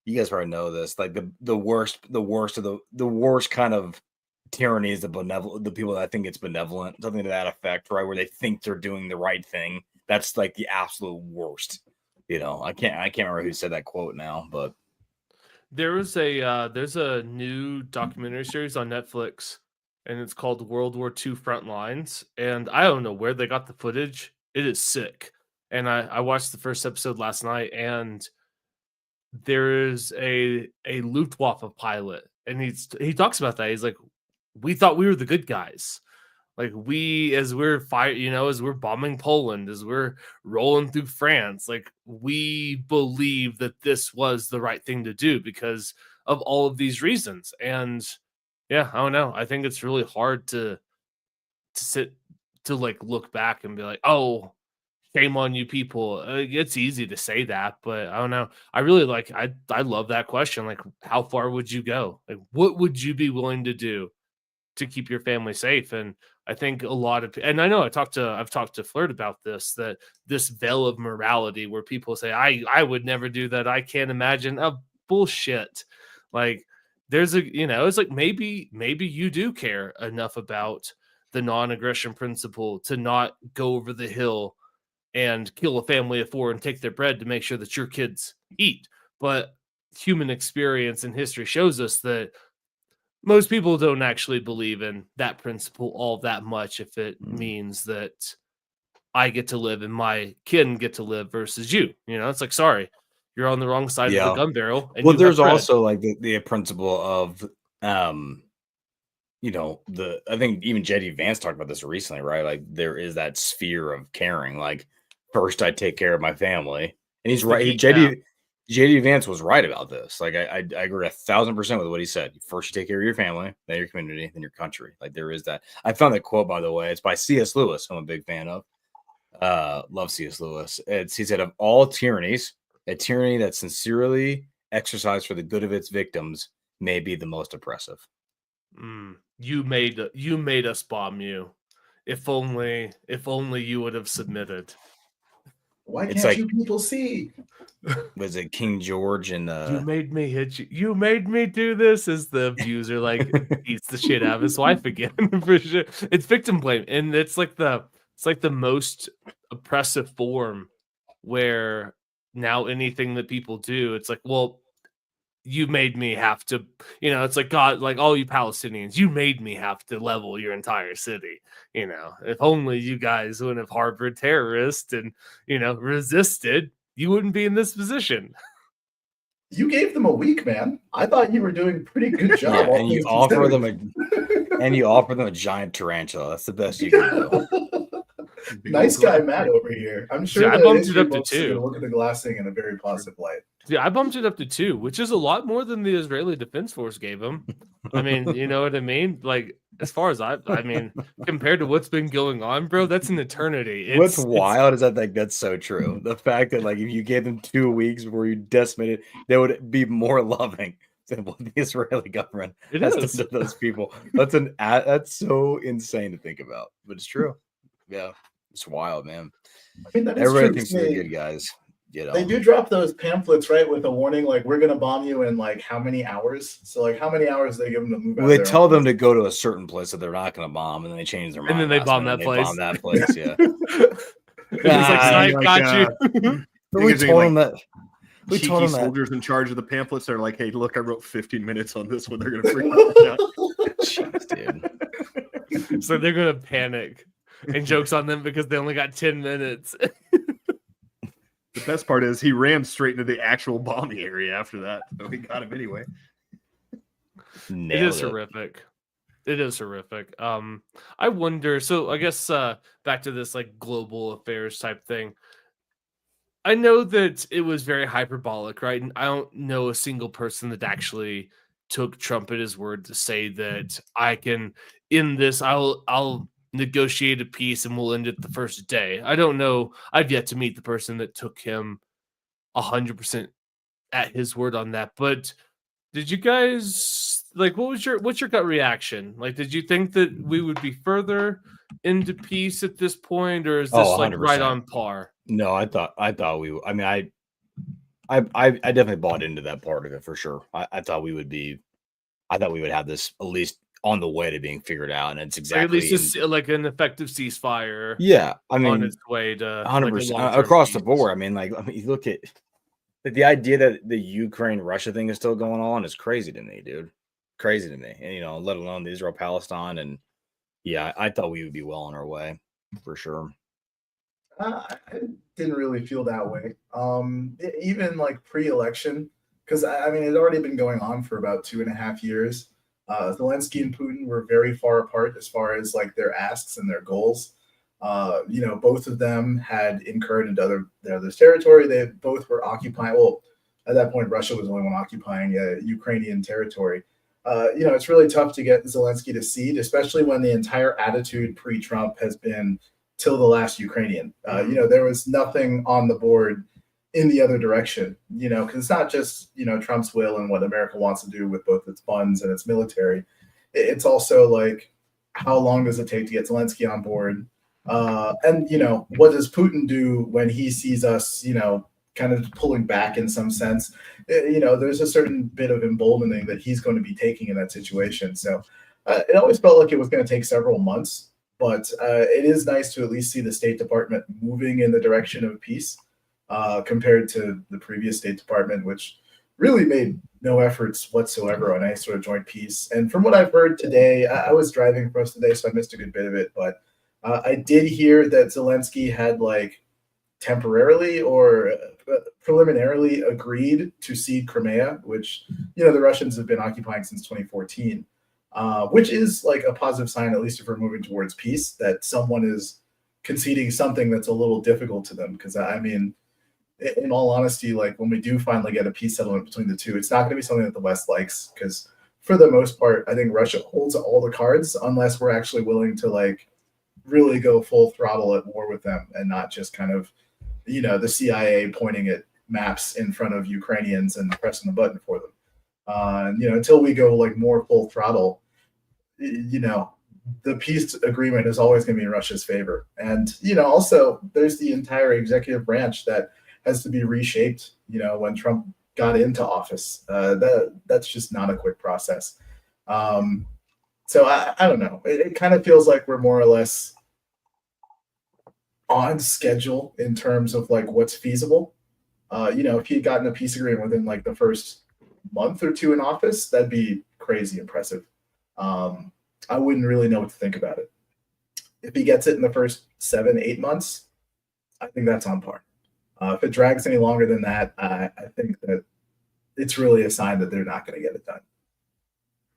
you guys probably know this, like the worst kind of tyranny is the people that think it's benevolent, something to that effect, right? Where they think they're doing the right thing. That's like the absolute worst. I can't remember who said that quote now, but there's a new documentary series on Netflix, and it's called World War II Frontlines. And I don't know where they got the footage. It is sick. And I watched the first episode last night, and there is a Luftwaffe pilot, and he talks about that. He's like, we thought we were the good guys. Like, as we're as we're bombing Poland, as we're rolling through France, like, we believe that this was the right thing to do because of all of these reasons. And yeah, I don't know. I think it's really hard to like look back and be like, oh, shame on you people. It's easy to say that, but I don't know. I really I love that question. Like, how far would you go? Like, what would you be willing to do to keep your family safe? And I think and I know I've talked to Flirt about this veil of morality where people say, I would never do that. I can't imagine. Bullshit. Like, there's it's like, maybe you do care enough about the non-aggression principle to not go over the hill and kill a family of 4 and take their bread to make sure that your kids eat. But human experience and history shows us that most people don't actually believe in that principle all that much if it means that I get to live and my kid get to live versus you. It's like, sorry, you're on the wrong side of the gun barrel. And well, there's also like the principle of I think even JD Vance talked about this recently, right? Like, there is that sphere of caring. Like, first I take care of my family, and he's right. JD Vance was right about this. Like, I agree 1,000% with what he said. First you take care of your family, then your community, then your country. Like, there is that. I found that quote, by the way. It's by C.S. Lewis. I'm a big fan of. Love C.S. Lewis. He said, of all tyrannies, a tyranny that's sincerely exercised for the good of its victims may be the most oppressive. You made us bomb you. If only you would have submitted. Why can't you people see? Was it King George and you made me hit you? You made me do this. As the abuser like beats the shit out of his wife again. For sure, it's victim blame, and it's like the most oppressive form where now anything that people do, it's like, well, you made me have to, it's like, God, like, all you Palestinians, you made me have to level your entire city. If only you guys wouldn't have harbored terrorists and, resisted, you wouldn't be in this position. You gave them a week, man. I thought you were doing a pretty good job. And you offer them a giant tarantula. That's the best you can do. Nice guy, Matt, over here. I'm sure I bumped it up to 2. Look at the glassing in a very positive light. Yeah, I bumped it up to 2, which is a lot more than the Israeli Defense Force gave him. I mean, you know what I mean? Like, as far as I mean, compared to what's been going on, bro, that's an eternity. What's wild is I think that's so true. The fact that like if you gave them 2 weeks where you decimated, they would be more loving than what the Israeli government has done to those people. That's so insane to think about, but it's true. Yeah, it's wild, man. I mean, that is Everybody true. thinks they're good guys. You know, they do drop those pamphlets, right, with a warning, like we're gonna bomb you in like how many hours? So like how many hours they give them to move out? Well, they tell them to go to a certain place that they're not going to bomb, and then they change their mind. And then they bomb that place. Bomb that place. Yeah. He's like, I got you. We told them that. We Cheeky told them that. soldiers in charge of the pamphlets are like, hey, look, I wrote 15 minutes on this one. They're gonna freak out. Jeez, dude. So they're gonna panic, and jokes on them because they only got 10 minutes. The best part is he ran straight into the actual bombing area after that. So he got him anyway. It is horrific. It is horrific. I wonder, so I guess back to this like global affairs type thing. I know that it was very hyperbolic, right? And I don't know a single person that actually took Trump at his word to say that I can in this, I'll negotiate a peace and we'll end it the first day. I don't know. I've yet to meet the person that took him 100% at his word on that. But did you guys like what's your gut reaction? Like, did you think that we would be further into peace at this point, or is this like 100%. right on par? No, I thought we. I mean, I definitely bought into that part of it for sure. I thought we would be. I thought we would have this at least on the way to being figured out, and it's exactly at least like an effective ceasefire. Yeah, I mean, on its way to 100% across the board. I mean, you look at the idea that the Ukraine-Russia thing is still going on is crazy to me, dude. Crazy to me, and let alone the Israel-Palestine, and yeah, I thought we would be well on our way for sure. I didn't really feel that way. Even like pre-election, because I mean, it had already been going on for about 2.5 years. Zelensky and Putin were very far apart as far as like their asks and their goals. Both of them had incurred into their territory. They both were occupying. Well, at that point, Russia was the only one occupying Ukrainian territory. It's really tough to get Zelensky to cede, especially when the entire attitude pre-Trump has been till the last Ukrainian. There was nothing on the board in the other direction, because it's not just, Trump's will and what America wants to do with both its funds and its military. It's also like, how long does it take to get Zelensky on board? And what does Putin do when he sees us, kind of pulling back in some sense? There's a certain bit of emboldening that he's going to be taking in that situation. So it always felt like it was going to take several months, but it is nice to at least see the State Department moving in the direction of peace compared to the previous State Department, which really made no efforts whatsoever on any sort of joint peace. And from what I've heard today, I was driving for most of the day, so I missed a good bit of it, but I did hear that Zelensky had like temporarily or preliminarily agreed to cede Crimea, which, the Russians have been occupying since 2014, which is like a positive sign, at least if we're moving towards peace, that someone is conceding something that's a little difficult to them. Because I mean, in all honesty, like when we do finally get a peace settlement between the two, it's not going to be something that the West likes, because for the most part, I think Russia holds all the cards unless we're actually willing to like really go full throttle at war with them and not just kind of, the CIA pointing at maps in front of Ukrainians and pressing the button for them. Until we go like more full throttle, the peace agreement is always going to be in Russia's favor. And, also there's the entire executive branch that has to be reshaped, when Trump got into office. That's just not a quick process. So I don't know. It kind of feels like we're more or less on schedule in terms of like what's feasible. If he had gotten a peace agreement within like the first month or two in office, that'd be crazy impressive. I wouldn't really know what to think about it. If he gets it in the first 7-8 months, I think that's on par. If it drags any longer than that, I think that it's really a sign that they're not going to get it done.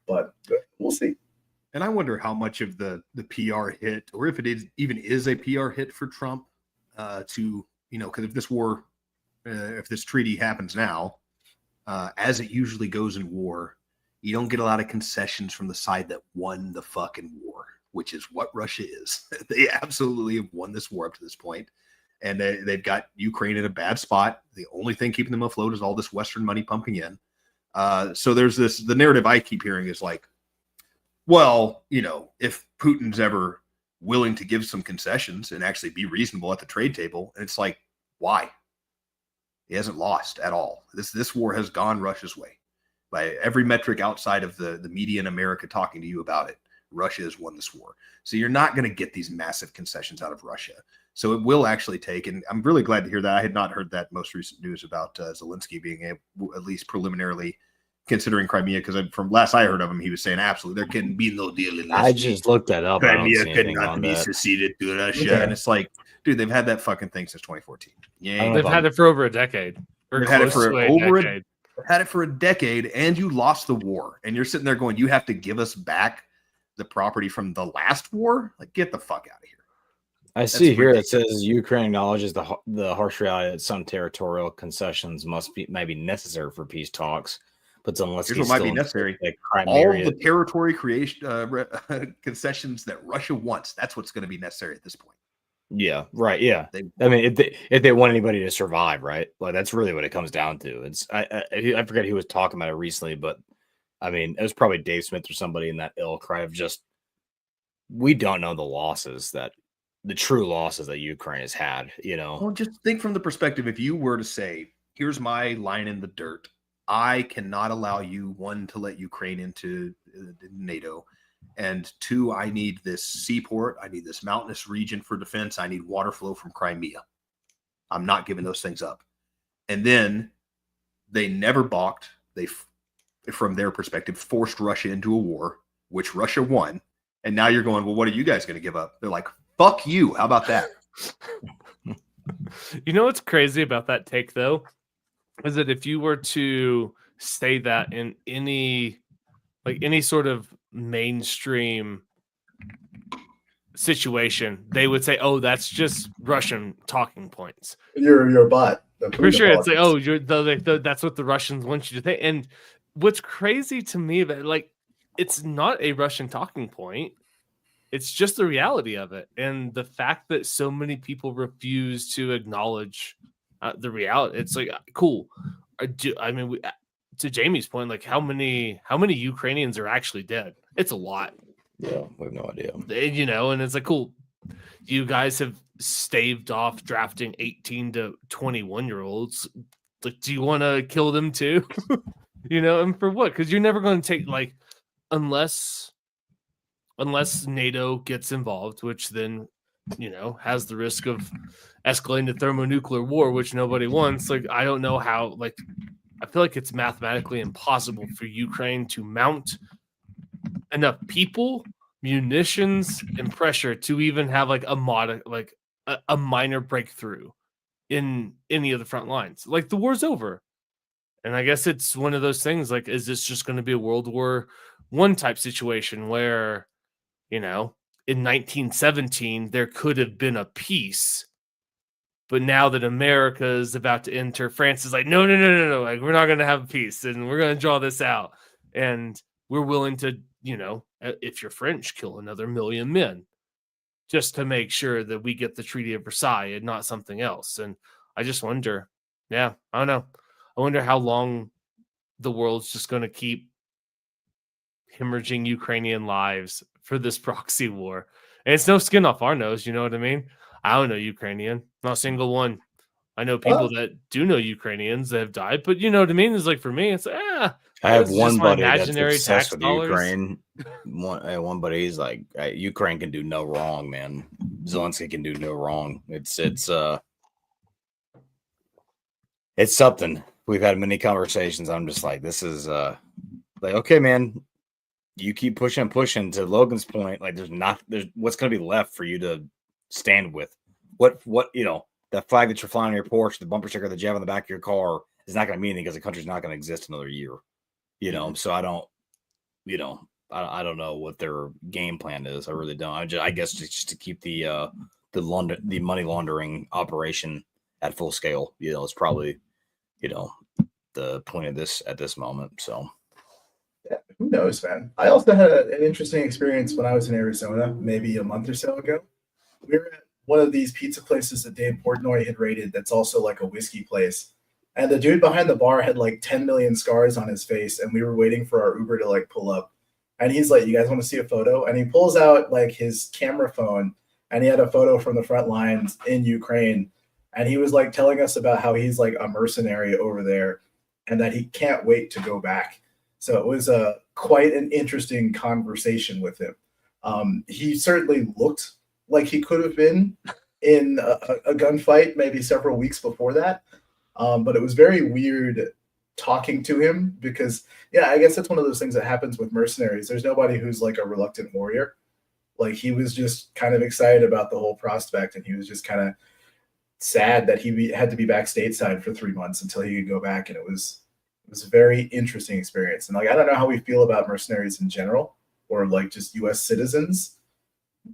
But we'll see. And I wonder how much of the PR hit, or if it even is a PR hit for Trump, because if this war if this treaty happens now, as it usually goes in war, you don't get a lot of concessions from the side that won the fucking war, which is what Russia is. They absolutely have won this war up to this point, and they've got Ukraine in a bad spot. The only thing keeping them afloat is all this Western money pumping in. So there's the narrative I keep hearing is like, well, if Putin's ever willing to give some concessions and actually be reasonable at the trade table, and it's like, why? He hasn't lost at all. This war has gone Russia's way. By every metric outside of the media in America talking to you about it, Russia has won this war. So you're not going to get these massive concessions out of Russia. So it will actually take, and I'm really glad to hear that. I had not heard that most recent news about Zelensky being able, at least preliminarily, considering Crimea, because from last I heard of him, he was saying absolutely there can be no deal in this. I just looked that up. Crimea could not be seceded to Russia, and it's like, dude, they've had that fucking thing since 2014. Yeah, they've had it for over a decade. They've had it for over a decade. Had it for a decade, and you lost the war, and you're sitting there going, you have to give us back the property from the last war? Like, get the fuck out of here. I see here it says Ukraine acknowledges the harsh reality that some territorial concessions may be necessary for peace talks, but Zelensky here's what might be necessary. All the territory creation concessions that Russia wants, that's what's going to be necessary at this point. Yeah, right. Yeah, I mean, if they want anybody to survive, right? Like that's really what it comes down to. It's I forget who was talking about it recently, but I mean, it was probably Dave Smith or somebody in that ilk, right? Of just we don't know the true losses that Ukraine has had. Well, just think from the perspective. If you were to say, "Here's my line in the dirt. I cannot allow you, one, to let Ukraine into NATO." And two, I need this seaport. I need this mountainous region for defense. I need water flow from Crimea. I'm not giving those things up. And then they never balked. They, from their perspective, forced Russia into a war, which Russia won. And now you're going, well, what are you guys going to give up? They're like, fuck you. How about that? You know what's crazy about that take, though, is that if you were to say that in any sort of mainstream situation, they would say, "Oh, that's just Russian talking points." You're a bot. For sure, it's like, "Oh, that's what the Russians want you to think." And what's crazy to me about it's not a Russian talking point; it's just the reality of it, and the fact that so many people refuse to acknowledge the reality. It's like, cool. To Jamie's point, like how many Ukrainians are actually dead? It's a lot. Yeah, we have no idea. And it's like, cool. You guys have staved off drafting 18 to 21-year-olds. Like, do you want to kill them too? And for what? Because you're never going to take unless NATO gets involved, which then has the risk of escalating to thermonuclear war, which nobody wants. Like, I don't know how. I feel like it's mathematically impossible for Ukraine to mount enough people, munitions, and pressure to even have a minor breakthrough in any of the front lines. Like, the war's over. And I guess it's one of those things, like, is this just going to be a World War I type situation where, in 1917, there could have been a peace. But now that America is about to enter, France is like, no. Like, we're not going to have peace, and we're going to draw this out. And we're willing to, if you're French, kill another 1 million men just to make sure that we get the Treaty of Versailles and not something else. And I just wonder, I don't know. I wonder how long the world's just going to keep hemorrhaging Ukrainian lives for this proxy war. And it's no skin off our nose, you know what I mean? I don't know Ukrainian, not a single one. I know people that do know Ukrainians that have died, but you know what I mean? It's like, for me, it's I have one buddy that's imaginary obsessed tax with dollars. Ukraine. One buddy, he's like, Ukraine can do no wrong, man. Zelensky can do no wrong. It's something. We've had many conversations. I'm just like, this is like, okay, man, you keep pushing. To Logan's point, like, there's what's going to be left for you to stand with. What that flag that you're flying on your porch, the bumper sticker that you have on the back of your car is not going to mean anything because the country's not going to exist another year. So I don't, I don't know what their game plan is. I really don't. I guess just to keep the money laundering operation at full scale. It's probably, the point of this at this moment. So Yeah, who knows, man? I also had an interesting experience when I was in Arizona, maybe a month or so ago. We were at one of these pizza places that Dave Portnoy had rated that's also like a whiskey place. And the dude behind the bar had like 10 million scars on his face, and we were waiting for our Uber to like pull up. And he's like, "You guys want to see a photo?" And he pulls out like his camera phone, and he had a photo from the front lines in Ukraine. And he was like telling us about how he's like a mercenary over there and that he can't wait to go back. So it was quite an interesting conversation with him. He certainly looked like he could have been in a gunfight maybe several weeks before that. But it was very weird talking to him because, yeah, I guess that's one of those things that happens with mercenaries. There's nobody who's like a reluctant warrior. Like he was just kind of excited about the whole prospect, and he was just kind of sad that he had to be back stateside for 3 months until he could go back. And it was a very interesting experience. And like, I don't know how we feel about mercenaries in general, or like just US citizens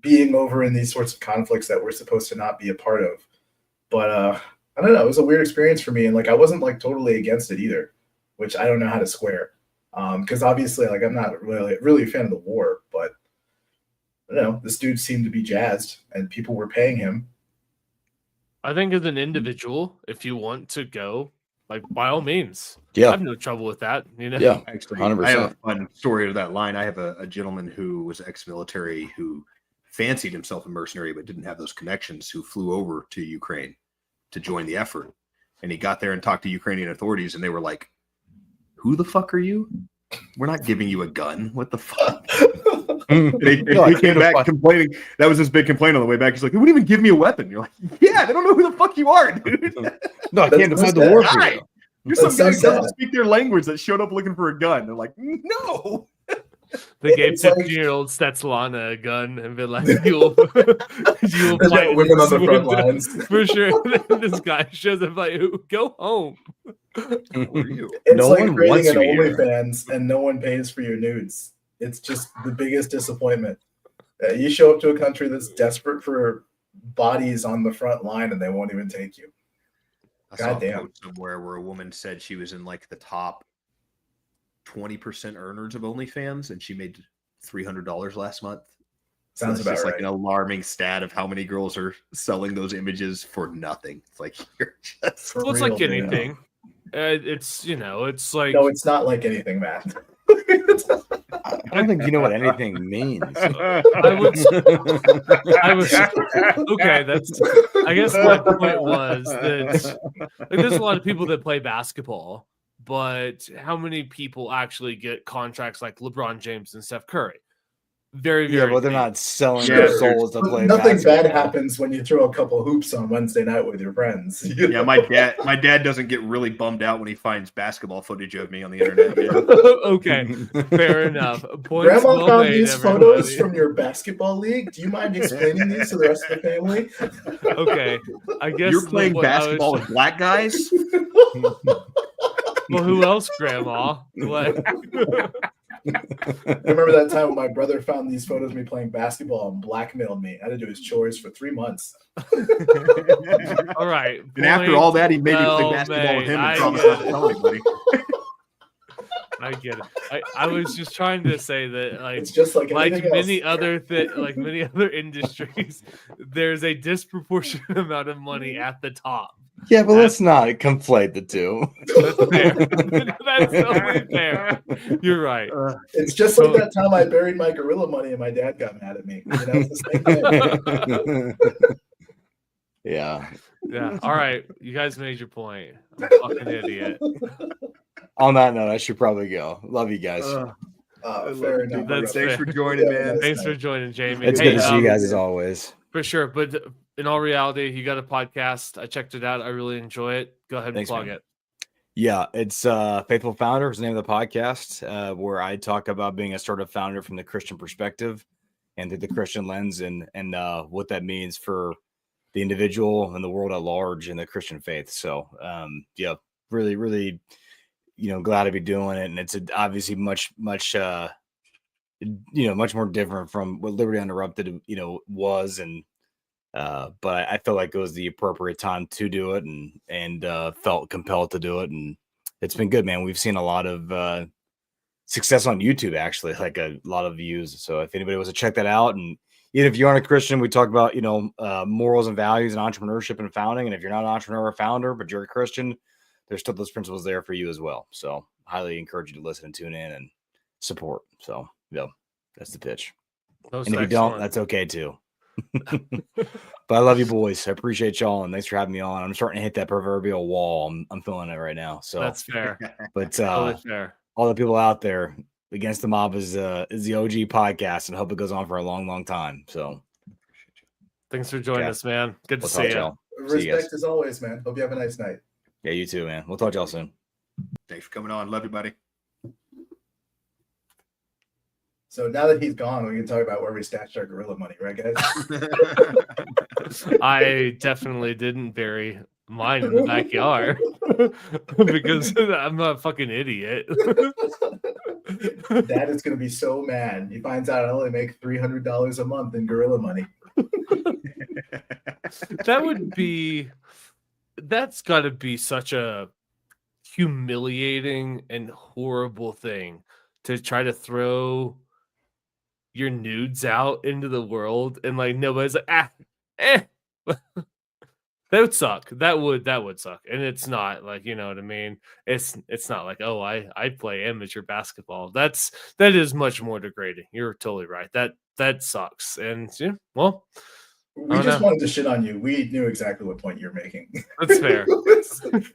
being over in these sorts of conflicts that we're supposed to not be a part of. But I don't know, it was a weird experience for me. And like, I wasn't like totally against it either, which I don't know how to square. Because obviously like, I'm not really a fan of the war, but I don't know, this dude seemed to be jazzed and people were paying him. I think as an individual, if you want to go, like by all means, I yeah, have no trouble with that. yeah, Actually, 100%. I have a fun story to that line. I have a gentleman who was ex-military who fancied himself a mercenary but didn't have those connections, who flew over to Ukraine to join the effort. And he got there and talked to Ukrainian authorities, and they were like, "Who the fuck are you? We're not giving you a gun. What the fuck?" He came back complaining. That was his big complaint on the way back. He's like, "They wouldn't even give me a weapon." You're like, "Yeah, they don't know who the fuck you are, dude." No, I can't defend the war for you. You're some That's guy so who doesn't sad. speak their language that showed up looking for a gun. They're like, "No." They gave It's like- 15-year-old Svetlana a gun and been like, "You'll There's no fight women on the with front them." lines. For sure." This guy shows up like, "Go home." Who are you? It's No like one creating wants an you here. OnlyFans and no one pays for your nudes. It's just the biggest disappointment. You show up to a country that's desperate for bodies on the front line and they won't even take you. I saw a Goddamn. quote somewhere where a woman said she was in like the top 20% earners of OnlyFans, and she made $300 last month. So Sounds that's about just like right. an alarming stat of how many girls are selling those images for nothing. It's like you're just For Well, it's real, like dude. anything. It's it's like No, it's not like anything, Matt. I don't think you know what anything means. I was okay. That's I guess my point was that like, there's a lot of people that play basketball, but how many people actually get contracts like LeBron James and Steph Curry? Very, Yeah, very but they're few. not selling Yeah, their there's- souls to But play nothing bad basketball. happens when you throw a couple hoops on Wednesday night with your friends. Yeah, my dad doesn't get really bummed out when he finds basketball footage of me on the internet. Yeah. Okay, fair enough. Points Grandma well found made, these everybody. photos from your basketball league. Do you mind explaining these to the rest of the family? Okay, I guess You're playing what I was- basketball with black guys? Well, who else, Grandma? Like, I remember that time when my brother found these photos of me playing basketball and blackmailed me. I had to do his chores for 3 months. all right. And after point all that, he made you well play basketball with made. him and I promised get not to it. tell anybody. I get it. I was just trying to say that, like It's just like anything many else. other like many other industries, there's a disproportionate amount of money at the top. Yeah, but let's not conflate the two. That's fair. That's totally fair. You're right. It's just like that time I buried my gorilla money and my dad got mad at me. You know, it's the same thing. Yeah. Yeah. All right. You guys made your point. I'm a fucking idiot. On that note, I should probably go. Love you guys. Fair enough. That's Thanks fair. for joining, man. Thanks for joining, Jamie. It's Hey, good to see you guys um, as always. For sure. But in all reality, you got a podcast. I checked it out. I really enjoy it. Go ahead and Thanks, plug man. it. Yeah, it's Faithful Founder is the name of the podcast, where I talk about being a startup founder from the Christian perspective and through the Christian lens, and what that means for the individual and the world at large in the Christian faith. So, yeah, really, really, glad to be doing it, and it's obviously much much more different from what Liberty Uninterrupted was, and But I felt like it was the appropriate time to do it, and felt compelled to do it, and it's been good, man. We've seen a lot of success on YouTube, actually, like a lot of views. So if anybody wants to check that out, and even if you aren't a Christian, we talk about morals and values and entrepreneurship and founding. And if you're not an entrepreneur or founder, but you're a Christian, there's still those principles there for you as well. So highly encourage you to listen and tune in and support. So that's the pitch. Most And if you don't, excellent. that's okay too. But I love you boys. I appreciate y'all, and thanks for having me on. I'm starting to hit that proverbial wall. I'm feeling it right now. So That's fair. but Totally fair. all the people out there, Against the Mob is the OG podcast, and I hope it goes on for a long, long time. So Thanks for joining Yeah. us, man. Good to we'll see talk to you. y'all. See you guys. Respect as always, man. Hope you have a nice night. Yeah, you too, man. We'll talk to y'all soon. Thanks for coming on. Love you, buddy. So now that he's gone, we can talk about where we stashed our gorilla money, right, guys? I definitely didn't bury mine in the backyard because I'm a fucking idiot. Dad is going to be so mad. He finds out I only make $300 a month in gorilla money. That's got to be such a humiliating and horrible thing to try to throw your nudes out into the world and like nobody's like that would suck. That would suck. And it's not like, you know what I mean? It's not like, oh, I play amateur basketball. That is much more degrading. You're totally right. That sucks. And yeah, well, We just wanted to shit on you. We knew exactly what point you're making. that's fair.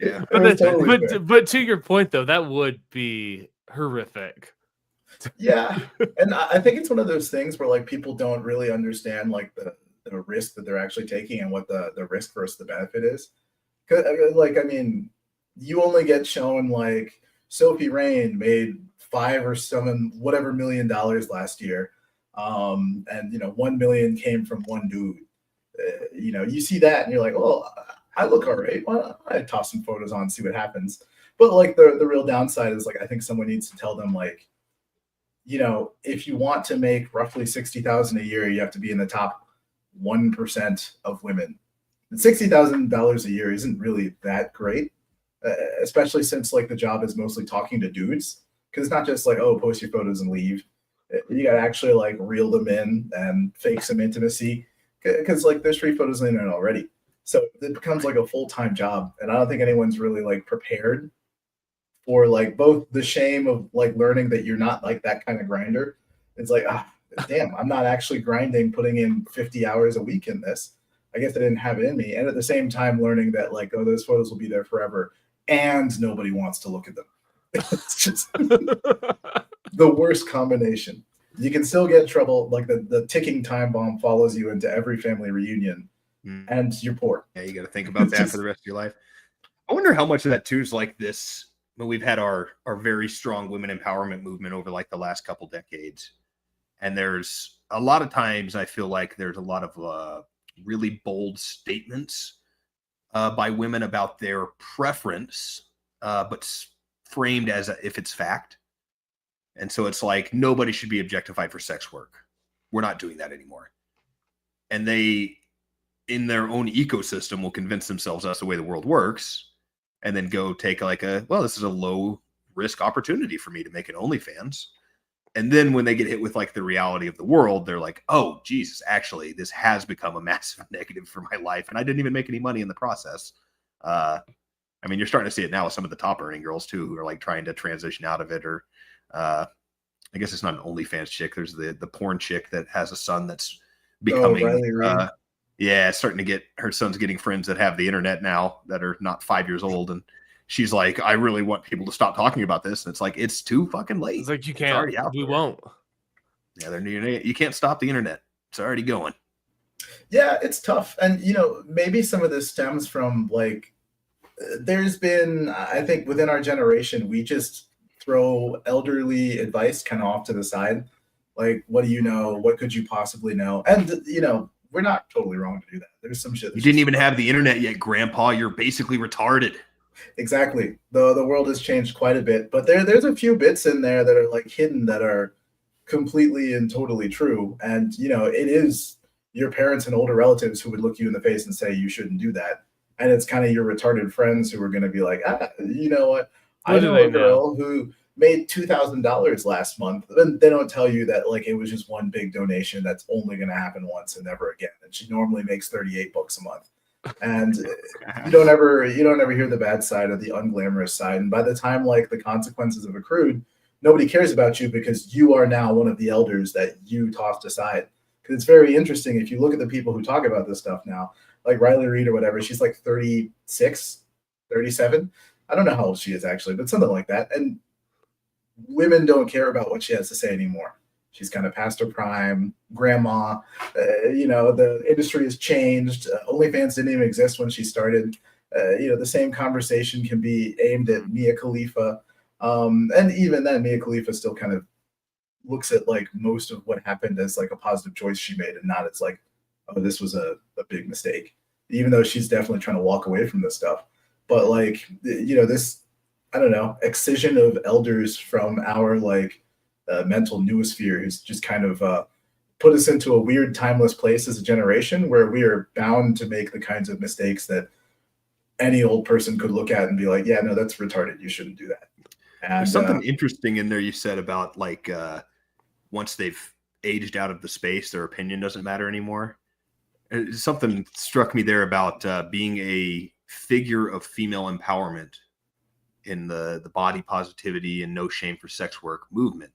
Yeah. It was totally fair. But to your point though, that would be horrific. Yeah, and I think it's one of those things where like people don't really understand like the risk that they're actually taking and what the risk versus the benefit is. 'Cause, like, I mean, you only get shown like Sophie Rain made $5 or $7 whatever million last year, and 1 million came from one dude. You see that and you're like, well, I look all right. Well, I toss some photos on, see what happens. But like the real downside is like I think someone needs to tell them like, if you want to make roughly $60,000 a year, you have to be in the top 1% of women. And $60,000 a year isn't really that great, especially since like the job is mostly talking to dudes. Because it's not just like, oh, post your photos and leave. You got to actually like reel them in and fake some intimacy. Because like there's free photos on the internet already. So it becomes like a full-time job. And I don't think anyone's really like prepared for like both the shame of like learning that you're not like that kind of grinder. It's like, damn, I'm not actually grinding, putting in 50 hours a week in this. I guess I didn't have it in me. And at the same time, learning that like, oh, those photos will be there forever and nobody wants to look at them. It's just the worst combination. You can still get in trouble. Like the ticking time bomb follows you into every family reunion and you're poor. Yeah, you got to think about that for the rest of your life. I wonder how much of that too is like this. When we've had our very strong women empowerment movement over like the last couple decades, and there's a lot of times I feel like there's a lot of really bold statements by women about their preference, but framed as if it's fact. And so it's like nobody should be objectified for sex work. We're not doing that anymore. And they, in their own ecosystem, will convince themselves that's the way the world works. And then go take like this is a low risk opportunity for me to make an OnlyFans. And then when they get hit with like the reality of the world, they're like, oh, Jesus, actually, this has become a massive negative for my life. And I didn't even make any money in the process. I mean, you're starting to see it now with some of the top earning girls too, who are like trying to transition out of it. Or I guess it's not an OnlyFans chick. There's the porn chick that has a son that's becoming starting to get, her son's getting friends that have the internet now that are not 5 years old. And she's like, I really want people to stop talking about this. And it's like, it's too fucking late. It's like, you can't, we won't. Yeah. You can't stop the internet. It's already going. Yeah, it's tough. And, maybe some of this stems from like, there's been, I think within our generation, we just throw elderly advice kind of off to the side. Like, what do you know? What could you possibly know? And, we're not totally wrong to do that. There's some shit. You didn't even have the internet yet, Grandpa. You're basically retarded. Exactly. The world has changed quite a bit, but there's a few bits in there that are like hidden that are completely and totally true. And, it is, your parents and older relatives who would look you in the face and say you shouldn't do that. And it's kind of your retarded friends who are going to be like, you know what? I know a girl who made $2,000 last month. Then they don't tell you that like it was just one big donation that's only going to happen once and never again. And she normally makes $38 a month. And you don't ever hear the bad side or the unglamorous side. And by the time like the consequences have accrued, nobody cares about you because you are now one of the elders that you tossed aside. Because it's very interesting if you look at the people who talk about this stuff now, like Riley Reid or whatever, she's like 36, 37. I don't know how old she is actually, but something like that. And women don't care about what she has to say anymore. She's kind of past her prime, grandma. The industry has changed. OnlyFans didn't even exist when she started. The same conversation can be aimed at Mia Khalifa. And even then, Mia Khalifa still kind of looks at like most of what happened as like a positive choice she made and not as like, oh, this was a big mistake, even though she's definitely trying to walk away from this stuff. But like, this, I don't know, excision of elders from our like mental noosphere has just kind of put us into a weird timeless place as a generation where we are bound to make the kinds of mistakes that any old person could look at and be like, yeah, no, that's retarded. You shouldn't do that. And there's something interesting in there you said about like once they've aged out of the space, their opinion doesn't matter anymore. Something struck me there about being a figure of female empowerment in the body positivity and no shame for sex work movement.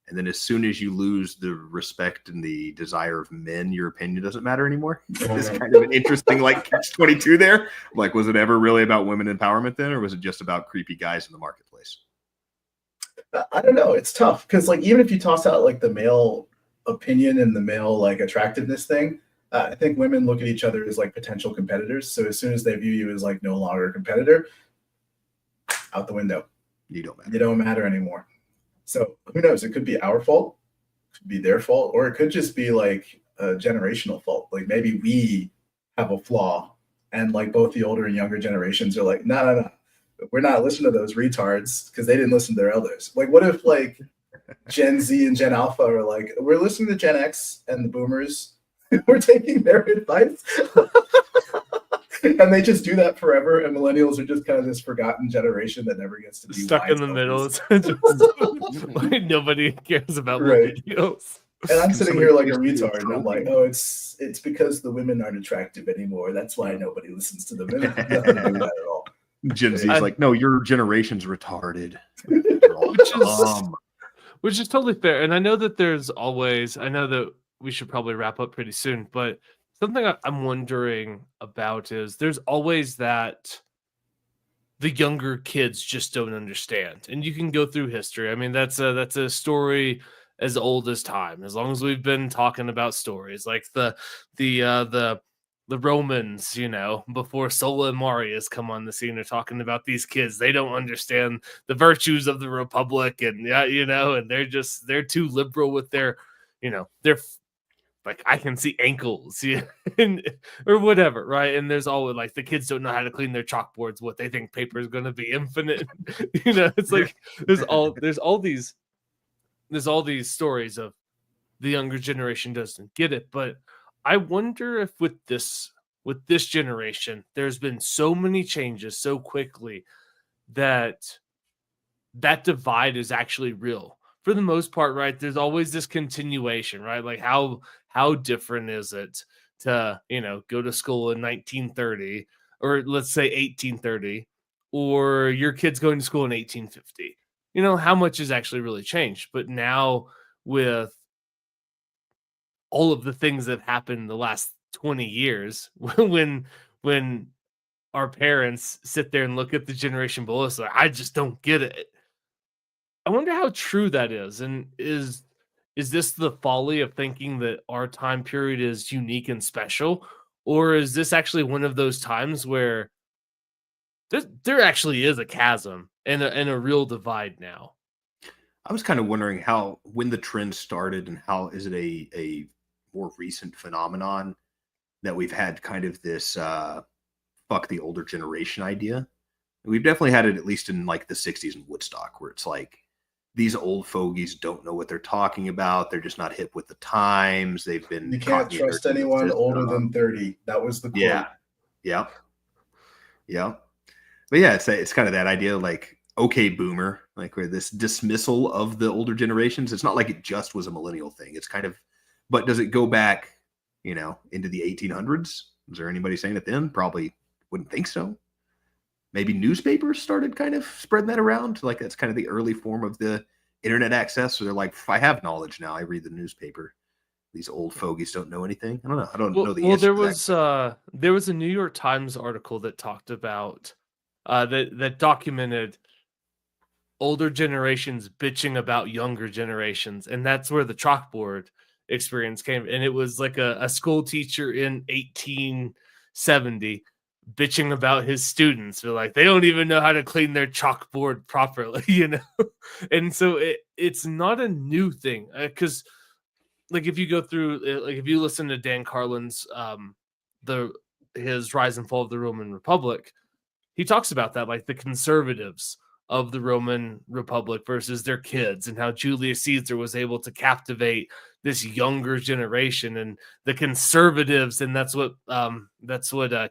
And then as soon as you lose the respect and the desire of men, your opinion doesn't matter anymore. It's kind of an interesting like catch-22 there. Like, was it ever really about women empowerment then, or was it just about creepy guys in the marketplace? I don't know. It's tough because like even if you toss out like the male opinion and the male like attractiveness thing, I think women look at each other as like potential competitors. So as soon as they view you as like no longer a competitor, out the window. You don't matter anymore. So who knows? It could be our fault, it could be their fault, or it could just be like a generational fault. Like maybe we have a flaw, and like both the older and younger generations are like, no, we're not listening to those retards because they didn't listen to their elders. Like, what if like Gen Z and Gen Alpha are like, we're listening to Gen X and the Boomers, we're taking their advice. And they just do that forever, and millennials are just kind of this forgotten generation that never gets to be stuck in the middle. Just, nobody cares about millennials. And I'm sitting here like a retard, and I'm like, oh, it's because the women aren't attractive anymore. That's why nobody listens to them. Nothing to do with that at all. Gen Z is like, no, your generation's retarded. Which is totally fair. And I know that I know that we should probably wrap up pretty soon, but something I'm wondering about is there's always that the younger kids just don't understand. And you can go through history. I mean, that's a story as old as time. As long as we've been talking about stories like the Romans, before Sulla and Marius come on the scene, are talking about these kids. They don't understand the virtues of the Republic, and and they're too liberal with their like I can see ankles, or whatever, right? And there's always like the kids don't know how to clean their chalkboards. What they think paper is going to be infinite, It's like there's all these stories of the younger generation doesn't get it. But I wonder if with this generation, there's been so many changes so quickly that divide is actually real. For the most part, right? There's always this continuation, right? Like how different is it to, go to school in 1930, or let's say 1830, or your kid's going to school in 1850? How much has actually really changed? But now with all of the things that happened in the last 20 years, when our parents sit there and look at the generation below us, like, I just don't get it. I wonder how true that is. And is this the folly of thinking that our time period is unique and special? Or is this actually one of those times where there actually is a chasm and a real divide now? I was kind of wondering when the trend started and how is it a more recent phenomenon that we've had kind of this fuck the older generation idea. We've definitely had it at least in like the 60s in Woodstock, where it's like, these old fogies don't know what they're talking about. They're just not hip with the times. They've been You can't caught in the trust anyone system. older than 30. That was the quote. Yeah. Yep. Yep. But yeah, it's kind of that idea, like, okay, boomer, like where this dismissal of the older generations. It's not like it just was a millennial thing. It's kind of, but does it go back, into the 1800s? Is there anybody saying it then? Probably wouldn't think so. Maybe newspapers started kind of spreading that around. Like that's kind of the early form of the internet access. So they're like, if I have knowledge now, I read the newspaper. These old fogies don't know anything. I don't know. I don't know the answer. There was a New York Times article that talked about that documented older generations bitching about younger generations, and that's where the chalkboard experience came. And it was like a school teacher in 1870 bitching about his students. They're like, they don't even know how to clean their chalkboard properly, And so it's not a new thing, because like if you go through, like if you listen to Dan Carlin's his Rise and Fall of the Roman Republic, he talks about that, like the conservatives of the Roman Republic versus their kids, and how Julius Caesar was able to captivate this younger generation, and the conservatives, and that's what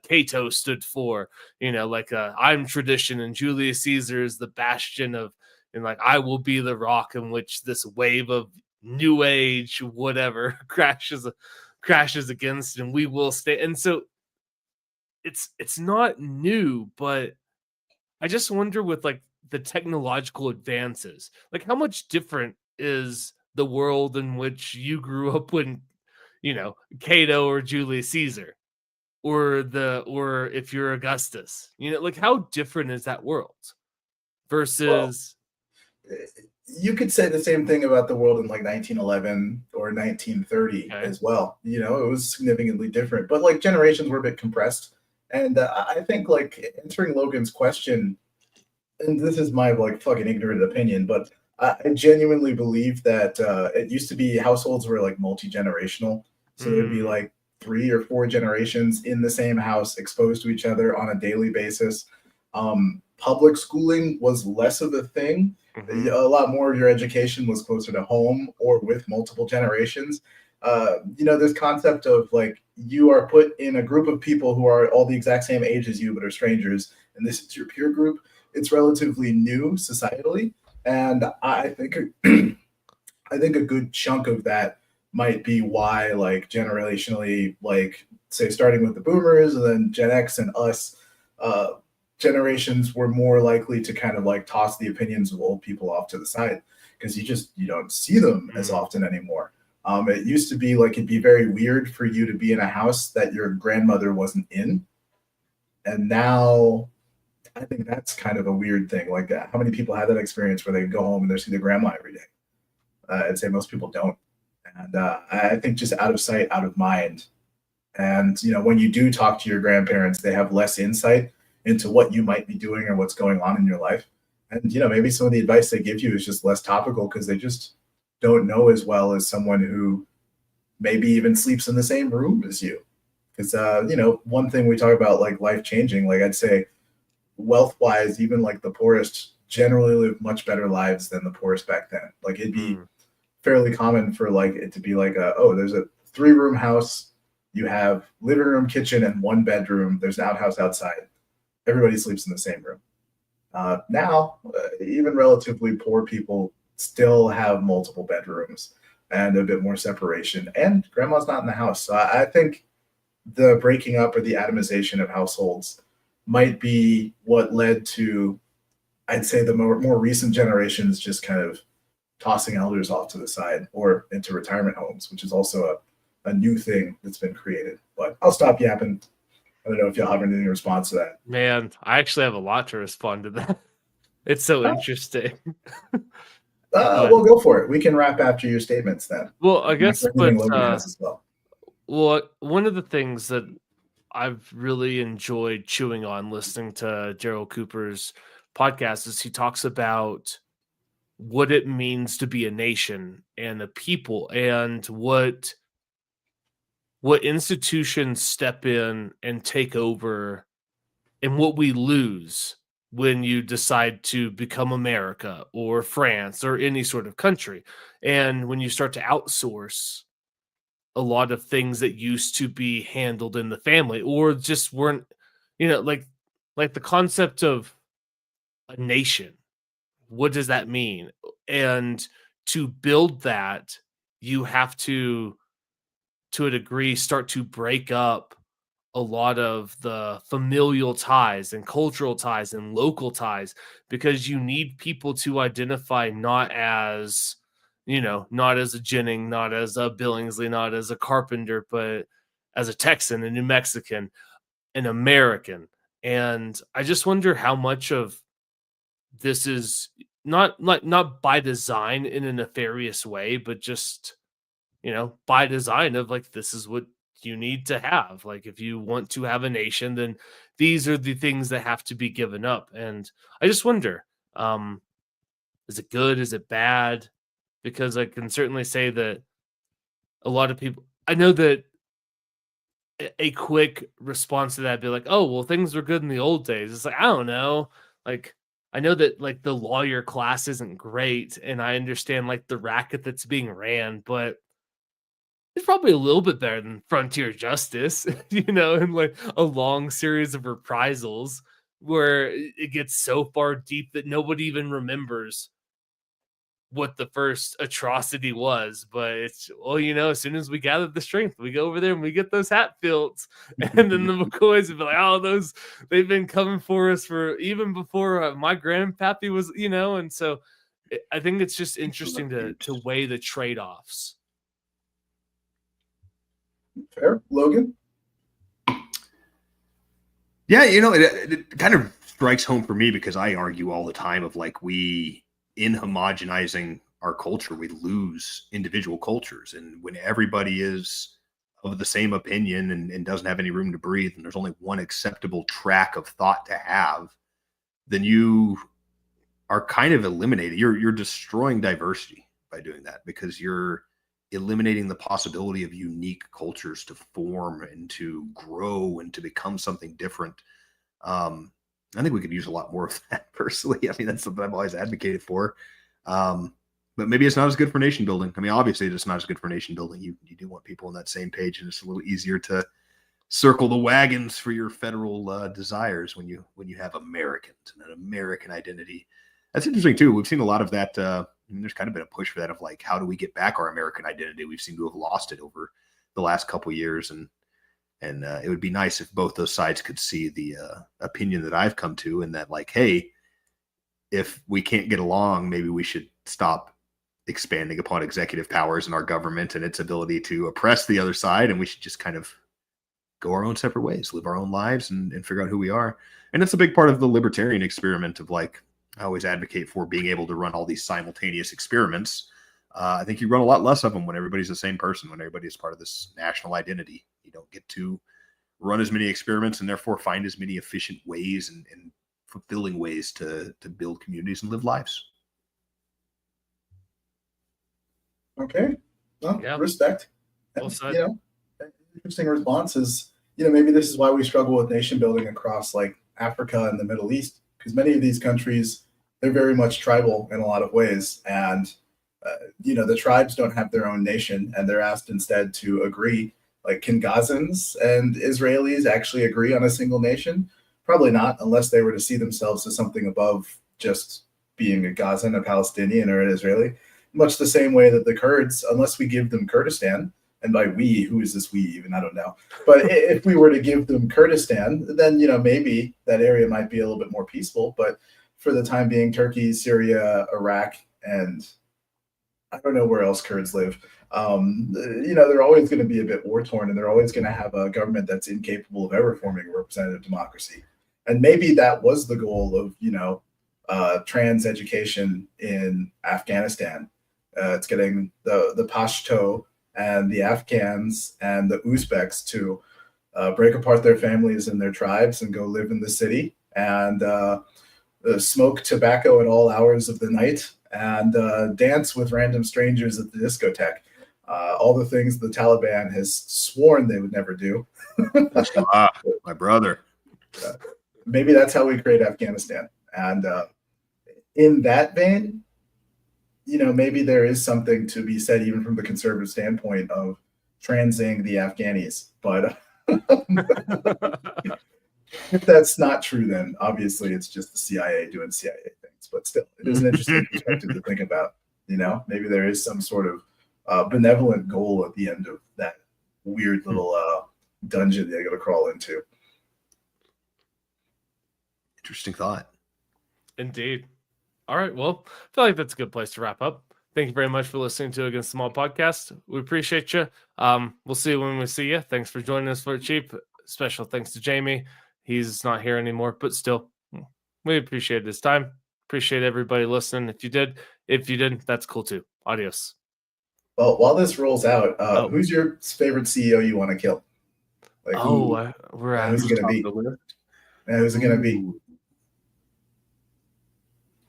Cato stood for, I'm tradition, and Julius Caesar is the bastion of, and like I will be the rock in which this wave of new age whatever crashes against, and we will stay. And so it's not new, but I just wonder with like the technological advances, like how much different is the world in which you grew up when, Cato or Julius Caesar, or if you're Augustus, like how different is that world versus? Well, you could say the same thing about the world in like 1911 or 1930 as well. It was significantly different, but like generations were a bit compressed. And I think like answering Logan's question, and this is my like fucking ignorant opinion, but I genuinely believe that it used to be households were like multi-generational. So there'd be like 3 or 4 generations in the same house exposed to each other on a daily basis. Public schooling was less of a thing. Mm-hmm. A lot more of your education was closer to home or with multiple generations. This concept of like you are put in a group of people who are all the exact same age as you but are strangers, and this is your peer group. It's relatively new societally, and I think I think a good chunk of that might be why, like generationally, like say starting with the boomers and then Gen X and us, generations were more likely to kind of like toss the opinions of old people off to the side because you don't see them as often anymore. It used to be like it'd be very weird for you to be in a house that your grandmother wasn't in, and now I think that's kind of a weird thing. Like, how many people have that experience where they go home and they see their grandma every day? I'd say most people don't. And I think just out of sight, out of mind. And, when you do talk to your grandparents, they have less insight into what you might be doing or what's going on in your life. And, maybe some of the advice they give you is just less topical because they just don't know as well as someone who maybe even sleeps in the same room as you. Because, one thing we talk about, like life changing, like I'd say, wealth-wise, even like the poorest generally live much better lives than the poorest back then. Like it'd be fairly common for like it to be like there's a 3-room house, you have living room, kitchen, and 1 bedroom. There's an outhouse outside. Everybody sleeps in the same room. Now, even relatively poor people still have multiple bedrooms and a bit more separation. And grandma's not in the house. So I think the breaking up or the atomization of households might be what led to, I'd say, the more recent generations just kind of tossing elders off to the side or into retirement homes, which is also a new thing that's been created. But I'll stop yapping. I don't know if y'all have anything in response to that. Man, I actually have a lot to respond to that. It's so interesting. We'll go for it. We can wrap after your statements then. Well, I guess, but as well. Well, one of the things that I've really enjoyed chewing on listening to Gerald Cooper's podcast is he talks about what it means to be a nation and a people, and what institutions step in and take over, and what we lose when you decide to become America or France or any sort of country. And when you start to outsource a lot of things that used to be handled in the family or just weren't, like the concept of a nation, what does that mean? And to build that, you have to a degree, start to break up a lot of the familial ties and cultural ties and local ties because you need people to identify not as, not as a Jennings, not as a Billingsley, not as a Carpenter, but as a Texan, a New Mexican, an American. And I just wonder how much of this is not by design in a nefarious way, but just by design of like, this is what you need to have. Like, if you want to have a nation, then these are the things that have to be given up. And I just wonder, is it good? Is it bad? Because I can certainly say that a lot of people, I know that a quick response to that would be like, oh, well, things were good in the old days. It's like, I don't know. Like, I know that like the lawyer class isn't great, and I understand like the racket that's being ran, but it's probably a little bit better than frontier justice, and like a long series of reprisals where it gets so far deep that nobody even remembers what the first atrocity was. But it's, well, as soon as we gather the strength, we go over there and we get those Hatfields, and then the McCoys would be like, oh, they've been coming for us for even before my grandpappy was, and so I think it's just interesting to weigh the trade-offs. Fair. Logan? Yeah, it kind of strikes home for me because I argue all the time of like, in homogenizing our culture, we lose individual cultures. And when everybody is of the same opinion and doesn't have any room to breathe, and there's only one acceptable track of thought to have, then you are kind of eliminated. You're destroying diversity by doing that, because you're eliminating the possibility of unique cultures to form and to grow and to become something different. I think we could use a lot more of that personally. I mean, that's something I've always advocated for. But maybe it's not as good for nation building. I mean, obviously it's not as good for nation building. You do want people on that same page, and it's a little easier to circle the wagons for your federal desires when you have Americans and an American identity. That's interesting too. We've seen a lot of that. There's kind of been a push for that of like, how do we get back our American identity? We've seemed to have lost it over the last couple of years, and it would be nice if both those sides could see the opinion that I've come to, and that like, hey, if we can't get along, maybe we should stop expanding upon executive powers in our government and its ability to oppress the other side, and we should just kind of go our own separate ways, live our own lives, and figure out who we are. And it's a big part of the libertarian experiment of like, I always advocate for being able to run all these simultaneous experiments. I think you run a lot less of them when everybody's the same person, when everybody is part of this national identity. You don't get to run as many experiments and therefore find as many efficient ways and fulfilling ways to build communities and live lives. Okay. Well, Yeah. Respect. Well said. Interesting responses. Maybe this is why we struggle with nation building across like Africa and the Middle East, because many of these countries, they're very much tribal in a lot of ways. And, the tribes don't have their own nation, and they're asked instead to agree. Like, can Gazans and Israelis actually agree on a single nation? Probably not, unless they were to see themselves as something above just being a Gazan, a Palestinian, or an Israeli. Much the same way that the Kurds, unless we give them Kurdistan, and by we, who is this we even? I don't know. But if we were to give them Kurdistan, then, maybe that area might be a little bit more peaceful. But for the time being, Turkey, Syria, Iraq, and I don't know where else Kurds live. They're always going to be a bit war-torn, and they're always going to have a government that's incapable of ever forming a representative democracy. And maybe that was the goal of, trans education in Afghanistan. It's getting the Pashto and the Afghans and the Uzbeks to break apart their families and their tribes and go live in the city and smoke tobacco at all hours of the night and dance with random strangers at the discotheque. All the things the Taliban has sworn they would never do. My brother. Maybe that's how we create Afghanistan. And in that vein, maybe there is something to be said, even from the conservative standpoint of transing the Afghanis. But if that's not true, then obviously it's just the CIA doing CIA things. But still, it is an interesting perspective to think about. Maybe there is some sort of benevolent goal at the end of that weird little dungeon they got to crawl into. Interesting thought. Indeed. All right. Well, I feel like that's a good place to wrap up. Thank you very much for listening to Against the Mall podcast. We appreciate you. We'll see you when we see you. Thanks for joining us for cheap. Special thanks to Jamie. He's not here anymore, but still, we appreciate his time. Appreciate everybody listening. If you didn't, that's cool too. Adios. Well, while this rolls out, who's your favorite CEO you want to kill? Like, who's it going to be? Who's it going to be?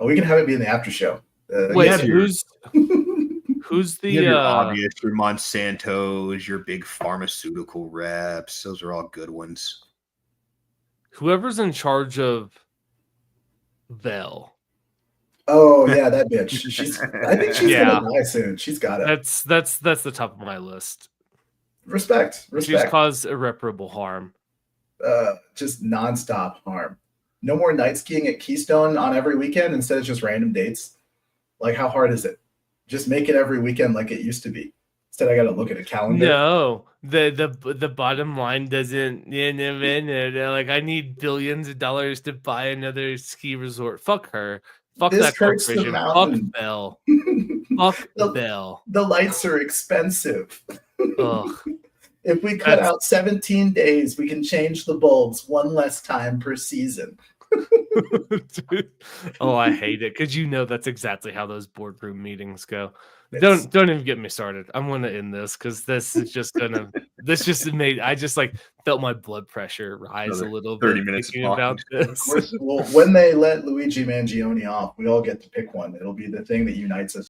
Oh, we can have it be in the after show. Wait, who's the your obvious, your Monsanto's, your big pharmaceutical reps? Those are all good ones. Whoever's in charge of Vel. Oh yeah, that bitch. I think she's gonna die soon. She's got it. That's the top of my list. Respect. She's caused irreparable harm. Just nonstop harm. No more night skiing at Keystone on every weekend instead of just random dates. Like, how hard is it? Just make it every weekend like it used to be. Instead, I got to look at a calendar. No, the bottom line doesn't. Like, I need billions of dollars to buy another ski resort. Fuck her. Fuck This that corporation. Fuck Bell. Fuck Bell. The lights are expensive. Ugh. If we cut out 17 days, we can change the bulbs one less time per season. Dude. Oh, I hate it because that's exactly how those boardroom meetings go. Don't even get me started. I'm going to end this because this is just gonna. I just felt my blood pressure rise a little bit. 30 minutes about this. Well, when they let Luigi Mangione off, we all get to pick one. It'll be the thing that unites us.